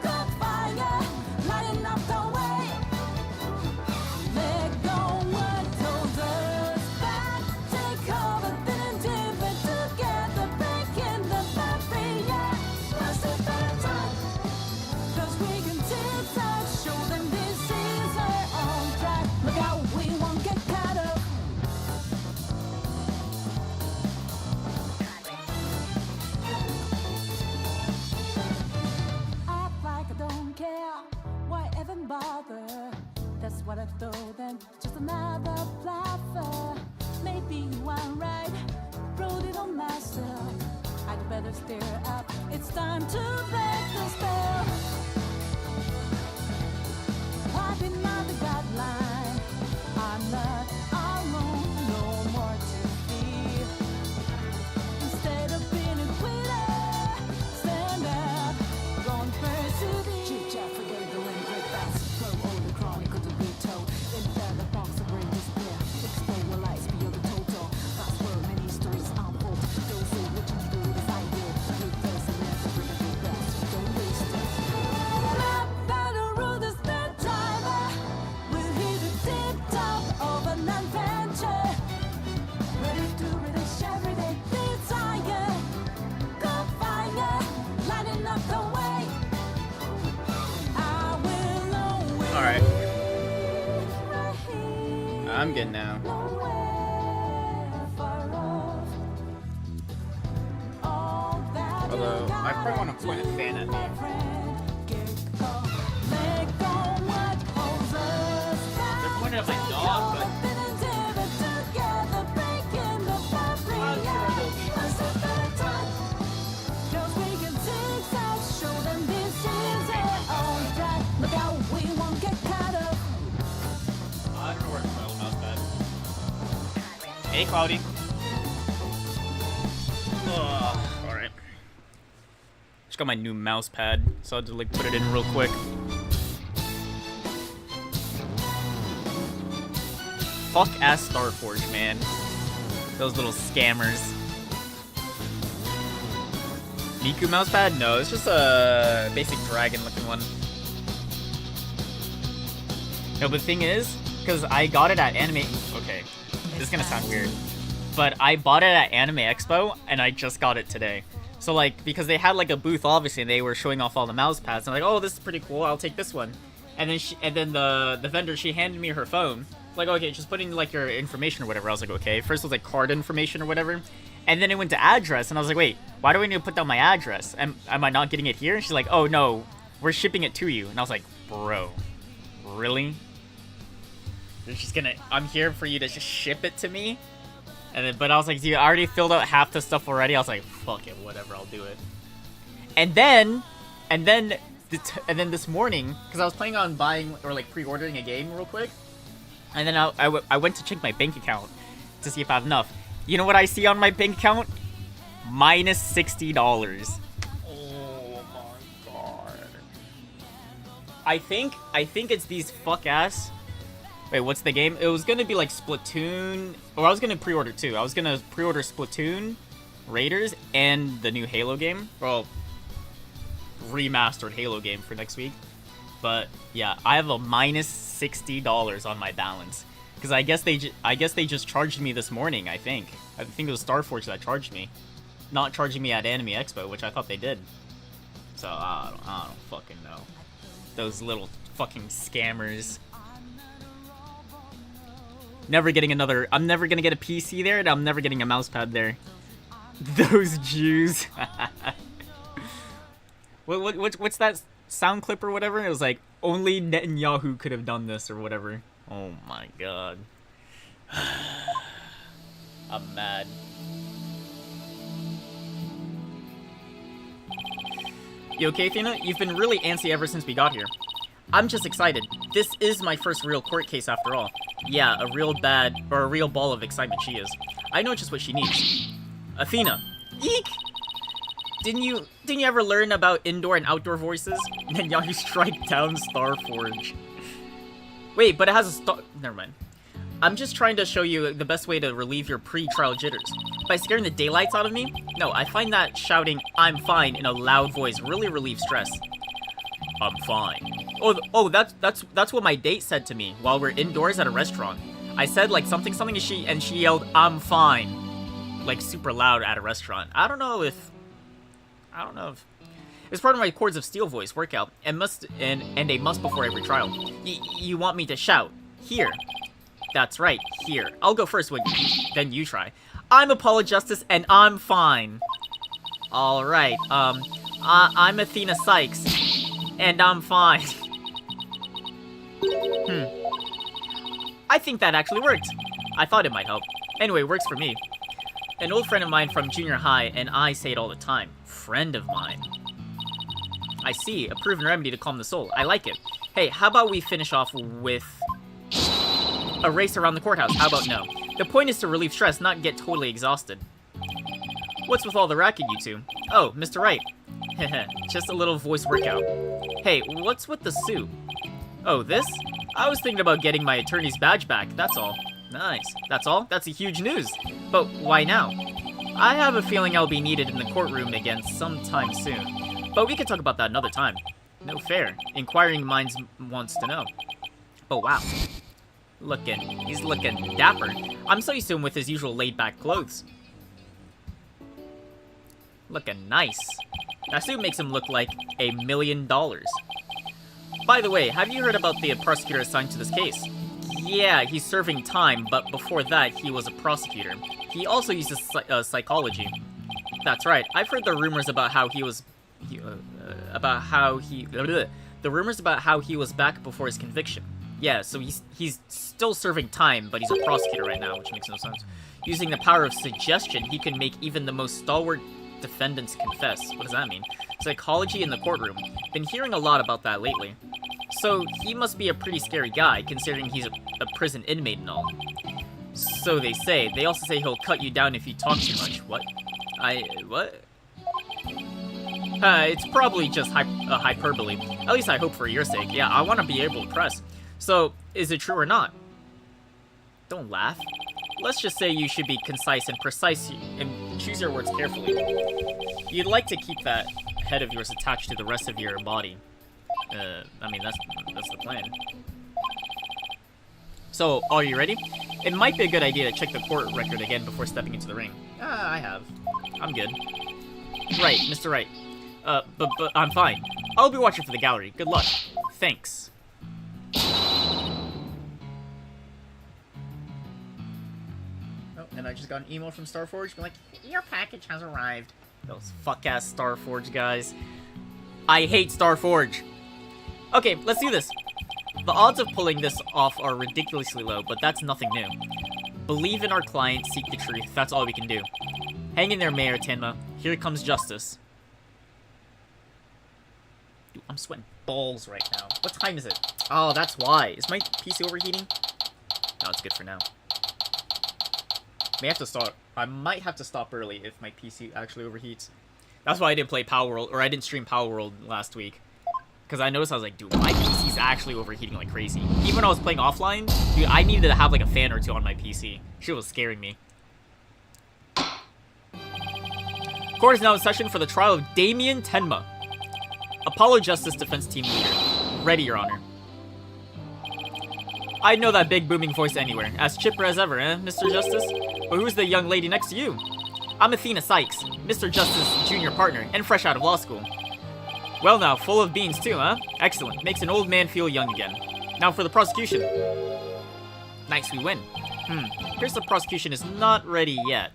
Go fire, lighting up the way. Let go what holds us back. Take over, then dip it together. Breaking the barrier. Must have better time. 'Cause we can tip-top, show them this is our own track. Look out, we won't get caught up. Act like I don't care, why even bother? That's what I told them, just another bluffer. Maybe you are right, wrote it on myself. I'd better steer up, it's time to break the spell. Wiping out the guideline, I'm not alone, no more to fear. Instead of being a quitter, stand up, don't persevere. Chit-chat, forget the link, great fast. Throw all the chronicle to be told. Enter the box of brain despair. Explore what lies beyond the total. Fast world, many stories unfold. Those who what you do is ideal. Good person, never bring a big best. Don't waste it. Rap battle rule the start timer. We'll hit the tip top of an adventure. Ready to relish every day desire. Go fire, lighting up the way. I will always Alright, right here. I'm good now. Nowhere far off. All that Although, you I probably wanna gotta point a do, fan at me. my friend. Get go. Let go what holds us back. They're pointing at my Take dog, over, but- then and dip it together, breaking the barrier. Must have better time. 'Cause we can zigzag, show them this is our own track. Look out, we won't get caught up. I don't know where my old mouse pad. Hey, Cloudy. Alright. Just got my new mouse pad, so I had to like put it in real quick. Fuck ass Starforge, man. Those little scammers. Miku mousepad? No, it's just a basic dragon looking one. No, but the thing is, because I got it at Anime. Okay, this is gonna sound weird, but I bought it at Anime Expo and I just got it today. So like, because they had like a booth, obviously, and they were showing off all the mouse pads. And I'm like, oh, this is pretty cool. I'll take this one. And then the vendor, she handed me her phone. Like, okay, just put in like your information or whatever. I was like, okay. First it was like card information or whatever. And then it went to address, and I was like, wait, why do I need to put down my address? Am I not getting it here? And she's like, oh no, we're shipping it to you. And I was like, bro, really? They're just gonna, I'm here for you to just ship it to me? And then, but I was like, dude, I already filled out half the stuff already. I was like, fuck it, whatever, I'll do it. And then this morning, because I was planning on buying or like pre-ordering a game real quick, and then I went to check my bank account to see if I have enough. You know what I see on my bank account? Minus $60. Oh my god. I think it's these fuck ass. Wait, what's the game? It was gonna be like Splatoon, or I was gonna pre-order two. I was gonna pre-order Splatoon, Raiders, and the new Halo game. Well, remastered Halo game for next week. But yeah, I have a minus $60 on my balance because I guess they just charged me this morning. I think it was Starforge that charged me, not charging me at Anime Expo, which I thought they did. So I don't fucking know. Those little fucking scammers. Never getting another. I'm never gonna get a PC there, and I'm never getting a mousepad there. Those Jews. What's that sound clip or whatever? It was like, only Netanyahu could have done this or whatever. Oh my god. I'm mad. You okay, Athena? You've been really antsy ever since we got here. I'm just excited. This is my first real court case after all. Yeah, a real ball of excitement she is. I know just what she needs. Athena. Eek! Didn't you ever learn about indoor and outdoor voices? And now you strike down Starforge. Wait, but it has a star. Never mind. I'm just trying to show you the best way to relieve your pre-trial jitters. By scaring the daylights out of me? No, I find that shouting "I'm fine" in a loud voice really relieves stress. I'm fine. Oh, that's what my date said to me while we're indoors at a restaurant. I said like something, and she yelled "I'm fine," like super loud at a restaurant. I don't know if it's part of my Chords of Steel voice workout and a must before every trial. You want me to shout? Here. That's right, here. I'll go first then you try. I'm Apollo Justice and I'm fine. Alright, I'm Athena Sykes and I'm fine. I think that actually worked. I thought it might help. Anyway, works for me. An old friend of mine from junior high, and I say it all the time. Friend of mine. I see, a proven remedy to calm the soul. I like it. Hey, how about we finish off with a race around the courthouse? How about no? The point is to relieve stress, not get totally exhausted. What's with all the racket, you two? Oh, Mr. Wright. Heh, just a little voice workout. Hey, what's with the suit? Oh, this? I was thinking about getting my attorney's badge back, that's all. Nice. That's all? That's a huge news. But why now? I have a feeling I'll be needed in the courtroom again sometime soon. But we can talk about that another time. No fair. Inquiring minds wants to know. Oh, wow. He's looking dapper. I'm so used to him with his usual laid-back clothes. Looking nice. That suit makes him look like $1 million. By the way, have you heard about the prosecutor assigned to this case? Yeah, he's serving time, but before that, he was a prosecutor. He also uses psychology. That's right. I've heard the rumors about how he was... the rumors about how he was back before his conviction. Yeah, so he's still serving time, but he's a prosecutor right now, which makes no sense. Using the power of suggestion, he can make even the most stalwart defendants confess. What does that mean? Psychology in the courtroom. Been hearing a lot about that lately. So, he must be a pretty scary guy, considering he's a prison inmate and all. So they say. They also say he'll cut you down if you talk too much. What? What? It's probably just hyperbole. At least I hope for your sake. Yeah, I want to be able to press. So, is it true or not? Don't laugh. Let's just say you should be concise and precise and choose your words carefully. You'd like to keep that head of yours attached to the rest of your body. I mean, that's the plan. So, are you ready? It might be a good idea to check the court record again before stepping into the ring. I have. I'm good. Right, Mr. Wright. But I'm fine. I'll be watching for the gallery. Good luck. Thanks. Oh, and I just got an email from Starforge being like, your package has arrived. Those fuck-ass Starforge guys. I hate Starforge. Okay, let's do this. The odds of pulling this off are ridiculously low, but that's nothing new. Believe in our client, seek the truth. That's all we can do. Hang in there, Mayor Tenma. Here comes justice. Dude, I'm sweating balls right now. What time is it? Oh, that's why. Is my PC overheating? No, it's good for now. I might have to stop early if my PC actually overheats. That's why I didn't play Power World, or I didn't stream Power World last week. Because I noticed, I was like, dude, my PC's actually overheating like crazy. Even when I was playing offline, dude, I needed to have like a fan or two on my PC. Shit was scaring me. Court is now in session for the trial of Damien Tenma, Apollo Justice Defense Team Leader. Ready, Your Honor. I'd know that big booming voice anywhere. As chipper as ever, eh, Mr. Justice? But who's the young lady next to you? I'm Athena Sykes, Mr. Justice's junior partner, and fresh out of law school. Well now, full of beans too, huh? Excellent. Makes an old man feel young again. Now for the prosecution. Nice, we win. Here's the prosecution is not ready yet.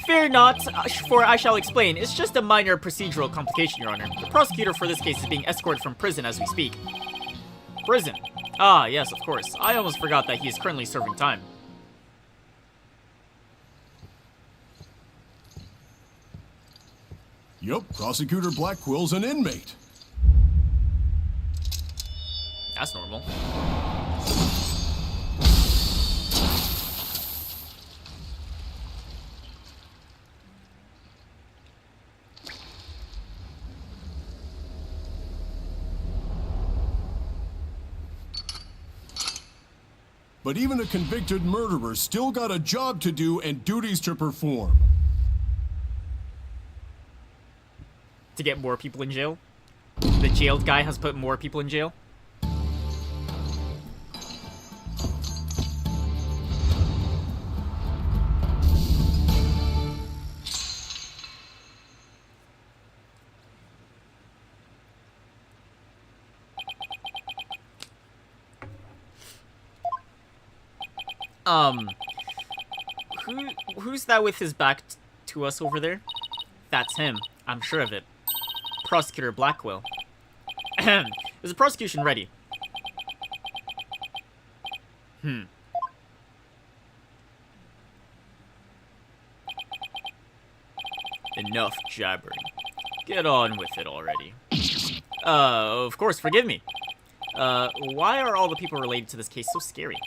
Fear not, for I shall explain. It's just a minor procedural complication, Your Honor. The prosecutor for this case is being escorted from prison as we speak. Prison? Ah, yes, of course. I almost forgot that he is currently serving time. Yup, Prosecutor Blackwell's an inmate. That's normal. But even a convicted murderer still got a job to do and duties to perform. To get more people in jail? The jailed guy has put more people in jail? Who's that with his back to us over there? That's him. I'm sure of it. Prosecutor Blackwell. Is the prosecution ready? Enough jabbering. Get on with it already. Of course, forgive me. Why are all the people related to this case so scary?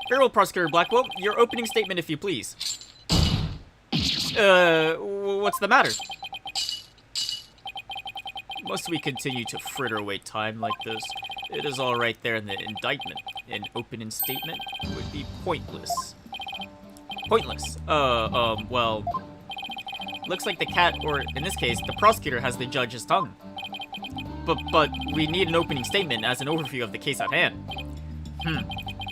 Very well, Prosecutor Blackwell. Your opening statement, if you please. What's the matter? Must we continue to fritter away time like this? It is all right there in the indictment. An opening statement would be pointless. Pointless? Well... Looks like the cat, or in this case, the prosecutor has the judge's tongue. But we need an opening statement as an overview of the case at hand.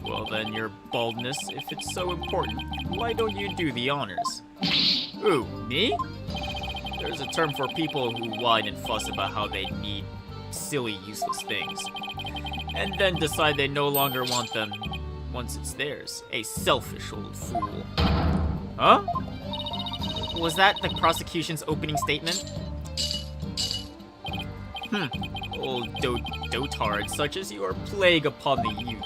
Well then, your baldness, if it's so important, why don't you do the honors? Ooh, me? There's a term for people who whine and fuss about how they need silly, useless things. And then decide they no longer want them once it's theirs. A selfish old fool. Huh? Was that the prosecution's opening statement? Old dotards such as you are plague upon the youth.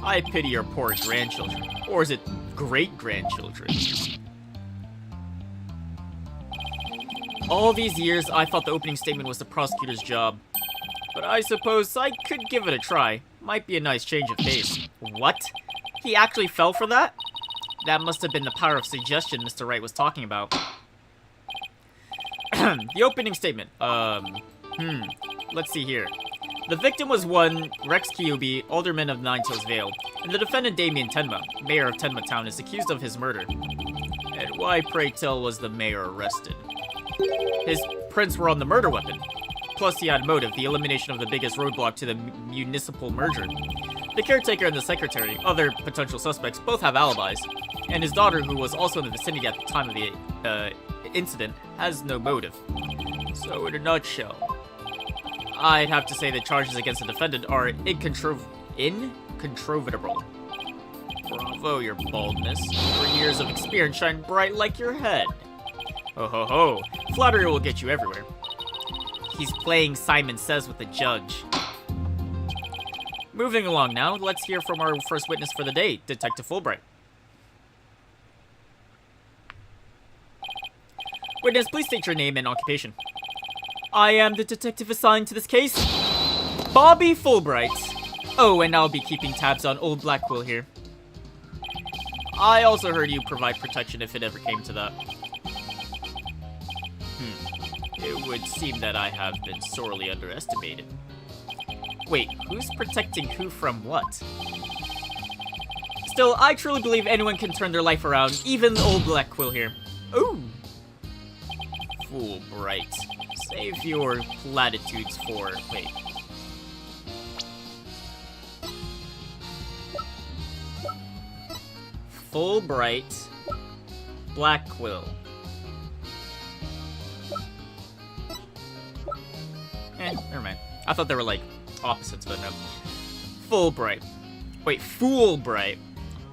I pity your poor grandchildren. Or is it great-grandchildren? All these years, I thought the opening statement was the prosecutor's job. But I suppose I could give it a try. Might be a nice change of pace. What? He actually fell for that? That must have been the power of suggestion Mr. Wright was talking about. The opening statement. Let's see here. The victim was one Rex Kyubi, alderman of Ninetales Vale, and the defendant Damien Tenma, mayor of Tenma Town, is accused of his murder. And why, pray tell, was the mayor arrested? His prints were on the murder weapon. Plus he had motive, the elimination of the biggest roadblock to the municipal merger. The caretaker and the secretary, other potential suspects, both have alibis, and his daughter, who was also in the vicinity at the time of the incident, has no motive. So, in a nutshell, I'd have to say the charges against the defendant are incontrovable. Bravo, your baldness. Your years of experience shine bright like your head. Ho ho ho. Flattery will get you everywhere. He's playing Simon Says with the judge. Moving along now, let's hear from our first witness for the day, Detective Fulbright. Witness, please state your name and occupation. I am the detective assigned to this case, Bobby Fulbright. Oh, and I'll be keeping tabs on old Blackwell here. I also heard you provide protection if it ever came to that. It would seem that I have been sorely underestimated. Wait, who's protecting who from what? Still, I truly believe anyone can turn their life around, even old Blackwell here. Ooh. Fulbright. Save your platitudes for... wait. Fulbright. Blackwell. Never mind. I thought they were, like, opposites, but no. Fulbright. Wait, Fulbright.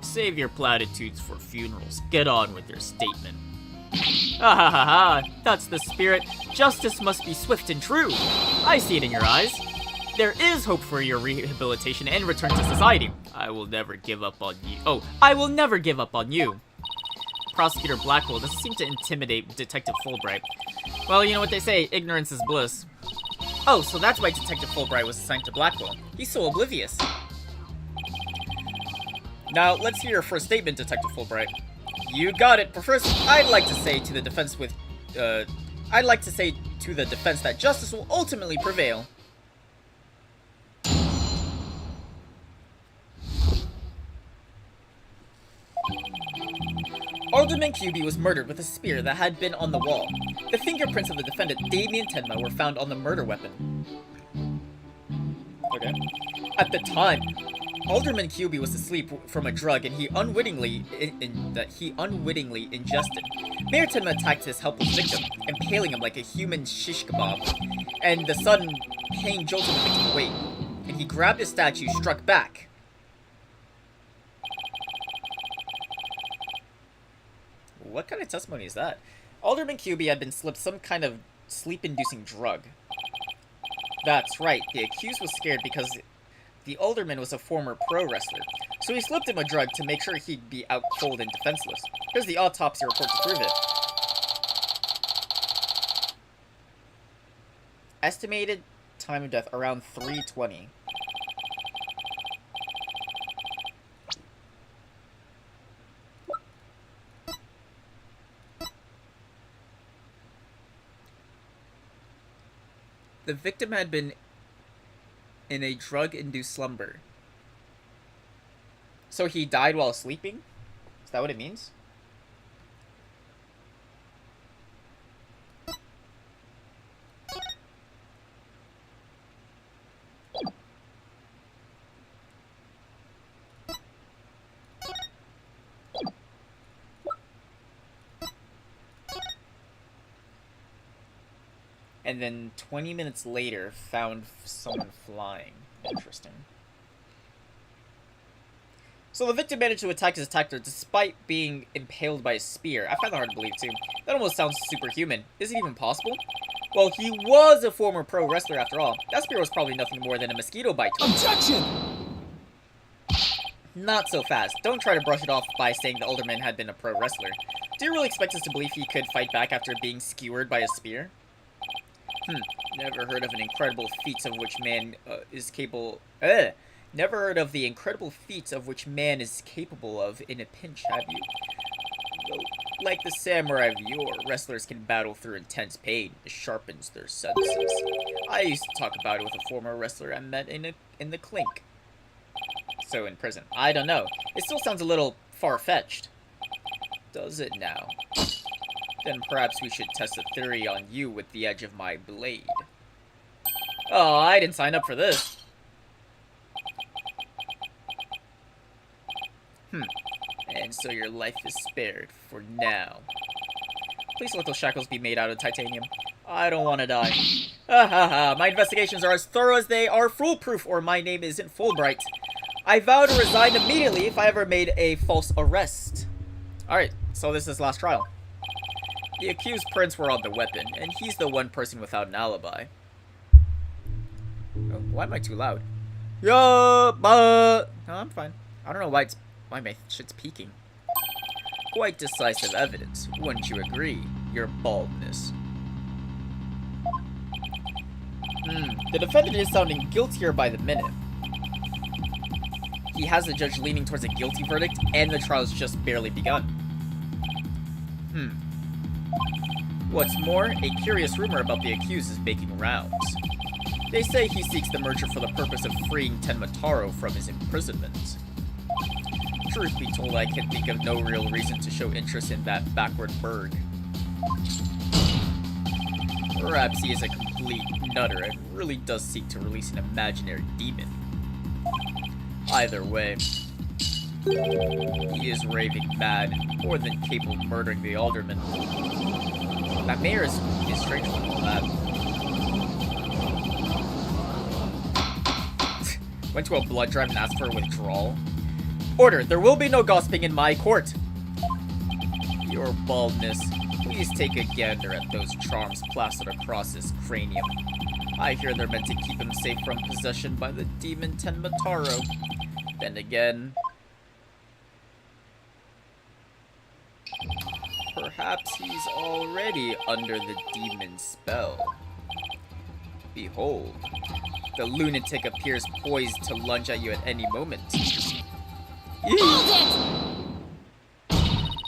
Save your platitudes for funerals. Get on with your statement. Ah ha ha ha. That's the spirit. Justice must be swift and true. I see it in your eyes. There is hope for your rehabilitation and return to society. I will never give up on you. Oh, I will never give up on you. Prosecutor Blackwell doesn't seem to intimidate Detective Fulbright. Well, you know what they say, ignorance is bliss. Oh, so that's why Detective Fulbright was assigned to Blackwell. He's so oblivious. Now, let's hear your first statement, Detective Fulbright. You got it. But first, I'd like to say to the defense that justice will ultimately prevail. Alderman QB was murdered with a spear that had been on the wall. The fingerprints of the defendant, Damien Tenma, were found on the murder weapon. Okay. At the time, Alderman QB was asleep from a drug and he unwittingly ingested. Mayor Tenma attacked his helpless victim, impaling him like a human shish kebab, and the sudden pain jolted the victim awake, and he grabbed his statue, struck back. What kind of testimony is that? Alderman QB had been slipped some kind of sleep-inducing drug. That's right, the accused was scared because the alderman was a former pro wrestler, so he slipped him a drug to make sure he'd be out cold and defenseless. Here's the autopsy report to prove it. Estimated time of death around 3:20. The victim had been in a drug-induced slumber. So he died while sleeping? Is that what it means? And then 20 minutes later, found someone flying. Interesting. So the victim managed to attack his attacker despite being impaled by a spear. I find that hard to believe, too. That almost sounds superhuman. Is it even possible? Well, he was a former pro wrestler after all. That spear was probably nothing more than a mosquito bite. Objection! Not so fast. Don't try to brush it off by saying the older man had been a pro wrestler. Do you really expect us to believe he could fight back after being skewered by a spear? Never heard of an incredible feats of which man is capable. Never heard of the incredible feats of which man is capable of in a pinch, have you? Though, like the samurai of yore, wrestlers can battle through intense pain. It sharpens their senses. I used to talk about it with a former wrestler I met in the clink. So in prison. I don't know. It still sounds a little far-fetched. Does it now? Then perhaps we should test a theory on you with the edge of my blade. Oh, I didn't sign up for this. And so your life is spared for now. Please let those shackles be made out of titanium. I don't want to die. Ha ha ha. My investigations are as thorough as they are foolproof, or my name isn't Fulbright. I vow to resign immediately if I ever made a false arrest. Alright, so this is last trial. The accused prints were on the weapon, and he's the one person without an alibi. Oh, why am I too loud? No, I'm fine. I don't know why my shit's peaking. Quite decisive evidence, wouldn't you agree? Your baldness. The defendant is sounding guiltier by the minute. He has the judge leaning towards a guilty verdict, and the trial's just barely begun. What's more, a curious rumor about the accused is making rounds. They say he seeks the merger for the purpose of freeing Tenmataro from his imprisonment. Truth be told, I can think of no real reason to show interest in that backward burg. Perhaps he is a complete nutter and really does seek to release an imaginary demon. Either way, he is raving mad, more than capable of murdering the alderman. That mayor is strange with all that. Went to a blood drive and asked for a withdrawal. Order, there will be no gossiping in my court. Your baldness, please take a gander at those charms plastered across his cranium. I hear they're meant to keep him safe from possession by the demon Tenmataro. Then again, perhaps he's already under the demon's spell. Behold, the lunatic appears poised to lunge at you at any moment.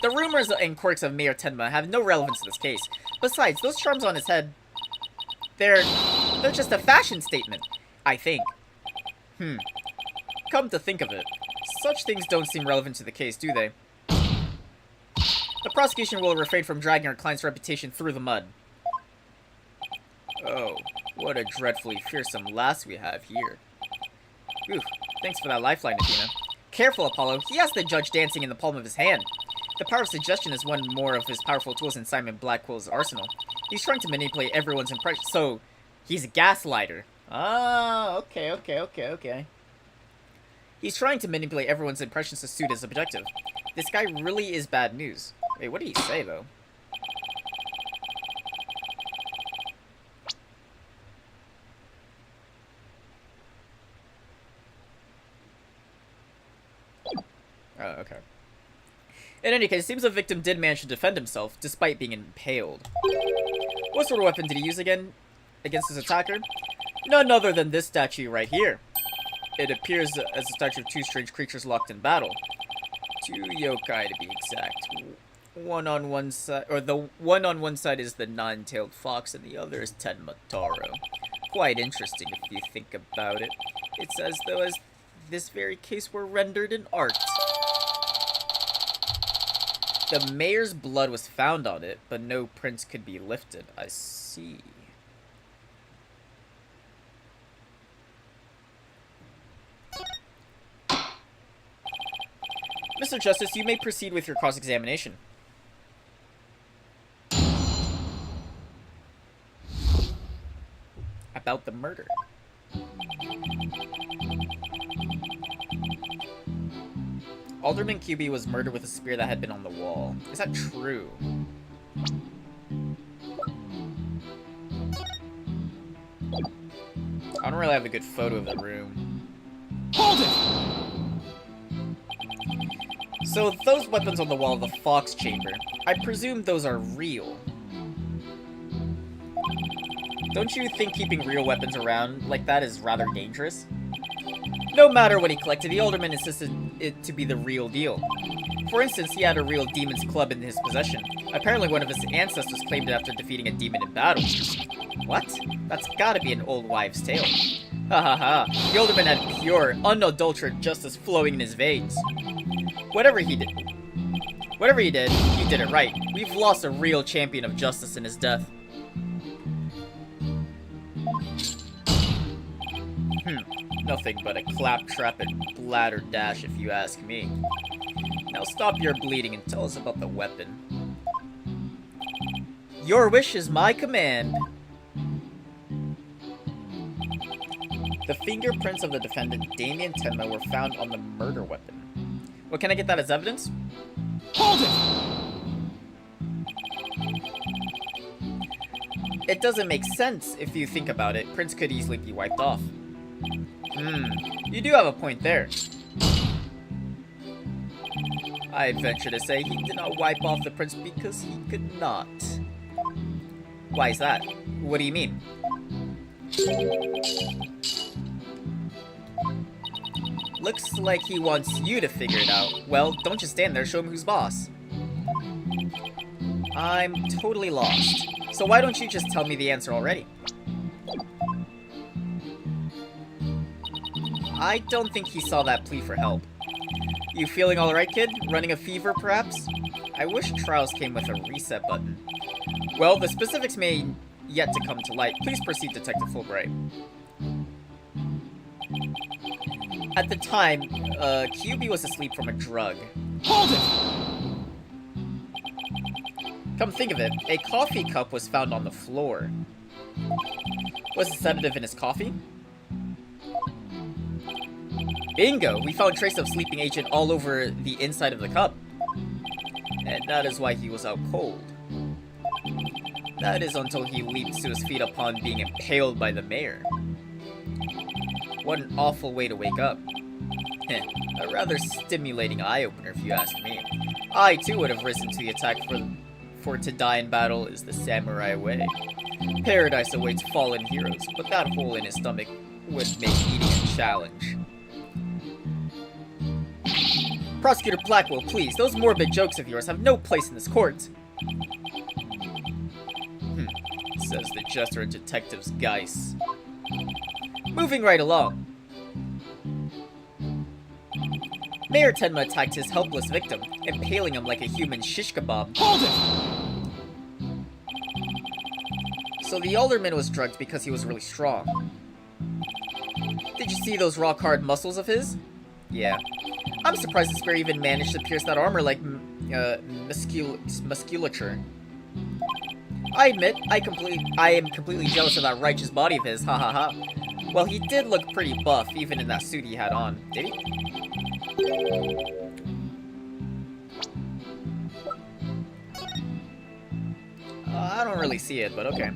The rumors and quirks of Mayor Tenma have no relevance to this case. Besides, those charms on his head, they're just a fashion statement, I think. Come to think of it, such things don't seem relevant to the case, do they? The prosecution will refrain from dragging our client's reputation through the mud. Oh, what a dreadfully fearsome lass we have here. Oof, thanks for that lifeline, Athena. Careful, Apollo, he has the judge dancing in the palm of his hand. The power of suggestion is one more of his powerful tools in Simon Blackwell's arsenal. He's trying to manipulate everyone's impression, so he's a gaslighter. Ah, okay. He's trying to manipulate everyone's impressions to suit his objective. This guy really is bad news. Wait, what did he say, though? Oh, okay. In any case, it seems the victim did manage to defend himself, despite being impaled. What sort of weapon did he use again against his attacker? None other than this statue right here. It appears as a statue of two strange creatures locked in battle. Two yokai to be exact. One on one side, or the one on one side is the nine-tailed fox, and the other is Tenmataro. Quite interesting if you think about it. It's as though this very case were rendered in art. The mayor's blood was found on it, but no prints could be lifted. I see. Mr. Justice, you may proceed with your cross-examination. About the murder. Alderman QB was murdered with a spear that had been on the wall. Is that true? I don't really have a good photo of the room. Hold it! So those weapons on the wall of the Fox Chamber, I presume those are real. Don't you think keeping real weapons around like that is rather dangerous? No matter what he collected, the alderman insisted it to be the real deal. For instance, he had a real demon's club in his possession. Apparently one of his ancestors claimed it after defeating a demon in battle. What? That's gotta be an old wives' tale. Ha ha ha. The alderman had pure, unadulterated justice flowing in his veins. Whatever he did, he did it right. We've lost a real champion of justice in his death. Nothing but a claptrap and bladder dash if you ask me. Now stop your bleeding and tell us about the weapon. Your wish is my command. The fingerprints of the defendant, Damien Tenma, were found on the murder weapon. Well, can I get that as evidence? Hold it! It doesn't make sense if you think about it. Prints could easily be wiped off. You do have a point there. I'd venture to say he did not wipe off the prints because he could not. Why is that? What do you mean? Looks like he wants you to figure it out. Well, don't just stand there, show him who's boss. I'm totally lost. So why don't you just tell me the answer already? I don't think he saw that plea for help. You feeling alright, kid? Running a fever, perhaps? I wish trials came with a reset button. Well, the specifics may yet to come to light. Please proceed, Detective Fulbright. At the time, QB was asleep from a drug. Hold it! Come think of it, a coffee cup was found on the floor. Was the sedative in his coffee? Bingo! We found traces of sleeping agent all over the inside of the cup. And that is why he was out cold. That is until he leaped to his feet upon being impaled by the mayor. What an awful way to wake up. A rather stimulating eye-opener if you ask me. I too would have risen to the attack, for to die in battle is the samurai way. Paradise awaits fallen heroes, but that hole in his stomach would make eating a challenge. Prosecutor Blackwell, please, those morbid jokes of yours have no place in this court. Says the jester and detective's Geis. Moving right along. Mayor Tenma attacked his helpless victim, impaling him like a human shish kebab. Hold it! So the alderman was drugged because he was really strong. Did you see those rock-hard muscles of his? Yeah. I'm surprised the spear even managed to pierce that armor like musculature. I admit, I am completely jealous of that righteous body of his, ha ha ha. Well, he did look pretty buff, even in that suit he had on, did he? I don't really see it, but okay.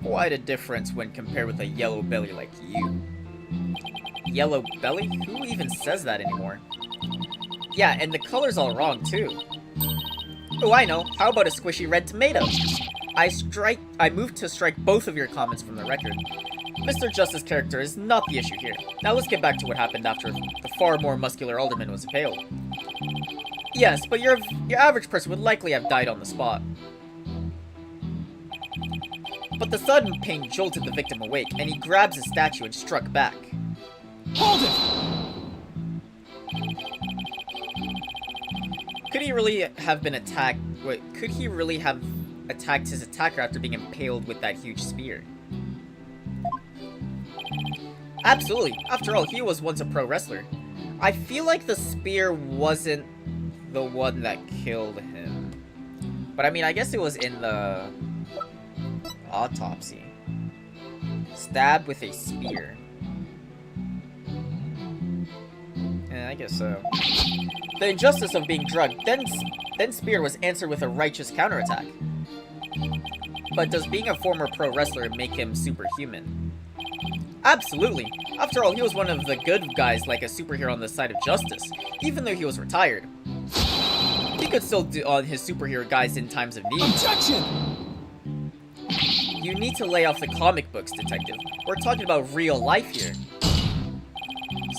Quite a difference when compared with a yellow belly like you. Yellow belly? Who even says that anymore? Yeah, and the color's all wrong, too. Oh, I know. How about a squishy red tomato? I moved to strike both of your comments from the record. Mr. Justice's character is not the issue here. Now let's get back to what happened after the far more muscular alderman was impaled. Yes, but your average person would likely have died on the spot. But the sudden pain jolted the victim awake, and he grabs his statue and struck back. Hold it! Could he really have been attacked? Wait, could he really have attacked his attacker after being impaled with that huge spear? Absolutely. After all, he was once a pro wrestler. I feel like the spear wasn't the one that killed him. But I mean, I guess it was in the autopsy. Stabbed with a spear. Yeah, I guess so. The injustice of being drugged, then spear was answered with a righteous counterattack. But does being a former pro wrestler make him superhuman? Absolutely. After all, he was one of the good guys, like a superhero on the side of justice, even though he was retired. He could still do on his superhero guys in times of need. Objection! You need to lay off the comic books, detective. We're talking about real life here.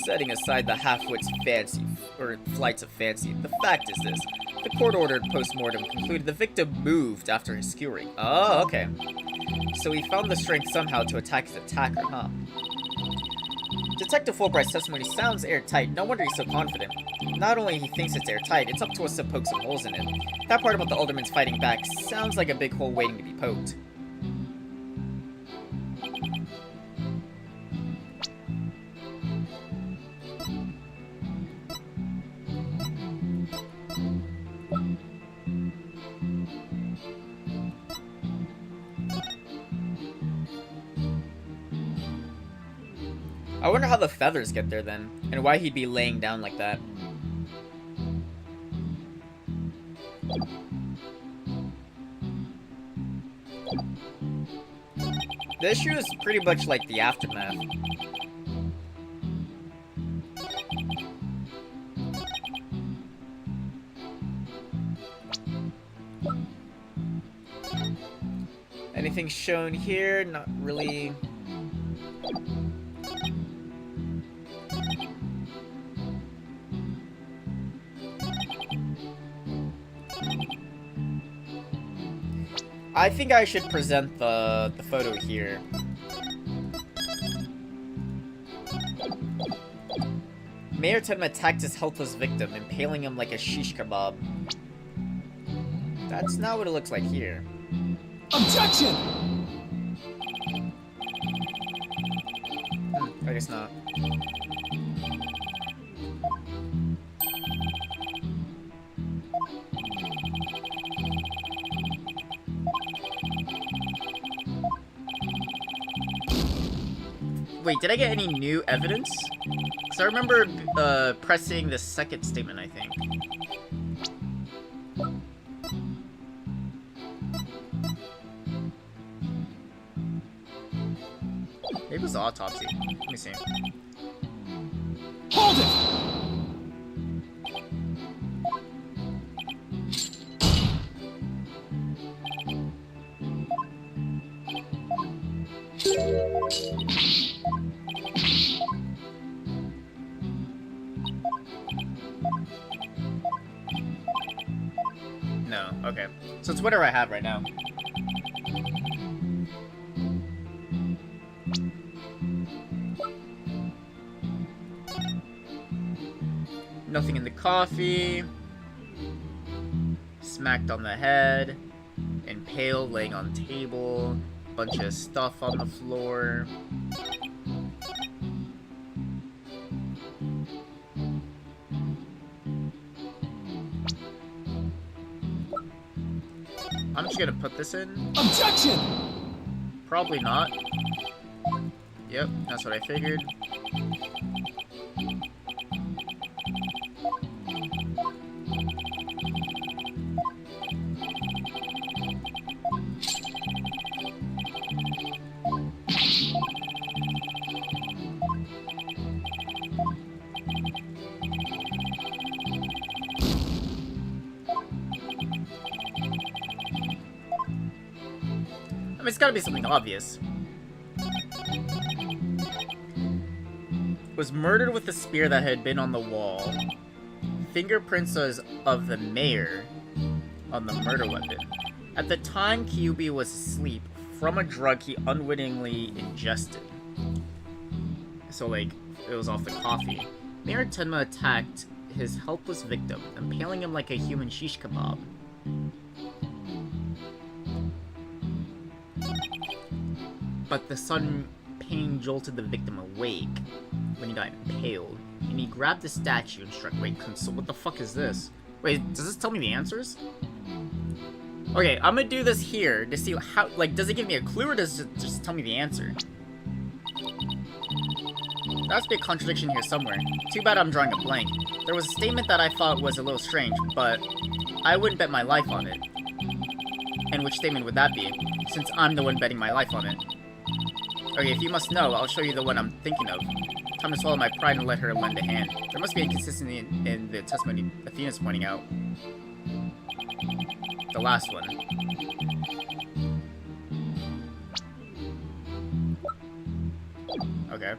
Setting aside the half-wits fancy, or flights of fancy, the fact is this. The court-ordered post-mortem concluded the victim moved after his skewering. Oh, okay. So he found the strength somehow to attack his attacker, huh? Detective Fulbright's testimony sounds airtight. No wonder he's so confident. Not only he thinks it's airtight, it's up to us to poke some holes in it. That part about the alderman's fighting back sounds like a big hole waiting to be poked. I wonder how the feathers get there then, and why he'd be laying down like that. The issue is pretty much like the aftermath. Anything shown here? Not really. I think I should present the photo here. Mayor Tenma attacked his helpless victim, impaling him like a shish kebab. That's not what it looks like here. Objection! I guess not. Wait, did I get any new evidence? Because I remember pressing the second statement, I think. Maybe it was the autopsy. Let me see. Hold it! No, okay. So it's whatever I have right now. Nothing in the coffee. Smacked on the head. Impaled, laying on table. Bunch of stuff on the floor. I'm just gonna put this in. Objection! Probably not. Yep, that's what I figured. I mean, it's gotta be something obvious. Was murdered with a spear that had been on the wall. Fingerprints of the mayor on the murder weapon. At the time, Kyubi was asleep from a drug he unwittingly ingested. So, like, it was off the coffee. Mayor Tenma attacked his helpless victim, impaling him like a human shish kebab. But the sudden pain jolted the victim awake when he got impaled, and he grabbed the statue and struck. Wait, so what the fuck is this? Wait, does this tell me the answers? Okay, I'm gonna do this here to see how, like, does it give me a clue or does it just tell me the answer? There has to be a contradiction here somewhere. Too bad I'm drawing a blank. There was a statement that I thought was a little strange, but I wouldn't bet my life on it. And which statement would that be, since I'm the one betting my life on it? Okay, if you must know, I'll show you the one I'm thinking of. Time to swallow my pride and let her lend a hand. There must be inconsistency in the testimony Athena's pointing out. The last one. Okay.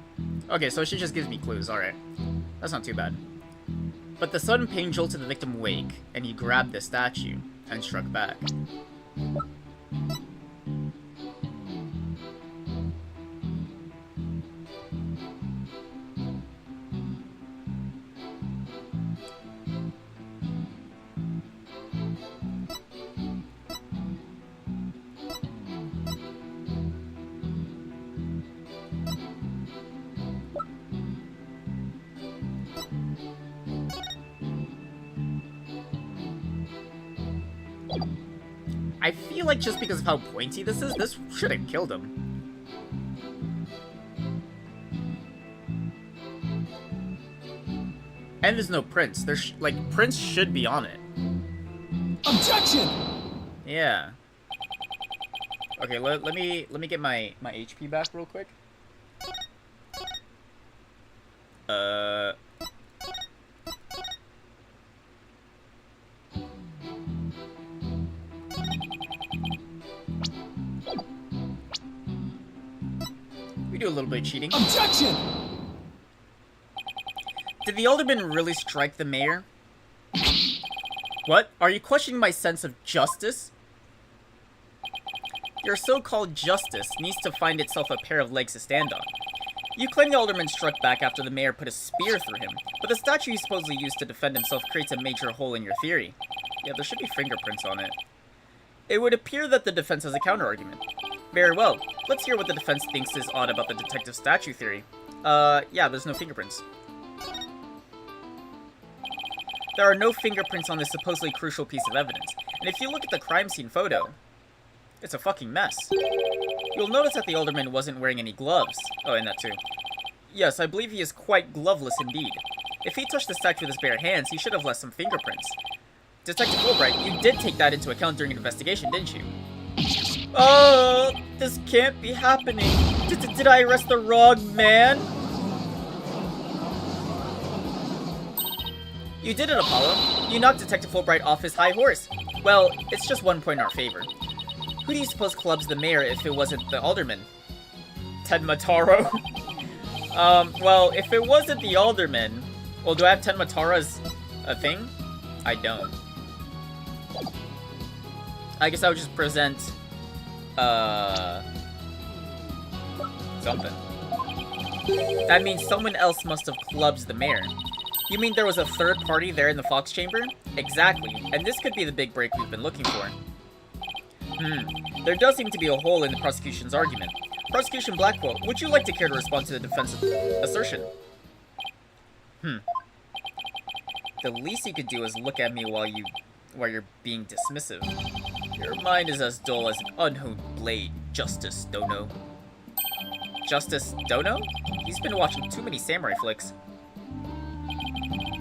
Okay, so she just gives me clues, alright. That's not too bad. But the sudden pain jolted the victim awake, and he grabbed the statue and struck back. I feel like just because of how pointy this is, this should have killed him. And there's no prince. There's like prince should be on it. Objection! Yeah. Okay, let me get my HP back real quick. We do a little bit of cheating. Objection! Did the alderman really strike the mayor? What? Are you questioning my sense of justice? Your so-called justice needs to find itself a pair of legs to stand on. You claim the alderman struck back after the mayor put a spear through him, but the statue he supposedly used to defend himself creates a major hole in your theory. Yeah, there should be fingerprints on it. It would appear that the defense has a counter-argument. Very well. Let's hear what the defense thinks is odd about the detective statue theory. Yeah, there's no fingerprints. There are no fingerprints on this supposedly crucial piece of evidence, and if you look at the crime scene photo, it's a fucking mess. You'll notice that the alderman wasn't wearing any gloves. Oh, and that too. Yes, I believe he is quite gloveless indeed. If he touched the statue with his bare hands, he should have left some fingerprints. Detective Fulbright, you did take that into account during an investigation, didn't you? Oh, this can't be happening. Did I arrest the wrong man? You did it, Apollo. You knocked Detective Fulbright off his high horse. Well, it's just 1 point in our favor. Who do you suppose clubs the mayor if it wasn't the alderman? Ted Mataro? Well, if it wasn't the alderman... Well, do I have Ted Mataro as a thing? I don't. I guess I would just present... something. That means someone else must have clubbed the mayor. You mean there was a third party there in the Fox Chamber? Exactly, and this could be the big break we've been looking for. There does seem to be a hole in the prosecution's argument. Prosecution Blackwell, would you like to care to respond to the defense's assertion? The least you could do is look at me while you're being dismissive. Your mind is as dull as an unhoned blade, Justice Dono. Justice Dono? He's been watching too many samurai flicks.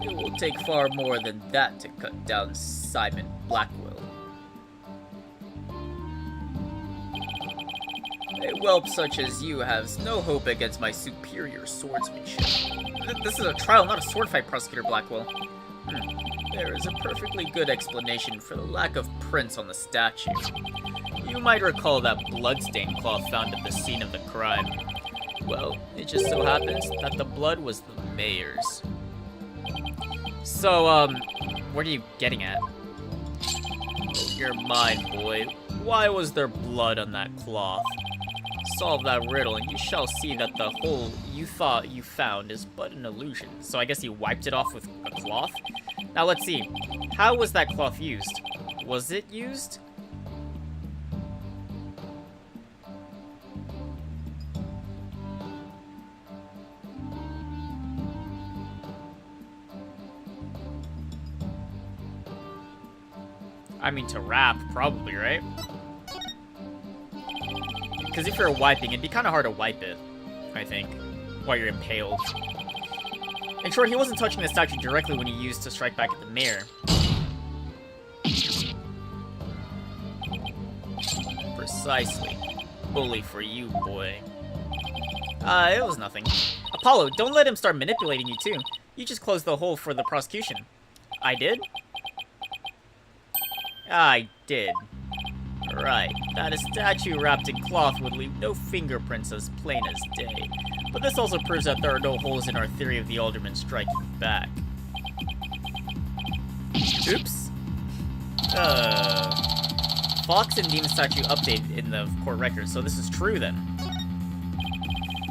It will take far more than that to cut down Simon Blackwell. A whelp such as you has no hope against my superior swordsmanship. This is a trial, not a sword fight, Prosecutor Blackwell. There is a perfectly good explanation for the lack of prints on the statue. You might recall that bloodstained cloth found at the scene of the crime. Well, it just so happens that the blood was the mayor's. So, what are you getting at? Your mind, boy. Why was there blood on that cloth? Solve that riddle, and you shall see that the hole you thought you found is but an illusion. So I guess he wiped it off with a cloth? Now let's see. How was that cloth used? Was it used? I mean, to wrap, probably, right? Because if you're wiping, it'd be kind of hard to wipe it, I think, while you're impaled. In short, he wasn't touching the statue directly when he used to strike back at the mayor. Precisely. Bully for you, boy. It was nothing. Apollo, don't let him start manipulating you, too. You just closed the hole for the prosecution. I did? I did. Right, that a statue wrapped in cloth would leave no fingerprints as plain as day. But this also proves that there are no holes in our theory of the alderman striking back. Oops. Fox and Demon statue updated in the court record, so this is true then.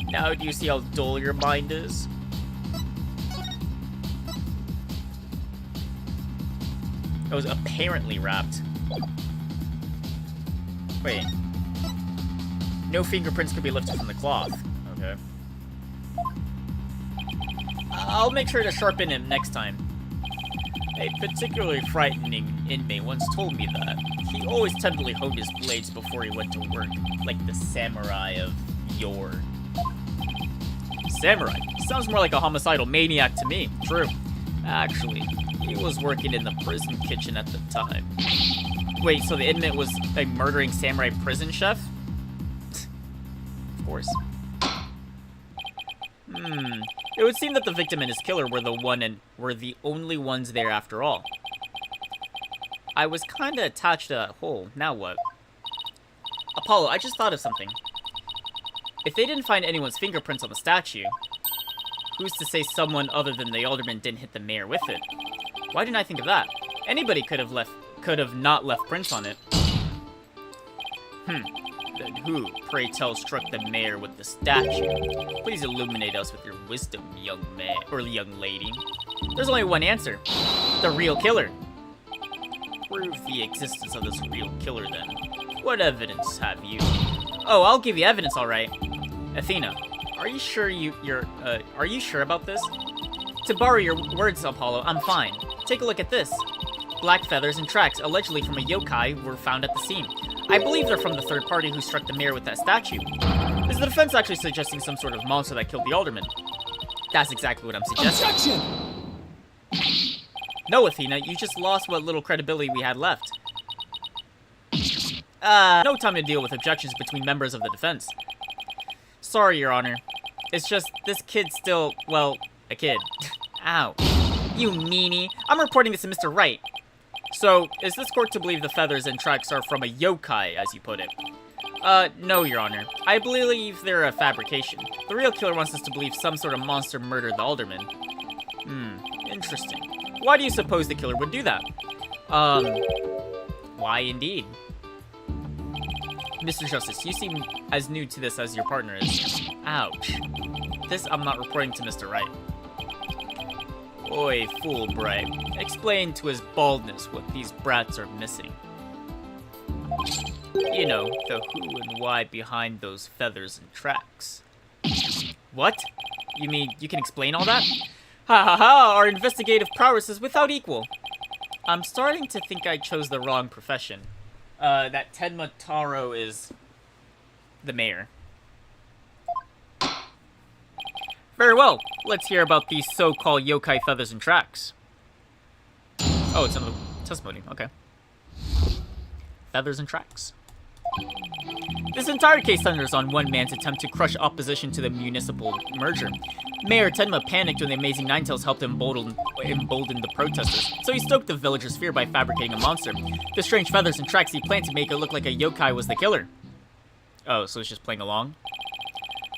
Now do you see how dull your mind is? It was apparently wrapped. Wait. No fingerprints could be lifted from the cloth. Okay. I'll make sure to sharpen him next time. A particularly frightening inmate once told me that. He always tenderly honed his blades before he went to work, like the samurai of yore. Samurai? Sounds more like a homicidal maniac to me. True. Actually, he was working in the prison kitchen at the time. Wait, so the inmate was a murdering samurai prison chef? Of course. It would seem that the victim and his killer were the only ones there after all. I was kinda attached to that hole. Now what? Apollo, I just thought of something. If they didn't find anyone's fingerprints on the statue, who's to say someone other than the alderman didn't hit the mayor with it? Why didn't I think of that? Anybody could have not left prints on it. Then who, pray tell, struck the mayor with the statue? Please illuminate us with your wisdom, young man, or young lady. There's only one answer. The real killer. Prove the existence of this real killer, then. What evidence have you? Oh, I'll give you evidence, alright. Athena, are you sure are you sure about this? To borrow your words, Apollo, I'm fine. Take a look at this. Black feathers and tracks, allegedly from a yokai, were found at the scene. I believe they're from the third party who struck the mayor with that statue. Is the defense actually suggesting some sort of monster that killed the alderman? That's exactly what I'm suggesting. Objection! No, Athena, you just lost what little credibility we had left. No time to deal with objections between members of the defense. Sorry, Your Honor. It's just, this kid's still, well, a kid. Ow. You meanie. I'm reporting this to Mr. Wright. So, is this court to believe the feathers and tracks are from a yokai, as you put it? No, Your Honor. I believe they're a fabrication. The real killer wants us to believe some sort of monster murdered the alderman. Interesting. Why do you suppose the killer would do that? Why indeed? Mr. Justice, you seem as new to this as your partner is. Ouch. This I'm not reporting to Mr. Wright. Oi, Fulbright. Explain to his baldness what these brats are missing. You know, the who and why behind those feathers and tracks. What? You mean you can explain all that? Ha ha ha, our investigative prowess is without equal. I'm starting to think I chose the wrong profession. That Tenma Taro is the mayor. Very well, let's hear about these so-called yokai feathers and tracks. Oh, it's another testimony, okay. Feathers and tracks. This entire case centers on one man's attempt to crush opposition to the municipal merger. Mayor Tenma panicked when the Amazing Ninetales helped embolden the protesters, so he stoked the villagers' fear by fabricating a monster. The strange feathers and tracks he planned to make it look like a yokai was the killer. Oh, so it's just playing along?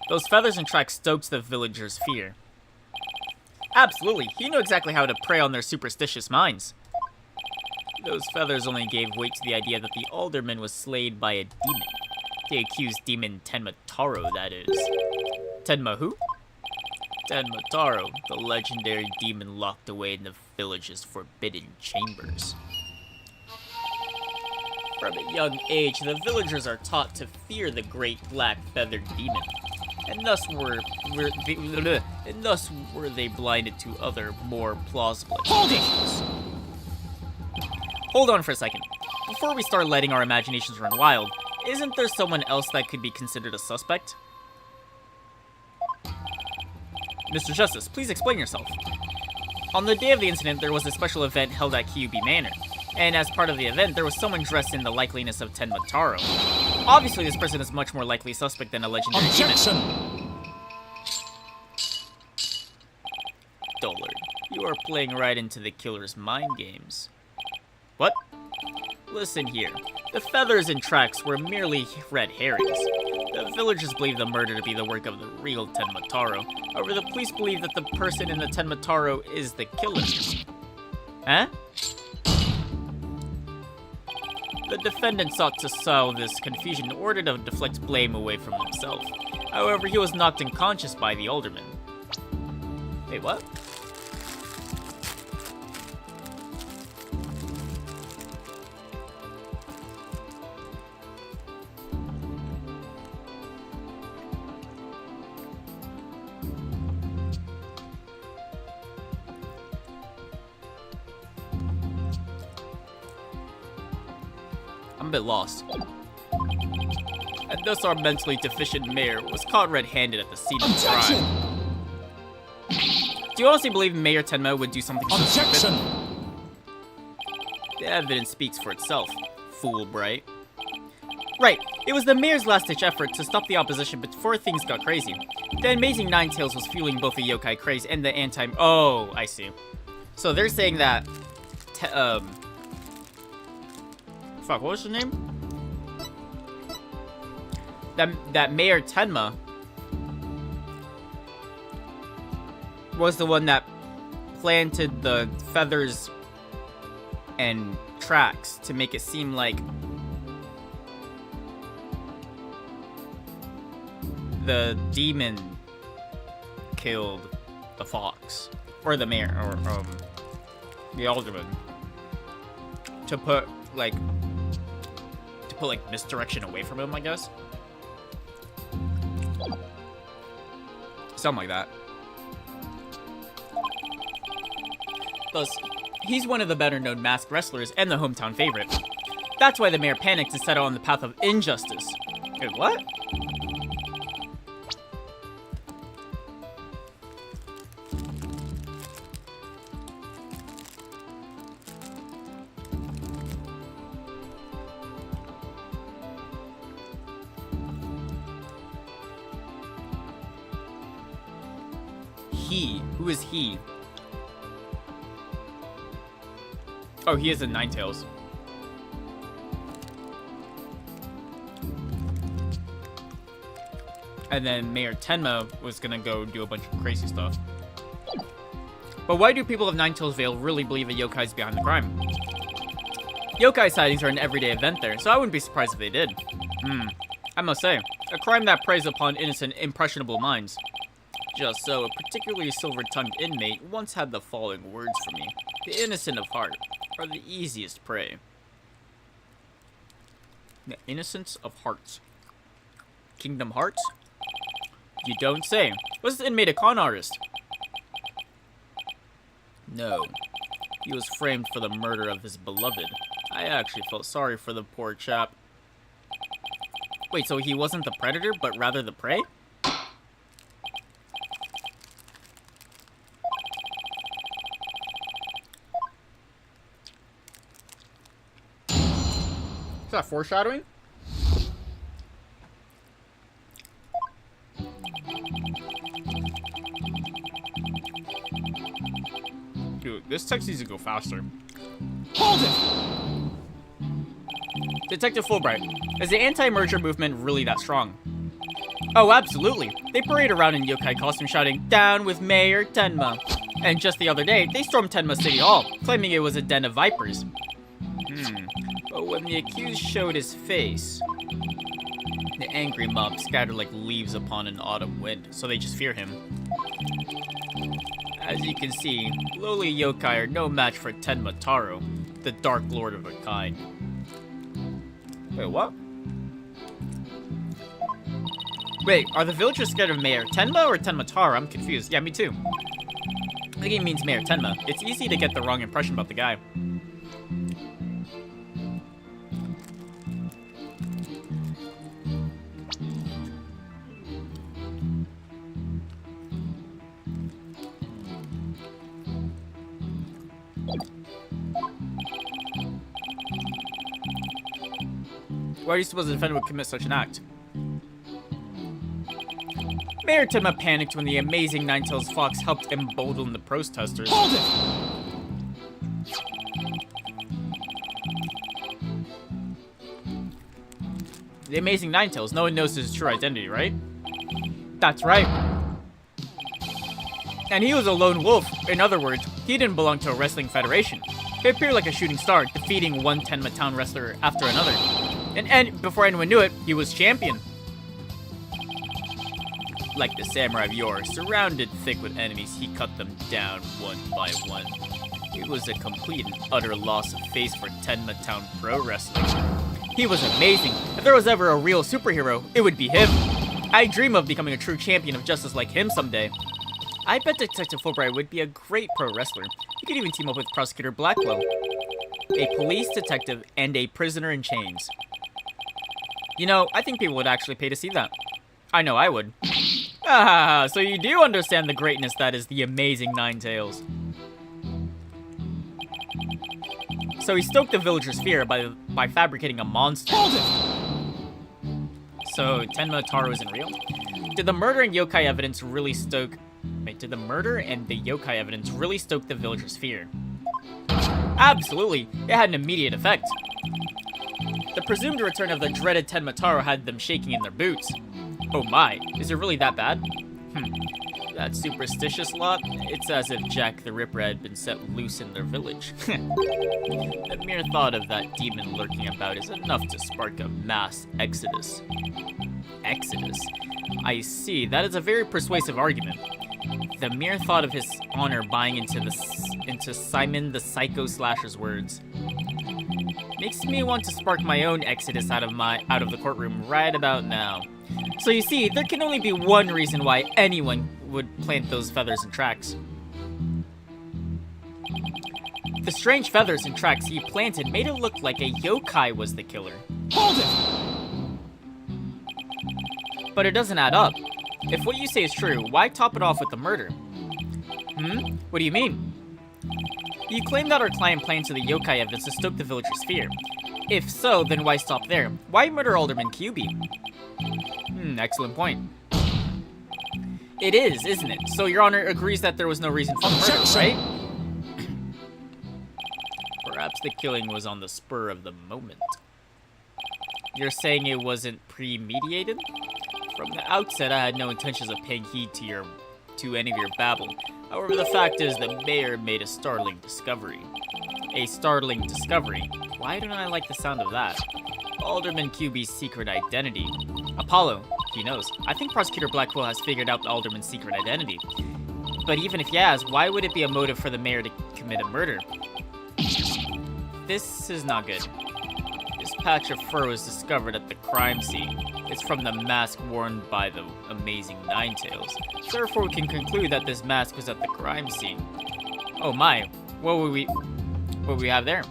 Those feathers and tracks stoked the villagers' fear. Absolutely, he knew exactly how to prey on their superstitious minds. Those feathers only gave weight to the idea that the alderman was slayed by a demon. The accused demon Tenma Taro, that is. Tenma who? Tenma Taro, the legendary demon locked away in the village's forbidden chambers. From a young age, the villagers are taught to fear the great black feathered demon, and thus were they blinded to other, more plausible explanations. Hold on for a second. Before we start letting our imaginations run wild, isn't there someone else that could be considered a suspect? Mr. Justice, please explain yourself. On the day of the incident, there was a special event held at Kyubi Manor, and as part of the event, there was someone dressed in the likeliness of Tenma Taro. Obviously, this person is much more likely suspect than a legendary Objection! demon. Dullard, you are playing right into the killer's mind games. What? Listen here. The feathers and tracks were merely red herrings. The villagers believe the murder to be the work of the real Tenma Taro. However, the police believe that the person in the Tenma Taro is the killer. Huh? The defendant sought to solve this confusion in order to deflect blame away from himself. However, he was knocked unconscious by the alderman. Wait, what? I'm a bit lost. And thus our mentally deficient mayor was caught red-handed at the scene of the crime. Do you honestly believe Mayor Tenma would do something so Objection! stupid? The evidence speaks for itself, fool bright. Right, it was the mayor's last-ditch effort to stop the opposition before things got crazy. The Amazing Ninetales was fueling both the yokai craze and the Oh, I see. So they're saying that... Fuck, what was her name? That Mayor Tenma was the one that planted the feathers and tracks to make it seem like the demon killed the fox or the mayor or the alderman to put like misdirection away from him, I guess. Something like that. Thus, he's one of the better-known masked wrestlers and the hometown favorite. That's why the mayor panicked to set out on the path of injustice. Wait, what? He? Who is he? Oh, he is in Ninetales. And then Mayor Tenma was gonna go do a bunch of crazy stuff. But why do people of Ninetales Vale really believe a yokai is behind the crime? Yokai sightings are an everyday event there, so I wouldn't be surprised if they did. I must say, a crime that preys upon innocent, impressionable minds. Just so, a particularly silver-tongued inmate once had the following words for me. The innocent of heart are the easiest prey. The innocence of heart. Kingdom Hearts? You don't say. Was this inmate a con artist? No. He was framed for the murder of his beloved. I actually felt sorry for the poor chap. Wait, so he wasn't the predator, but rather the prey? Is that foreshadowing? Dude, this text needs to go faster. Hold it! Detective Fulbright, is the anti-merger movement really that strong? Oh, absolutely. They parade around in yokai costume shouting, "Down with Mayor Tenma." And just the other day, they stormed Tenma City Hall, claiming it was a den of vipers. But when the accused showed his face, the angry mob scattered like leaves upon an autumn wind, so they just fear him. As you can see, lowly yokai are no match for Tenma Taro, the Dark Lord of a kind. Wait, what? Wait, are the villagers scared of Mayor Tenma or Tenma Taro? I'm confused. Yeah, me too. I think he means Mayor Tenma. It's easy to get the wrong impression about the guy. Why do you suppose the defendant would commit such an act? Mayor Tenma panicked when the amazing Ninetales fox helped embolden the protesters. Hold it! The amazing Ninetales, no one knows his true identity, right? That's right. And he was a lone wolf. In other words, he didn't belong to a wrestling federation. He appeared like a shooting star, defeating one Tenma Town wrestler after another. And before anyone knew it, he was champion. Like the samurai of yore, surrounded thick with enemies, he cut them down one by one. It was a complete and utter loss of face for Tenma Town Pro Wrestling. He was amazing. If there was ever a real superhero, it would be him. I dream of becoming a true champion of justice like him someday. I bet Detective Fulbright would be a great pro wrestler. He could even team up with Prosecutor Blackwell, a police detective, and a prisoner in chains. You know, I think people would actually pay to see that. I know I would. Ah, so you do understand the greatness that is the amazing Ninetales. So he stoked the villagers' fear by fabricating a monster. So Tenma Taro isn't real? Did the murder and yokai evidence really stoke... Wait, did the murder and the yokai evidence really stoke the villagers' fear? Absolutely, it had an immediate effect. The presumed return of the dreaded Tenma Taro had them shaking in their boots. Oh my, is it really that bad? That superstitious lot? It's as if Jack the Ripper had been set loose in their village. The mere thought of that demon lurking about is enough to spark a mass exodus. Exodus? I see, that is a very persuasive argument. The mere thought of his honor buying into Simon the Psycho Slasher's words makes me want to spark my own exodus out of the courtroom right about now. So you see, there can only be one reason why anyone would plant those feathers and tracks. The strange feathers and tracks he planted made it look like a yokai was the killer. Hold it! But it doesn't add up. If what you say is true, why top it off with the murder? What do you mean? You claim that our client planted the yokai evidence to stoke the villagers' fear. If so, then why stop there? Why murder Alderman QB? Excellent point. It is, isn't it? So Your Honor agrees that there was no reason for the murder, right? Perhaps the killing was on the spur of the moment. You're saying it wasn't premeditated? From the outset, I had no intentions of paying heed to any of your babble. However, the fact is the mayor made a startling discovery. A startling discovery? Why don't I like the sound of that? Alderman QB's secret identity. Apollo, he knows. I think Prosecutor Blackwell has figured out the Alderman's secret identity. But even if he has, why would it be a motive for the mayor to commit a murder? This is not good. This patch of fur was discovered at the crime scene. It's from the mask worn by the amazing Ninetales. Therefore, we can conclude that this mask was at the crime scene. Oh my, what would we have there?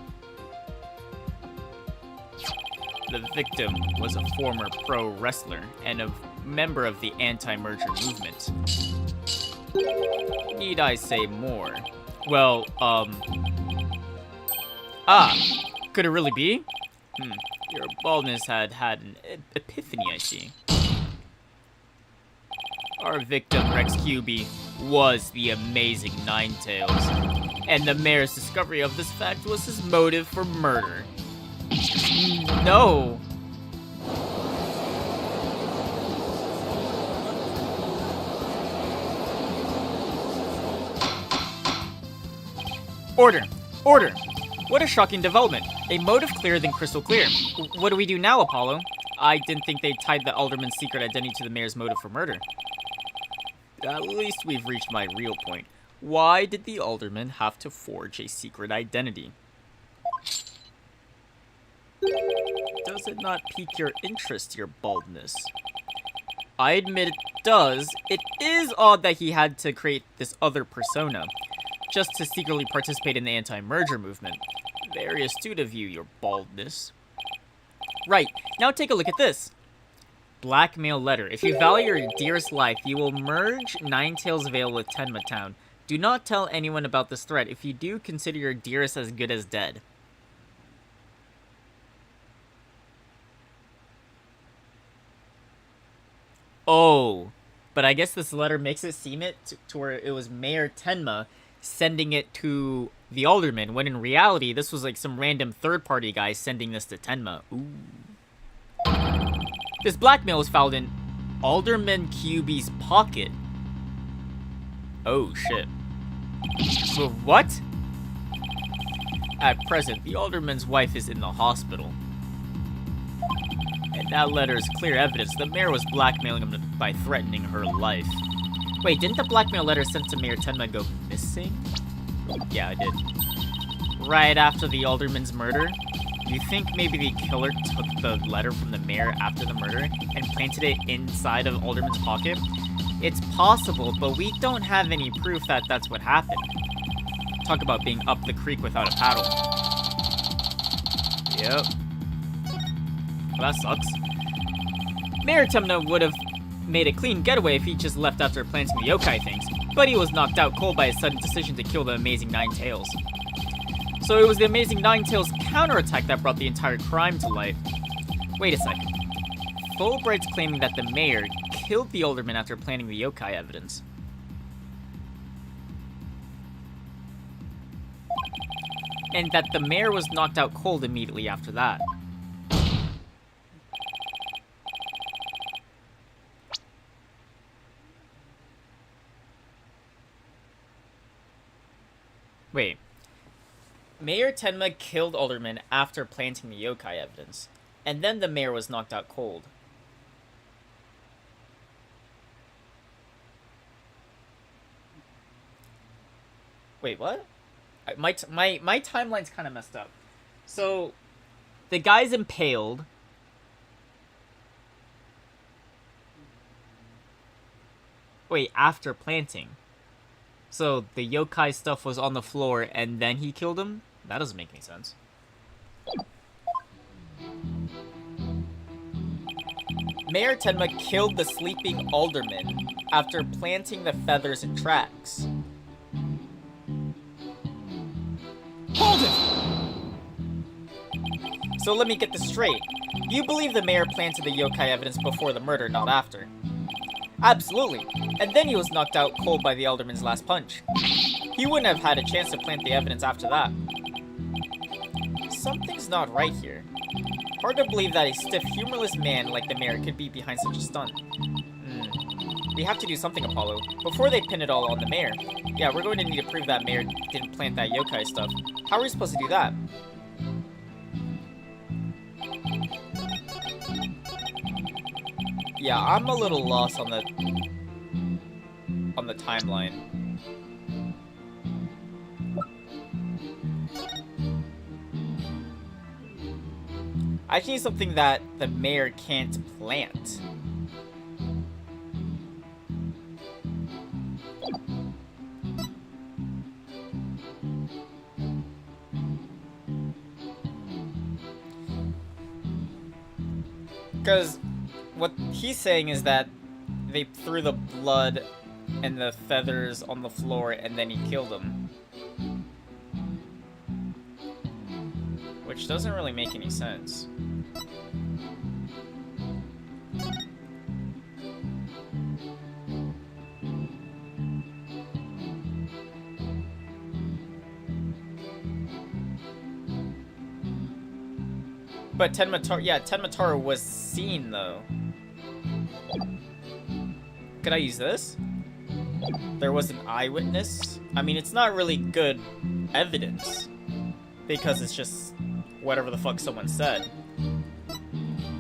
The victim was a former pro wrestler and a member of the anti-merger movement. Need I say more? Well, could it really be? Your baldness had an epiphany, I see. Our victim, Rex QB, was the amazing Ninetales, and the mayor's discovery of this fact was his motive for murder. No! Order! Order! What a shocking development. A motive clearer than crystal clear. What do we do now, Apollo? I didn't think they tied the Alderman's secret identity to the mayor's motive for murder. At least we've reached my real point. Why did the Alderman have to forge a secret identity? Does it not pique your interest, your baldness? I admit it does. It is odd that he had to create this other persona, just to secretly participate in the anti-merger movement. Very astute of you, your baldness. Right, now take a look at this. Blackmail letter. If you value your dearest life, you will merge Ninetales Vale with Tenma Town. Do not tell anyone about this threat. If you do, consider your dearest as good as dead. Oh, but I guess this letter makes it seem to where it was Mayor Tenma sending it to the Alderman, when in reality, this was like some random third-party guy sending this to Tenma. Ooh. This blackmail was found in Alderman QB's pocket. Oh, shit. What? At present, the Alderman's wife is in the hospital. And that letter is clear evidence the mayor was blackmailing him by threatening her life. Wait, didn't the blackmail letter sent to Mayor Tenma go missing? Yeah, it did. Right after the Alderman's murder? You think maybe the killer took the letter from the mayor after the murder and planted it inside of Alderman's pocket? It's possible, but we don't have any proof that that's what happened. Talk about being up the creek without a paddle. Yep. Well, that sucks. Mayor Tenma would have made a clean getaway if he just left after planting the yokai things, but he was knocked out cold by his sudden decision to kill the Amazing Nine Tails. So it was the Amazing Nine Tails counterattack that brought the entire crime to light. Wait a sec. Fulbright's claiming that the mayor killed the alderman after planting the yokai evidence. And that the mayor was knocked out cold immediately after that. Wait. Mayor Tenma killed Alderman after planting the yokai evidence, and then the mayor was knocked out cold. Wait, what? My timeline's kind of messed up. So, the guy's impaled. Wait, after planting. So, the yokai stuff was on the floor and then he killed him? That doesn't make any sense. Mayor Tenma killed the sleeping alderman after planting the feathers and tracks. Hold it! So let me get this straight. You believe the mayor planted the yokai evidence before the murder, not after? Absolutely. And then he was knocked out cold by the alderman's last punch. He wouldn't have had a chance to plant the evidence after that. Something's not right here. Hard to believe that a stiff, humorless man like the mayor could be behind such a stunt. We have to do something, Apollo, before they pin it all on the mayor. Yeah, we're going to need to prove that mayor didn't plant that yokai stuff. How are we supposed to do that? Yeah, I'm a little lost on the timeline. I just need something that the mayor can't plant. Because what he's saying is that they threw the blood and the feathers on the floor and then he killed him. Which doesn't really make any sense. But Tenmataro was seen, though. Could I use this? There was an eyewitness? I mean, it's not really good evidence. Because it's just whatever the fuck someone said.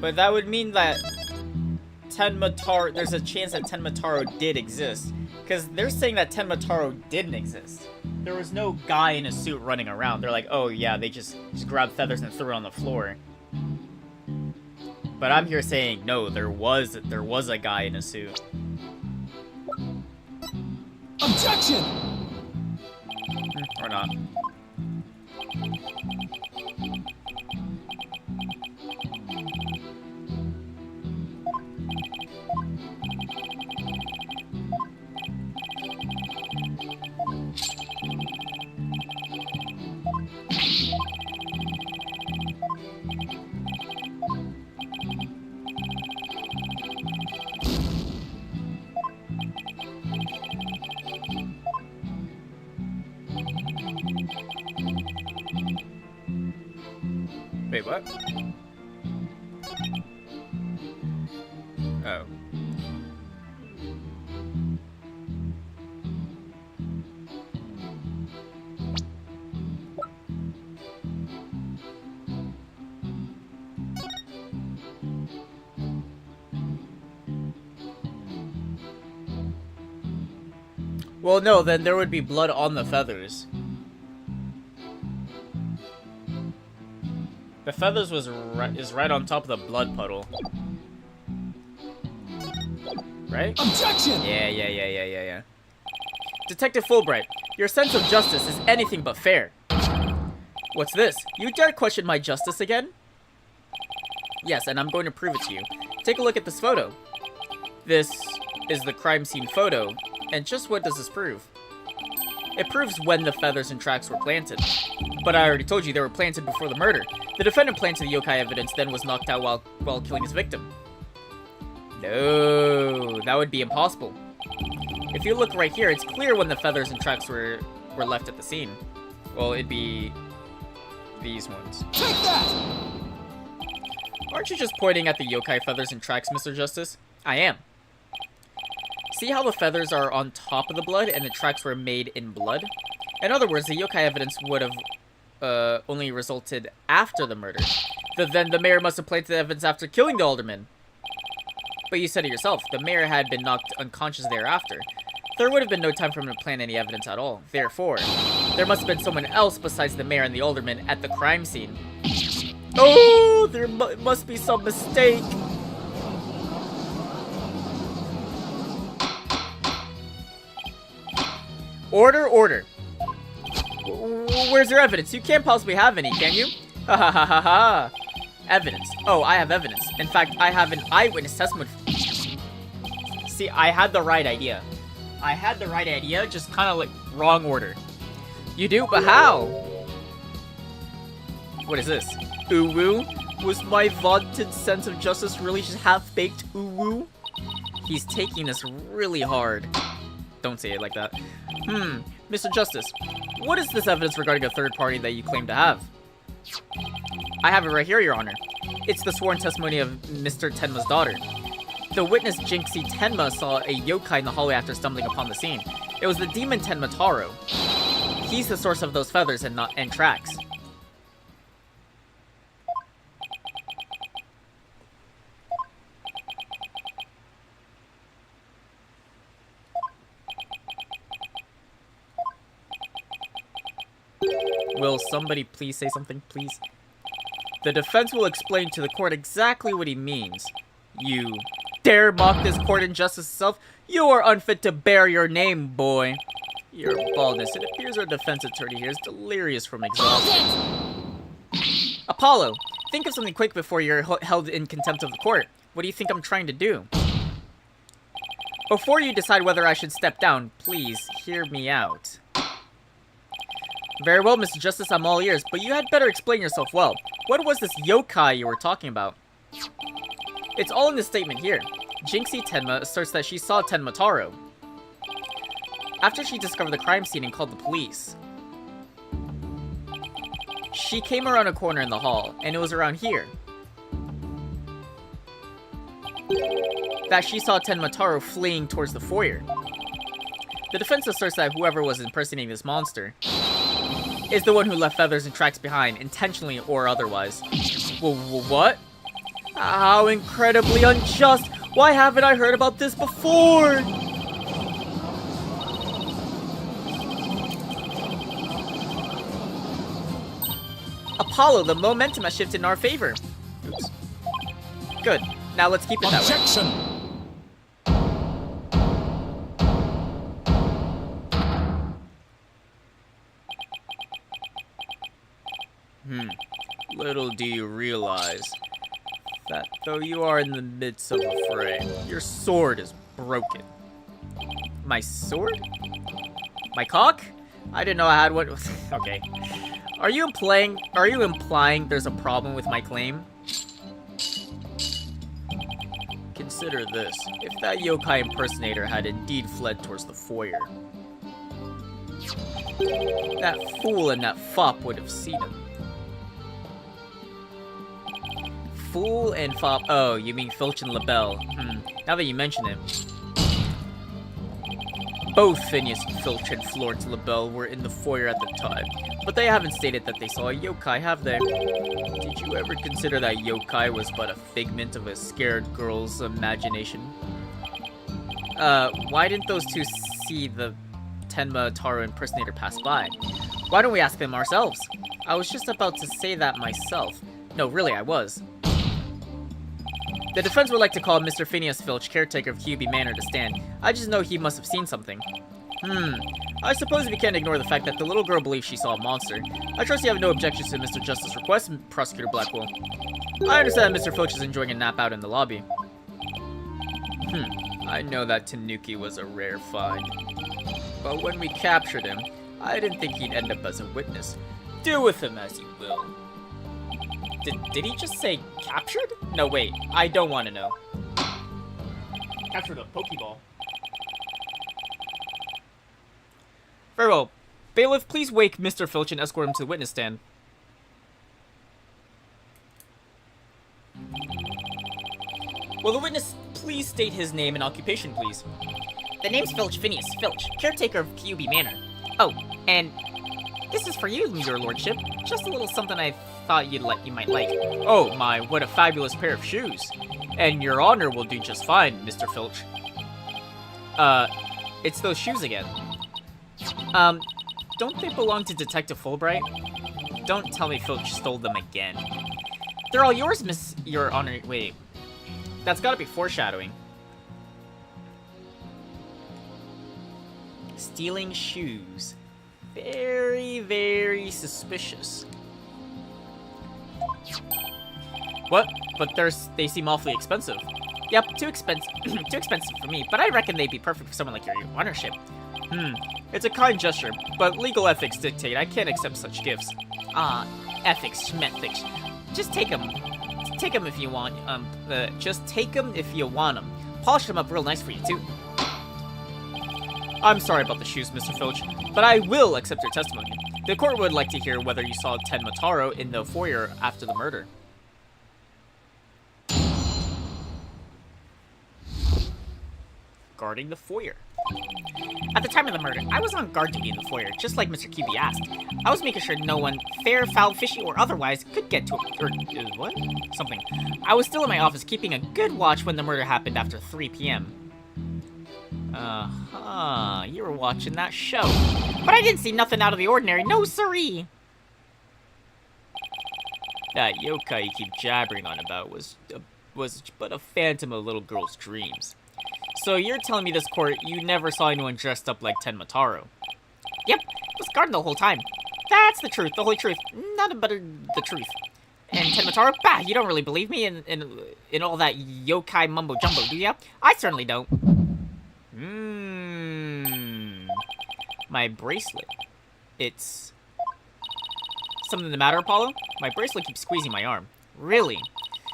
But that would mean that there's a chance that Tenmataro did exist. Because they're saying that Tenmataro didn't exist. There was no guy in a suit running around. They're like, oh yeah, they just grabbed feathers and threw it on the floor. But I'm here saying, no, there was a guy in a suit. Objection! Or not. Wait, what? Oh. Well, no, then there would be blood on the feathers. The feathers is right on top of the blood puddle. Right? Objection! Yeah. Detective Fulbright, your sense of justice is anything but fair. What's this? You dare question my justice again? Yes, and I'm going to prove it to you. Take a look at this photo. This is the crime scene photo, and just what does this prove? It proves when the feathers and tracks were planted. But I already told you they were planted before the murder. The defendant planted the yokai evidence, then was knocked out while killing his victim. No, that would be impossible. If you look right here, it's clear when the feathers and tracks were left at the scene. Well, it'd be these ones. Take that! Aren't you just pointing at the yokai feathers and tracks, Mr. Justice? I am. See how the feathers are on top of the blood and the tracks were made in blood? In other words, the yokai evidence would have only resulted after the murder. Then the mayor must have planted the evidence after killing the alderman. But you said it yourself, the mayor had been knocked unconscious thereafter. There would have been no time for him to plant any evidence at all. Therefore, there must have been someone else besides the mayor and the alderman at the crime scene. Oh, there must be some mistake. Order. Where's your evidence? You can't possibly have any, can you? Ha ha ha ha ha. Evidence. Oh, I have evidence. In fact, I have an eyewitness testimony. See, I had the right idea. Just kind of like wrong order. You do? But how? What is this? Ooh-woo? Was my vaunted sense of justice really just half-baked ooh-woo? He's taking this really hard. Don't say it like that. Mr. Justice, what is this evidence regarding a third party that you claim to have? I have it right here, Your Honor. It's the sworn testimony of Mr. Tenma's daughter. The witness Jinxie Tenma saw a yokai in the hallway after stumbling upon the scene. It was the demon Tenma Taro. He's the source of those feathers and tracks. Will somebody please say something, please? The defense will explain to the court exactly what he means. You dare mock this court and justice itself? You are unfit to bear your name, boy. Your baldness. It appears our defense attorney here is delirious from exhaustion. Apollo, think of something quick before you're held in contempt of the court. What do you think I'm trying to do? Before you decide whether I should step down, please hear me out. Very well, Mr. Justice, I'm all ears, but you had better explain yourself well. What was this yokai you were talking about? It's all in this statement here. Jinxie Tenma asserts that she saw Tenma Taro after she discovered the crime scene and called the police. She came around a corner in the hall, and it was around here that she saw Tenma Taro fleeing towards the foyer. The defense asserts that whoever was impersonating this monster is the one who left feathers and tracks behind, intentionally or otherwise. What? How incredibly unjust! Why haven't I heard about this before? Apollo, the momentum has shifted in our favor. Oops. Good. Now let's keep it that way. Objection! Little do you realize that though you are in the midst of a fray, your sword is broken. My sword? My cock? I didn't know I had one. Okay. Are you implying there's a problem with my claim? Consider this. If that yokai impersonator had indeed fled towards the foyer, that fool and that fop would have seen him. Fool and fop. Oh, you mean Filch and LaBelle. Now that you mention it. Both Phineas Filch and Florence LaBelle were in the foyer at the time, but they haven't stated that they saw a yokai, have they? Did you ever consider that yokai was but a figment of a scared girl's imagination? Why didn't those two see the Tenma Taro impersonator pass by? Why don't we ask them ourselves? I was just about to say that myself. No, really, I was. The defense would like to call Mr. Phineas Filch, caretaker of QB Manor, to stand. I just know he must have seen something. I suppose we can't ignore the fact that the little girl believes she saw a monster. I trust you have no objections to Mr. Justice's request, Prosecutor Blackwell. I understand that Mr. Filch is enjoying a nap out in the lobby. I know that Tanuki was a rare find. But when we captured him, I didn't think he'd end up as a witness. Do with him as you will. Did he just say captured? No, wait. I don't want to know. Captured a Pokeball. Very well. Bailiff, please wake Mr. Filch and escort him to the witness stand. Will the witness please state his name and occupation, please? The name's Filch Phineas Filch, caretaker of QB Manor. Oh, and this is for you, your lordship. Just a little something I thought you might like. Oh my, what a fabulous pair of shoes. And your honor will do just fine, Mr. Filch. It's those shoes again. Don't they belong to Detective Fulbright? Don't tell me Filch stole them again. They're all yours, your honor. Wait, that's gotta be foreshadowing. Stealing shoes. Very, very suspicious. What? But they seem awfully expensive. Yep, too expensive. Too expensive for me, but I reckon they'd be perfect for someone like your honorship. It's a kind gesture, but legal ethics dictate I can't accept such gifts. Ethics, schmethics. Just take them. Take them if you want. Just take them if you want them. Polish them up real nice for you, too. I'm sorry about the shoes, Mr. Filch, but I will accept your testimony. The court would like to hear whether you saw Tenma Taro in the foyer after the murder. Guarding the foyer. At the time of the murder, I was on guard duty in the foyer, just like Mr. QB asked. I was making sure no one, fair, foul, fishy, or otherwise, could get to it. Or, what? Something. I was still in my office keeping a good watch when the murder happened after 3 p.m. You were watching that show. But I didn't see nothing out of the ordinary, no siree! That yokai you keep jabbering on about was but a phantom of a little girl's dreams. So you're telling me this court you never saw anyone dressed up like Tenma Taro? Yep, was guarding the whole time. That's the truth, the whole truth. Nothing but the truth. And Tenma Taro, bah, you don't really believe me in all that yokai mumbo jumbo, do ya? I certainly don't. My bracelet. It's... Something the matter, Apollo? My bracelet keeps squeezing my arm. Really?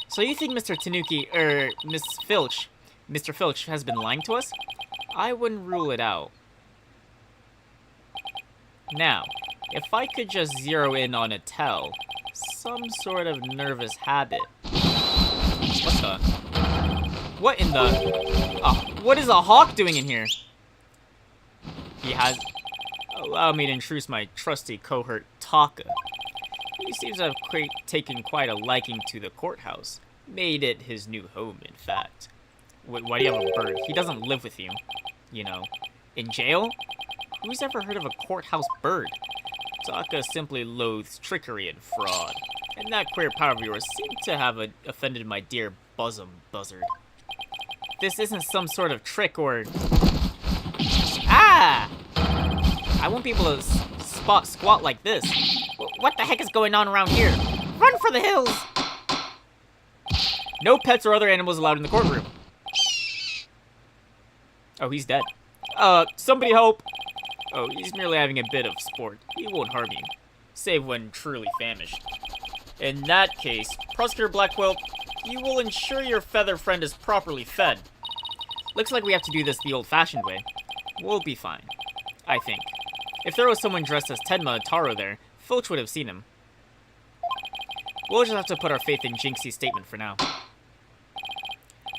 So you think Mr. Tanuki, Mr. Filch has been lying to us? I wouldn't rule it out. Now, if I could just zero in on a tell, some sort of nervous habit. What the? What in the... what is a hawk doing in here? He has... Allow me to introduce my trusty cohort, Taka. He seems to have taken quite a liking to the courthouse. Made it his new home, in fact. Why do you have a bird? He doesn't live with you. You know. In jail? Who's ever heard of a courthouse bird? Taka simply loathes trickery and fraud. And that queer power of yours seemed to have offended my dear bosom buzzard. This isn't some sort of trick or... Ah! I won't be able to squat like this. What the heck is going on around here? Run for the hills! No pets or other animals allowed in the courtroom. Oh, he's dead. Somebody help! Oh, he's merely having a bit of sport. He won't harm you. Save when truly famished. In that case, Prosecutor Blackquill, you will ensure your feather friend is properly fed. Looks like we have to do this the old-fashioned way. We'll be fine. I think. If there was someone dressed as Tenma Taro there, Filch would have seen him. We'll just have to put our faith in Jinxie's statement for now.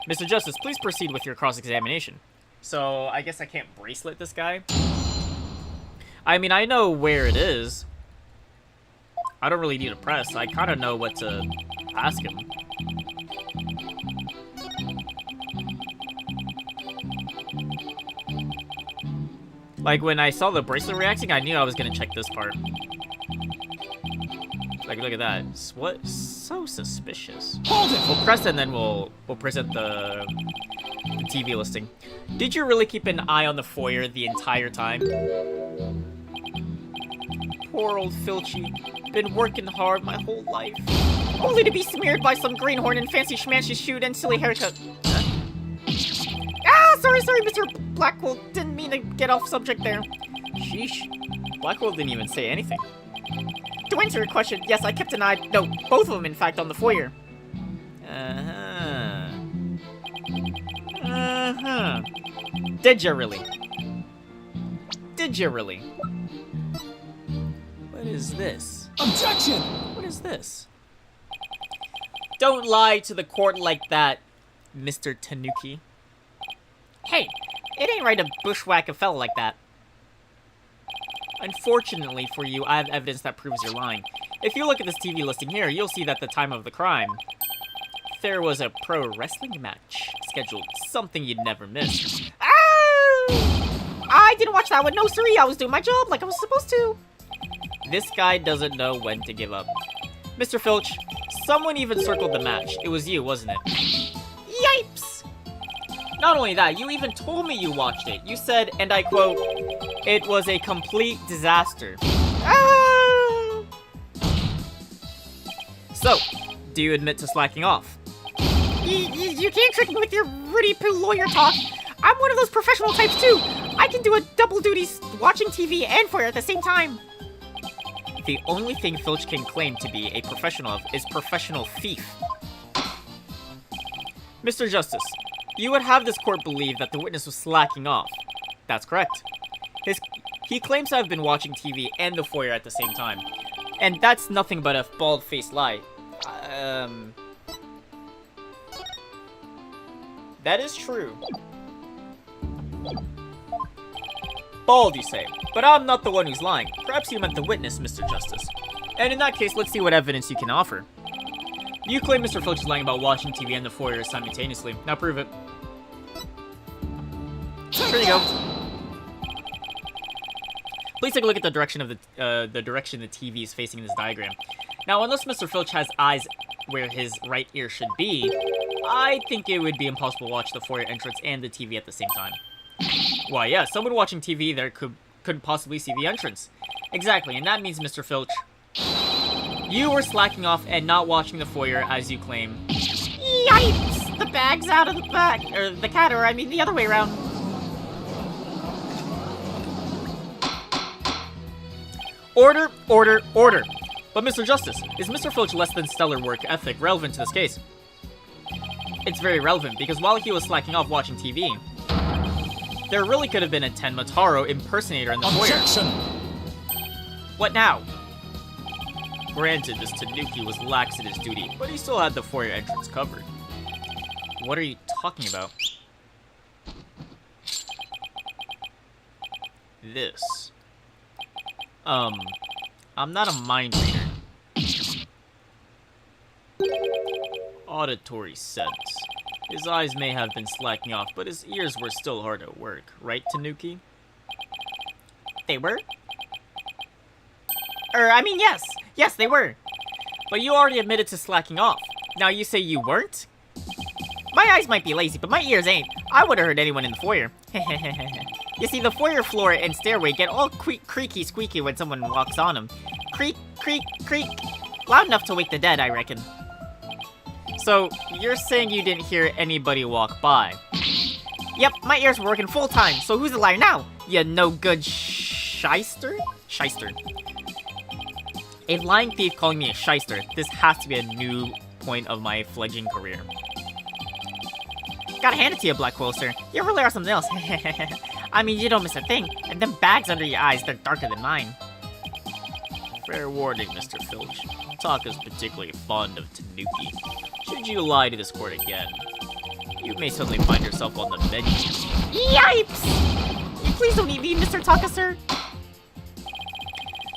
Mr. Justice, please proceed with your cross-examination. So, I guess I can't bracelet this guy? I mean, I know where it is. I don't really need to press. I kind of know what to ask him. Like, when I saw the bracelet reacting, I knew I was going to check this part. Like, look at that. What? So suspicious. Hold it! We'll press it and then we'll present the TV listing. Did you really keep an eye on the foyer the entire time? Poor old Filchy. Been working hard my whole life. Only to be smeared by some greenhorn and fancy schmancy shoot and silly haircut. Huh? Ah, sorry! sorry, Mr. Blackwell. Didn't mean to get off subject there. Sheesh. Blackwell didn't even say anything. To answer your question, yes, I kept an eye, no, both of them, in fact, on the foyer. Uh-huh. Uh-huh. Did you really? Did you really? What is this? Objection! What is this? Don't lie to the court like that, Mr. Tanuki. Hey, it ain't right to bushwhack a fella like that. Unfortunately for you, I have evidence that proves you're lying. If you look at this TV listing here, you'll see that at the time of the crime, there was a pro wrestling match scheduled, something you'd never miss. I didn't watch that one. No, siree, I was doing my job like I was supposed to. This guy doesn't know when to give up. Mr. Filch, someone even circled the match. It was you, wasn't it? Yipes! Not only that, you even told me you watched it. You said, and I quote, "It was a complete disaster." So, do you admit to slacking off? You can't trick me with your Rudy Poo lawyer talk. I'm one of those professional types too. I can do a double duty watching TV and foyer at the same time. The only thing Filch can claim to be a professional of is professional thief. Mr. Justice, you would have this court believe that the witness was slacking off. That's correct. He claims to have been watching TV and the foyer at the same time. And that's nothing but a bald-faced lie. That is true. Bald, you say. But I'm not the one who's lying. Perhaps you meant the witness, Mr. Justice. And in that case, let's see what evidence you can offer. You claim Mr. Filch is lying about watching TV and the foyer simultaneously. Now prove it. Here you go. Please take a look at the direction of the direction the TV is facing in this diagram. Now, unless Mr. Filch has eyes where his right ear should be, I think it would be impossible to watch the foyer entrance and the TV at the same time. Why, yeah, someone watching TV there couldn't possibly see the entrance. Exactly, and that means, Mr. Filch, you were slacking off and not watching the foyer as you claim. Yipes! The bag's out of the bag, or the cat, or I mean the other way around. Order, order, order! But Mr. Justice, is Mr. Filch less than stellar work ethic relevant to this case? It's very relevant, because while he was slacking off watching TV, there really could have been a Tenmataro impersonator in the foyer. Objection! What now? Granted, this Tanuki was lax in his duty, but he still had the foyer entrance covered. What are you talking about? This. I'm not a mind reader. Auditory sense. His eyes may have been slacking off, but his ears were still hard at work, right, Tanuki? They were? I mean, yes. Yes, they were. But you already admitted to slacking off. Now you say you weren't? My eyes might be lazy, but my ears ain't. I would have heard anyone in the foyer. You see, the foyer floor and stairway get all creaky squeaky when someone walks on them. Creak, creak, creak. Loud enough to wake the dead, I reckon. So, you're saying you didn't hear anybody walk by? Yep, my ears were working full time, so who's the liar now? You no good shyster? Shyster. A lying thief calling me a shyster. This has to be a new point of my fledgling career. Gotta hand it to you, Blackwell, sir. You really are something else. I mean, you don't miss a thing. And them bags under your eyes, they're darker than mine. Fair warning, Mr. Filch. Taka's particularly fond of Tanuki. Should you lie to this court again, you may suddenly find yourself on the bench. Yipes! You please don't eat me, Mr. Taka, sir.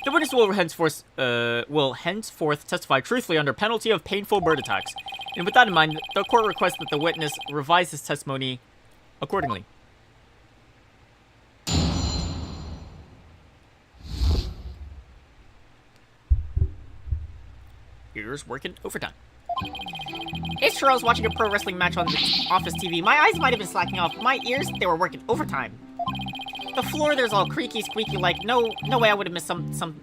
The witness will henceforth testify truthfully under penalty of painful bird attacks. And with that in mind, the court requests that the witness revise his testimony accordingly. Here's working overtime. It's true I was watching a pro wrestling match on the office TV. My eyes might have been slacking off. My ears, they were working overtime. The floor there's all creaky, squeaky, like no way I would have missed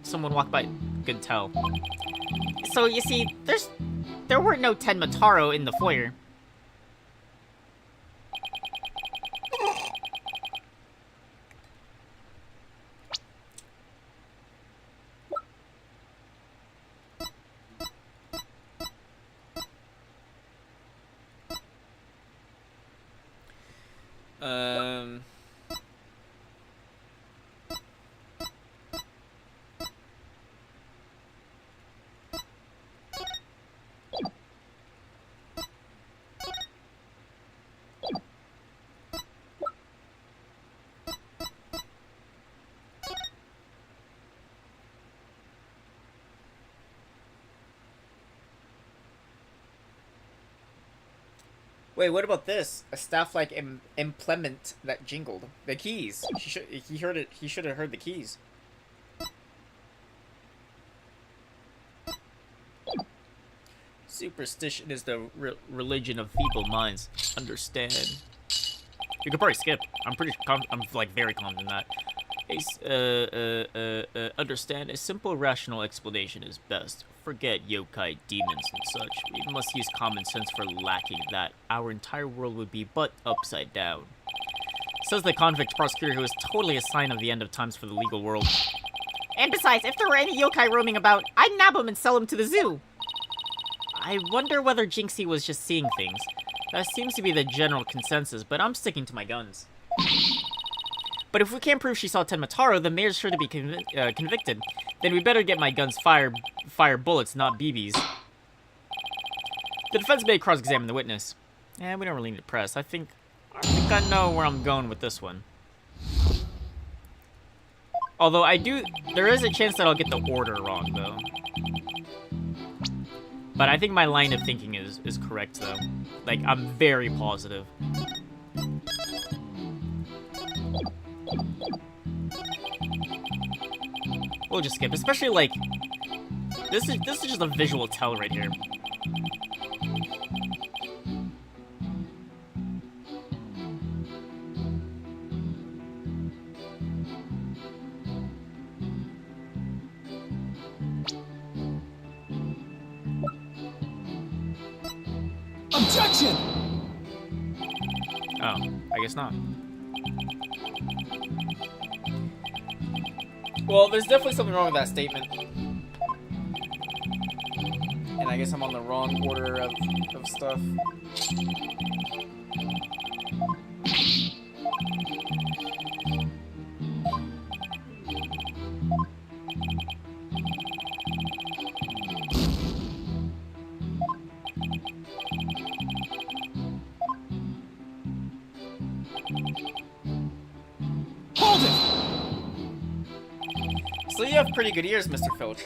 someone walk by. Good tell. So you see, there weren't no Tenmataro in the foyer. Wait, what about this? A staff-like implement that jingled. The keys. He heard it. He should have heard the keys. Superstition is the religion of feeble minds. Understand? You could probably skip. I'm like very confident in that. Understand? A simple, rational explanation is best. Forget yokai, demons, and such. We must use common sense. For lacking that, our entire world would be but upside down. Says the convict prosecutor who is totally a sign of the end of times for the legal world. And besides, if there were any yokai roaming about, I'd nab them and sell them to the zoo. I wonder whether Jinxie was just seeing things. That seems to be the general consensus, but I'm sticking to my guns. But if we can't prove she saw Tenmataro, the mayor's sure to be convicted. Then we better get my guns fire bullets, not BBs. The defense may cross-examine the witness. We don't really need to press. I think I know where I'm going with this one. Although there is a chance that I'll get the order wrong, though. But I think my line of thinking is correct, though. Like, I'm very positive. We'll just skip, especially like this is just a visual tell right here. Objection! Oh, I guess not. Well, there's definitely something wrong with that statement. And I guess I'm on the wrong order of stuff. Hold it! So you have pretty good ears, Mr. Filch.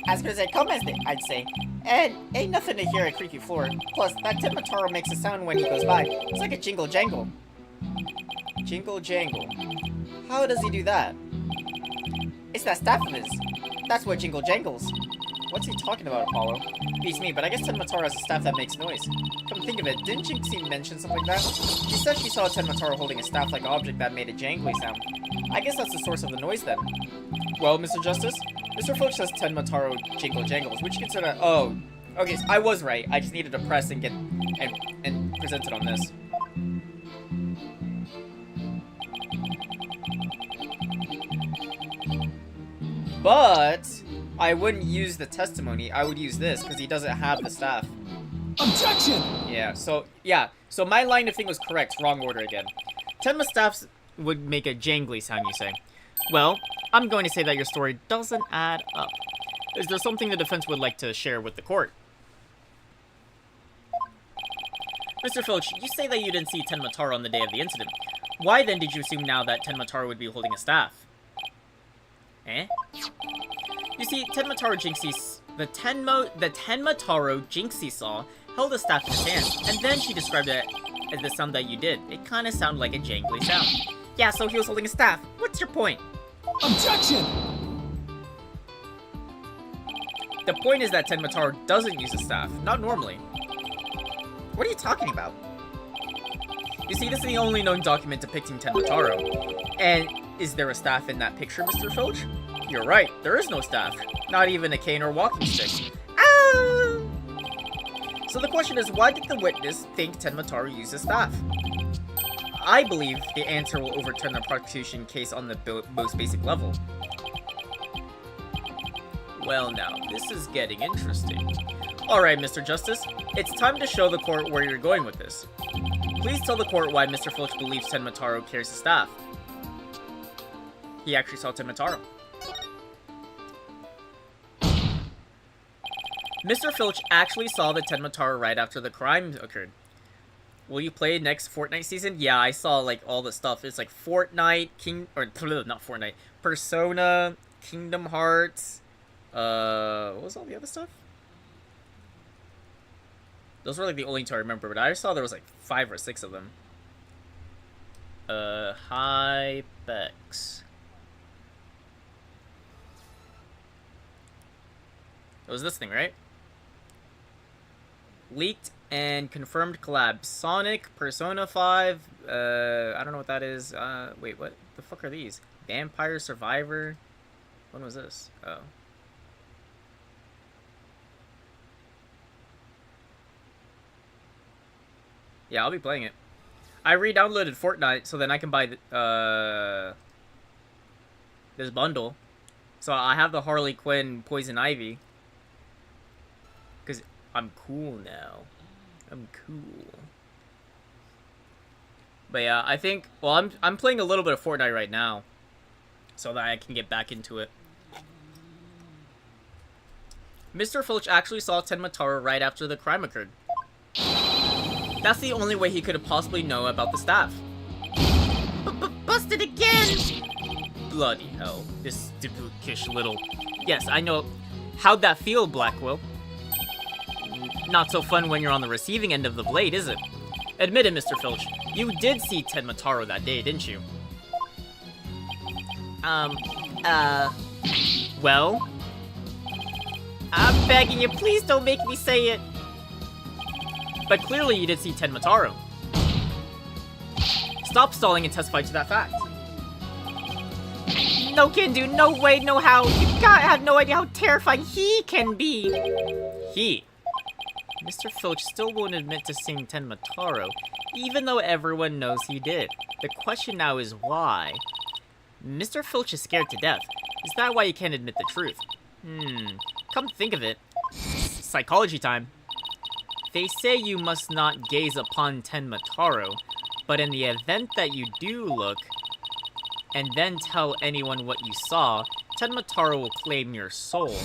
As good as they come, I'd say. And ain't nothing to hear a creaky floor. Plus, that Tenmataro makes a sound when he goes by. It's like a jingle jangle. Jingle jangle. How does he do that? It's that staff of his. That's what jingle jangles. What's he talking about, Apollo? Beats me, but I guess Tenmataro has a staff that makes noise. Come think of it, didn't Jinxie mention something like that? She said she saw Tenmataro holding a staff-like object that made a jangly sound. I guess that's the source of the noise then. Well, Mr. Justice, Mr. Filch says Tenmataro jingle jangles, which you consider. Oh, okay, so I was right. I just needed to press and get and present it on this. But I wouldn't use the testimony. I would use this because he doesn't have the staff. Objection! Yeah. So my line of thing was correct. Wrong order again. Tenma staffs would make a jangly sound, you say? Well, I'm going to say that your story doesn't add up. Is there something the defense would like to share with the court? Mr. Filch, you say that you didn't see Tenmataro on the day of the incident. Why then did you assume now that Tenmataro would be holding a staff? Eh? You see, Tenmataro Jinxie, the Tenmataro Jinxie saw held a staff in his hand, and then she described it as the sound that you did. It kind of sounded like a jangly sound. Yeah, so he was holding a staff. What's your point? Objection! The point is that Tenmataro doesn't use a staff, not normally. What are you talking about? You see, this is the only known document depicting Tenmataro. And is there a staff in that picture, Mr. Filch? You're right, there is no staff. Not even a cane or walking stick. Ah! So the question is, why did the witness think Tenmataro used a staff? I believe the answer will overturn the prosecution case on the most basic level. Well now, this is getting interesting. Alright, Mr. Justice, it's time to show the court where you're going with this. Please tell the court why Mr. Filch believes Tenmataro carries the staff. He actually saw Tenmataro. Mr. Filch actually saw the Tenmataro right after the crime occurred. Will you play next Fortnite season? Yeah, I saw like all the stuff. It's like Fortnite, not Fortnite, Persona, Kingdom Hearts. What was all the other stuff? Those were like the only two I remember, but I saw there was like 5 or 6 of them. Hypex. It was this thing, right? Leaked and confirmed collab. Sonic, Persona 5, I don't know what that is. Wait, what the fuck are these? Vampire Survivor? When was this? Oh. Yeah, I'll be playing it. I re-downloaded Fortnite so then I can buy this bundle. So I have the Harley Quinn Poison Ivy. Because I'm cool now. I'm cool. But yeah, I think... Well, I'm playing a little bit of Fortnite right now. So that I can get back into it. Mr. Filch actually saw Tenmataro right after the crime occurred. That's the only way he could have possibly known about the staff. Busted again! Bloody hell. This duplicate little... Yes, I know. How'd that feel, Blackwell? Not so fun when you're on the receiving end of the blade, is it? Admit it, Mr. Filch. You did see Tenmataro that day, didn't you? Well? I'm begging you, please don't make me say it. But clearly you did see Tenmataro. Stop stalling and testify to that fact. No can do, no way, no how. You gotta have no idea how terrifying he can be. He. Mr. Filch still won't admit to seeing Tenmataro, even though everyone knows he did. The question now is why? Mr. Filch is scared to death. Is that why he can't admit the truth? Come think of it. Psychology time. They say you must not gaze upon Tenmataro, but in the event that you do look, and then tell anyone what you saw, Tenmataro will claim your soul.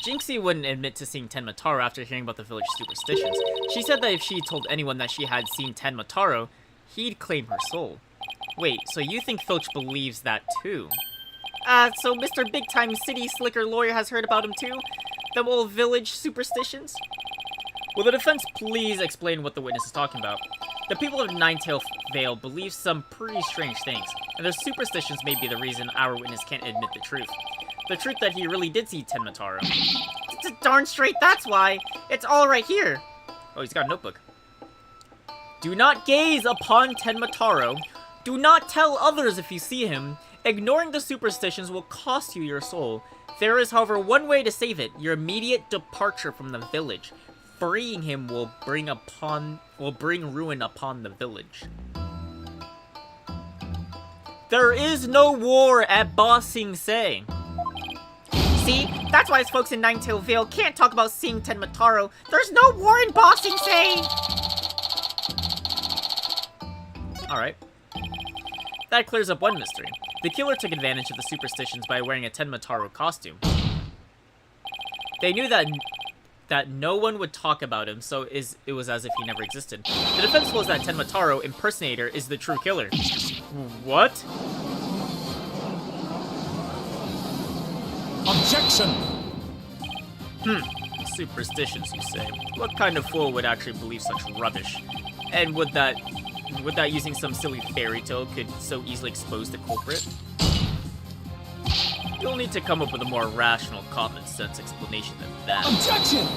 Jinxie wouldn't admit to seeing Tenmataro after hearing about the village superstitions. She said that if she told anyone that she had seen Tenmataro, he'd claim her soul. Wait, so you think Filch believes that too? So Mr. Big Time City Slicker Lawyer has heard about him too? The old village superstitions? Will the defense please explain what the witness is talking about? The people of Ninetail Vale believe some pretty strange things, and their superstitions may be the reason our witness can't admit the truth. The truth that he really did see Tenmataro. Darn straight, that's why. It's all right here. Oh, he's got a notebook. Do not gaze upon Tenmataro. Do not tell others if you see him. Ignoring the superstitions will cost you your soul. There is, however, one way to save it: your immediate departure from the village. Freeing him will bring ruin upon the village. There is no war at Ba Sing Se. See? That's why us folks in Ninetail Vale can't talk about seeing Tenmataro. There's no war in Ba Sing Se! Alright. That clears up one mystery. The killer took advantage of the superstitions by wearing a Tenmataro costume. They knew that no one would talk about him, so it was as if he never existed. The defense was that Tenmataro impersonator is the true killer. What? Objection! Superstitions, you say? What kind of fool would actually believe such rubbish? And would that using some silly fairy tale could so easily expose the culprit? You'll need to come up with a more rational, common sense explanation than that. Objection!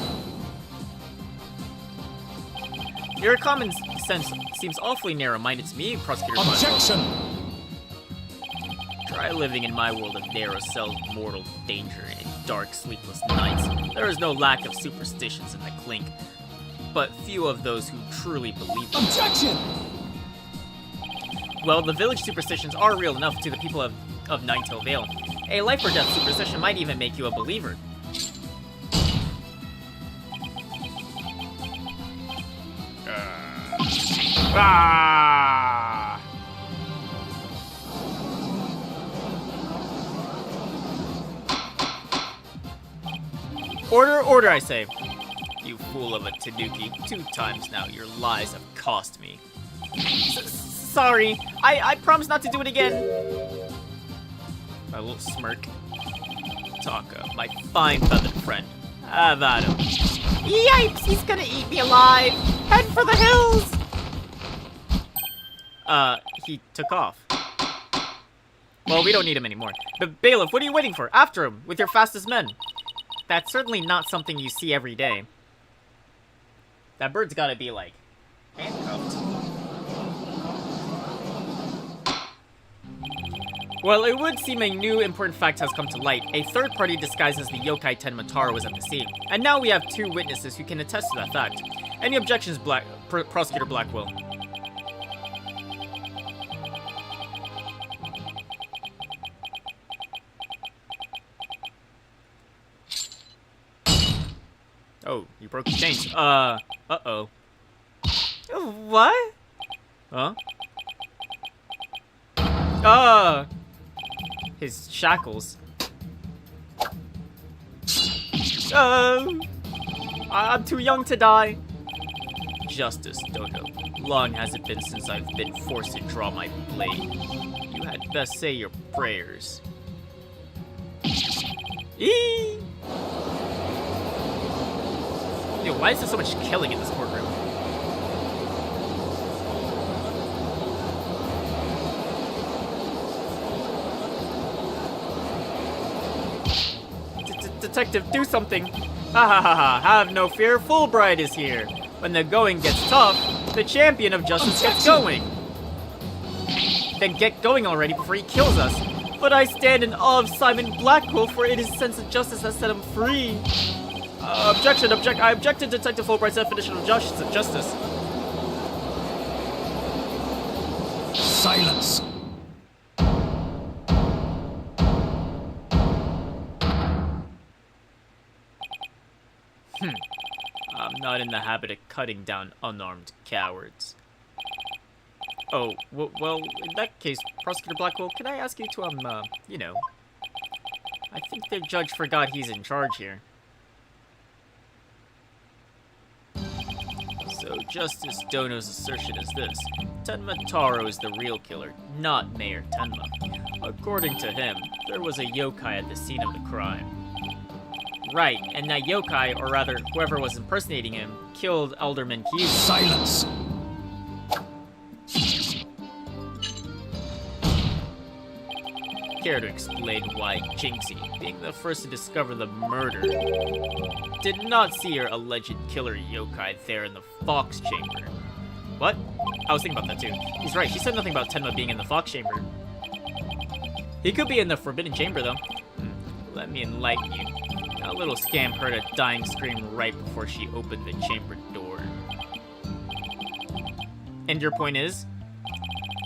Your common sense seems awfully narrow-minded to me, Prosecutor Blackwell. Objection! Try living in my world of narrow cells, mortal danger, and dark, sleepless nights. There is no lack of superstitions in the Clink, but few of those who truly believe them. Objection! Well, the village superstitions are real enough to the people of Ninetail Vale. A life or death superstition might even make you a believer. Ah! Order, order, I say. You fool of a Tanuki. 2 times now, your lies have cost me. Sorry, I promise not to do it again. My little smirk. Taka, my fine feathered friend. Have at him. Yipes! He's gonna eat me alive! Head for the hills! He took off. Well, we don't need him anymore. But Bailiff, what are you waiting for? After him, with your fastest men. That's certainly not something you see every day. That bird's gotta be, like, handcuffed. Well, it would seem a new important fact has come to light. A third party disguised as the yokai Tenmataro was at the scene. And now we have 2 witnesses who can attest to that fact. Any objections, Prosecutor Blackwell? Oh, you broke the chains. Uh-oh. What? Huh? His shackles. I'm too young to die. Justice, Dodo. Long has it been since I've been forced to draw my blade. You had best say your prayers. Eee! Dude, why is there so much killing in this courtroom? Detective, do something! Ha ha ha ha, have no fear, Fulbright is here! When the going gets tough, the champion of justice gets going! Then get going already before he kills us! But I stand in awe of Simon Blackwell, for it is sense of justice that set him free! I object to Detective Fulbright's definition of justice. Silence. I'm not in the habit of cutting down unarmed cowards. Oh, well, in that case, Prosecutor Blackwell, can I ask you to, you know... I think the judge forgot he's in charge here. So, Justice Dono's assertion is this. Tenma Taro is the real killer, not Mayor Tenma. According to him, there was a yokai at the scene of the crime. Right, and that yokai, or rather, whoever was impersonating him, killed Alderman Kiyu. Silence. Care to explain why Jinxie, being the first to discover the murder, did not see her alleged killer yokai there in the Fox Chamber? What? I was thinking about that too. He's right, she said nothing about Tenma being in the Fox Chamber. He could be in the Forbidden Chamber though. Let me enlighten you. That little scamp heard a dying scream right before she opened the chamber door. And your point is?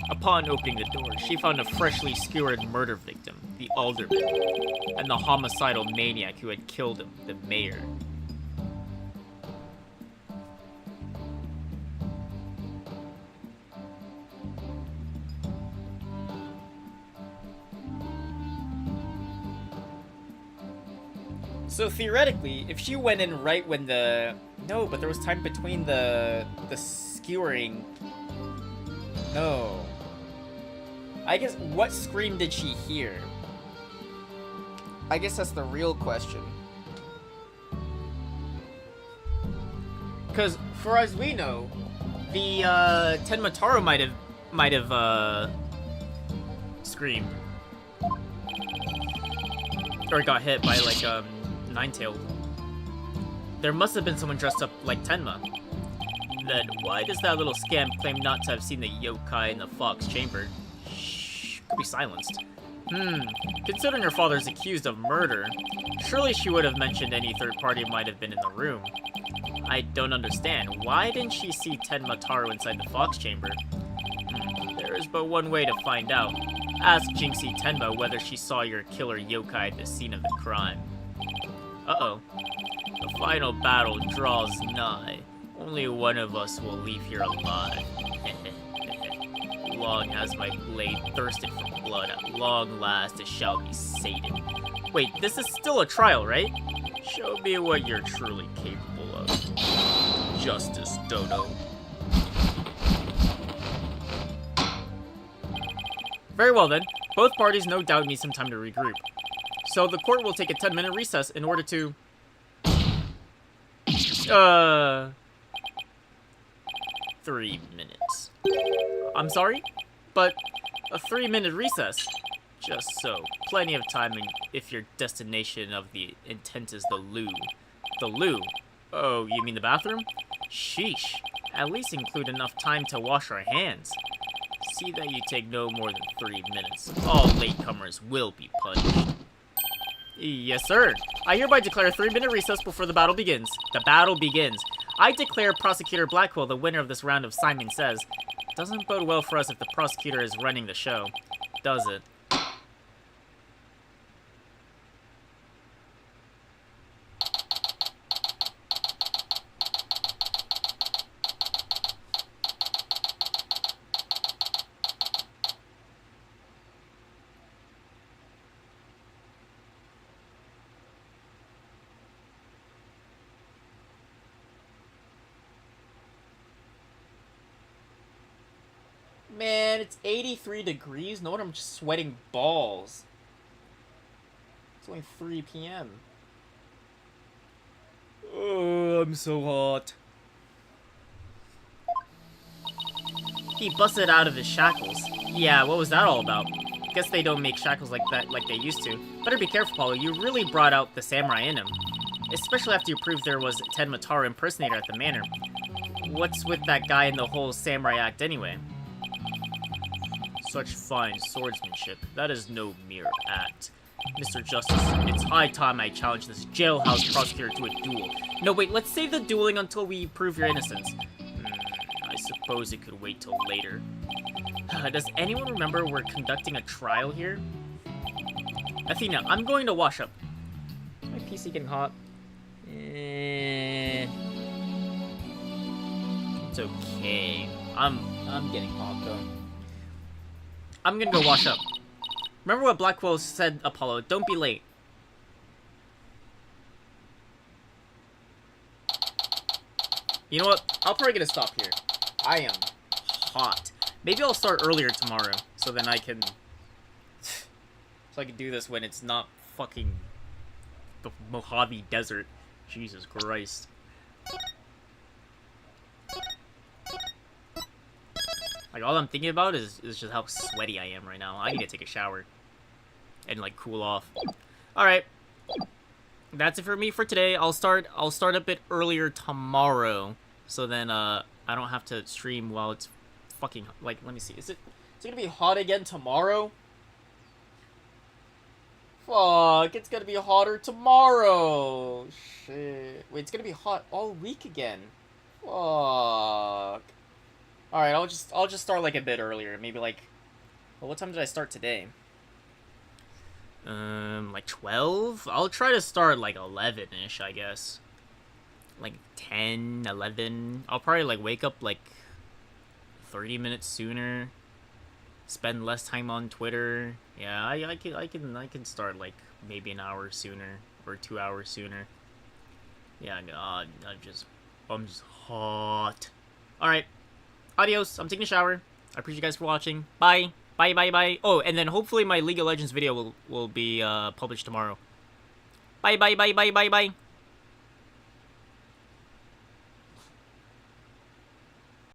Upon opening the door, she found a freshly skewered murder victim, the alderman, and the homicidal maniac who had killed him, the mayor. So theoretically, if she went in right when the... No, but there was time between the skewering... No. I guess, what scream did she hear? I guess that's the real question. Because, for as we know, the, Tenma Taro might have, screamed. Or got hit by, like, Ninetailed. There must have been someone dressed up like Tenma. Then why does that little scamp claim not to have seen the yokai in the Fox Chamber? Shh, could be silenced. Considering her father is accused of murder, surely she would have mentioned any third party might have been in the room. I don't understand. Why didn't she see Tenma Taro inside the Fox Chamber? There is but one way to find out. Ask Jinxie Tenma whether she saw your killer yokai at the scene of the crime. Uh-oh. The final battle draws nigh. Only one of us will leave here alive. Long has my blade thirsted for blood. At long last it shall be sated. Wait, this is still a trial, right? Show me what you're truly capable of. Justice, Dodo. Very well then. Both parties no doubt need some time to regroup. So the court will take a 10-minute recess in order to... 3 minutes. I'm sorry? But a 3-minute recess? Just so. Plenty of time if your destination of the intent is the loo. The loo? Oh, you mean the bathroom? Sheesh. At least include enough time to wash our hands. See that you take no more than 3 minutes. All latecomers will be punished. Yes, sir. I hereby declare a 3-minute recess before the battle begins. The battle begins. I declare Prosecutor Blackwell the winner of this round of Simon Says. Doesn't bode well for us if the prosecutor is running the show, does it? Man, it's 83 degrees. No wonder I'm just sweating balls. It's only 3 p.m. Oh, I'm so hot. He busted out of his shackles. Yeah, what was that all about? Guess they don't make shackles like that like they used to. Better be careful, Paulo. You really brought out the samurai in him. Especially after you proved there was Ted Mataro impersonator at the manor. What's with that guy in the whole samurai act anyway? Such fine swordsmanship. That is no mere act. Mr. Justice, it's high time I challenge this jailhouse prosecutor to a duel. No, wait, let's save the dueling until we prove your innocence. I suppose it could wait till later. Does anyone remember we're conducting a trial here? Athena, I'm going to wash up. Is my PC getting hot? It's okay. I'm getting hot though. I'm gonna go wash up. Remember what Blackwell said, Apollo, don't be late. You know what? I'll probably gonna stop here. I am hot. Maybe I'll start earlier tomorrow, so then I can... so I can do this when it's not fucking the Mojave Desert. Jesus Christ. Like, all I'm thinking about is just how sweaty I am right now. I need to take a shower. And, like, cool off. Alright. That's it for me for today. I'll start a bit earlier tomorrow. So then, I don't have to stream while it's fucking... Like, let me see. Is it gonna be hot again tomorrow? Fuck, it's gonna be hotter tomorrow. Shit. Wait, it's gonna be hot all week again. Fuck. Alright, I'll just start like a bit earlier. Maybe like, well, what time did I start today? Like 12? I'll try to start like 11-ish, I guess. Like 10, 11. I'll probably like wake up like 30 minutes sooner. Spend less time on Twitter. Yeah, I can start like maybe an hour sooner or 2 hours sooner. Yeah, God, I'm just hot. Alright. Adios. I'm taking a shower. I appreciate you guys for watching. Bye. Bye, bye, bye. Oh, and then hopefully my League of Legends video will be published tomorrow. Bye, bye, bye, bye, bye, bye.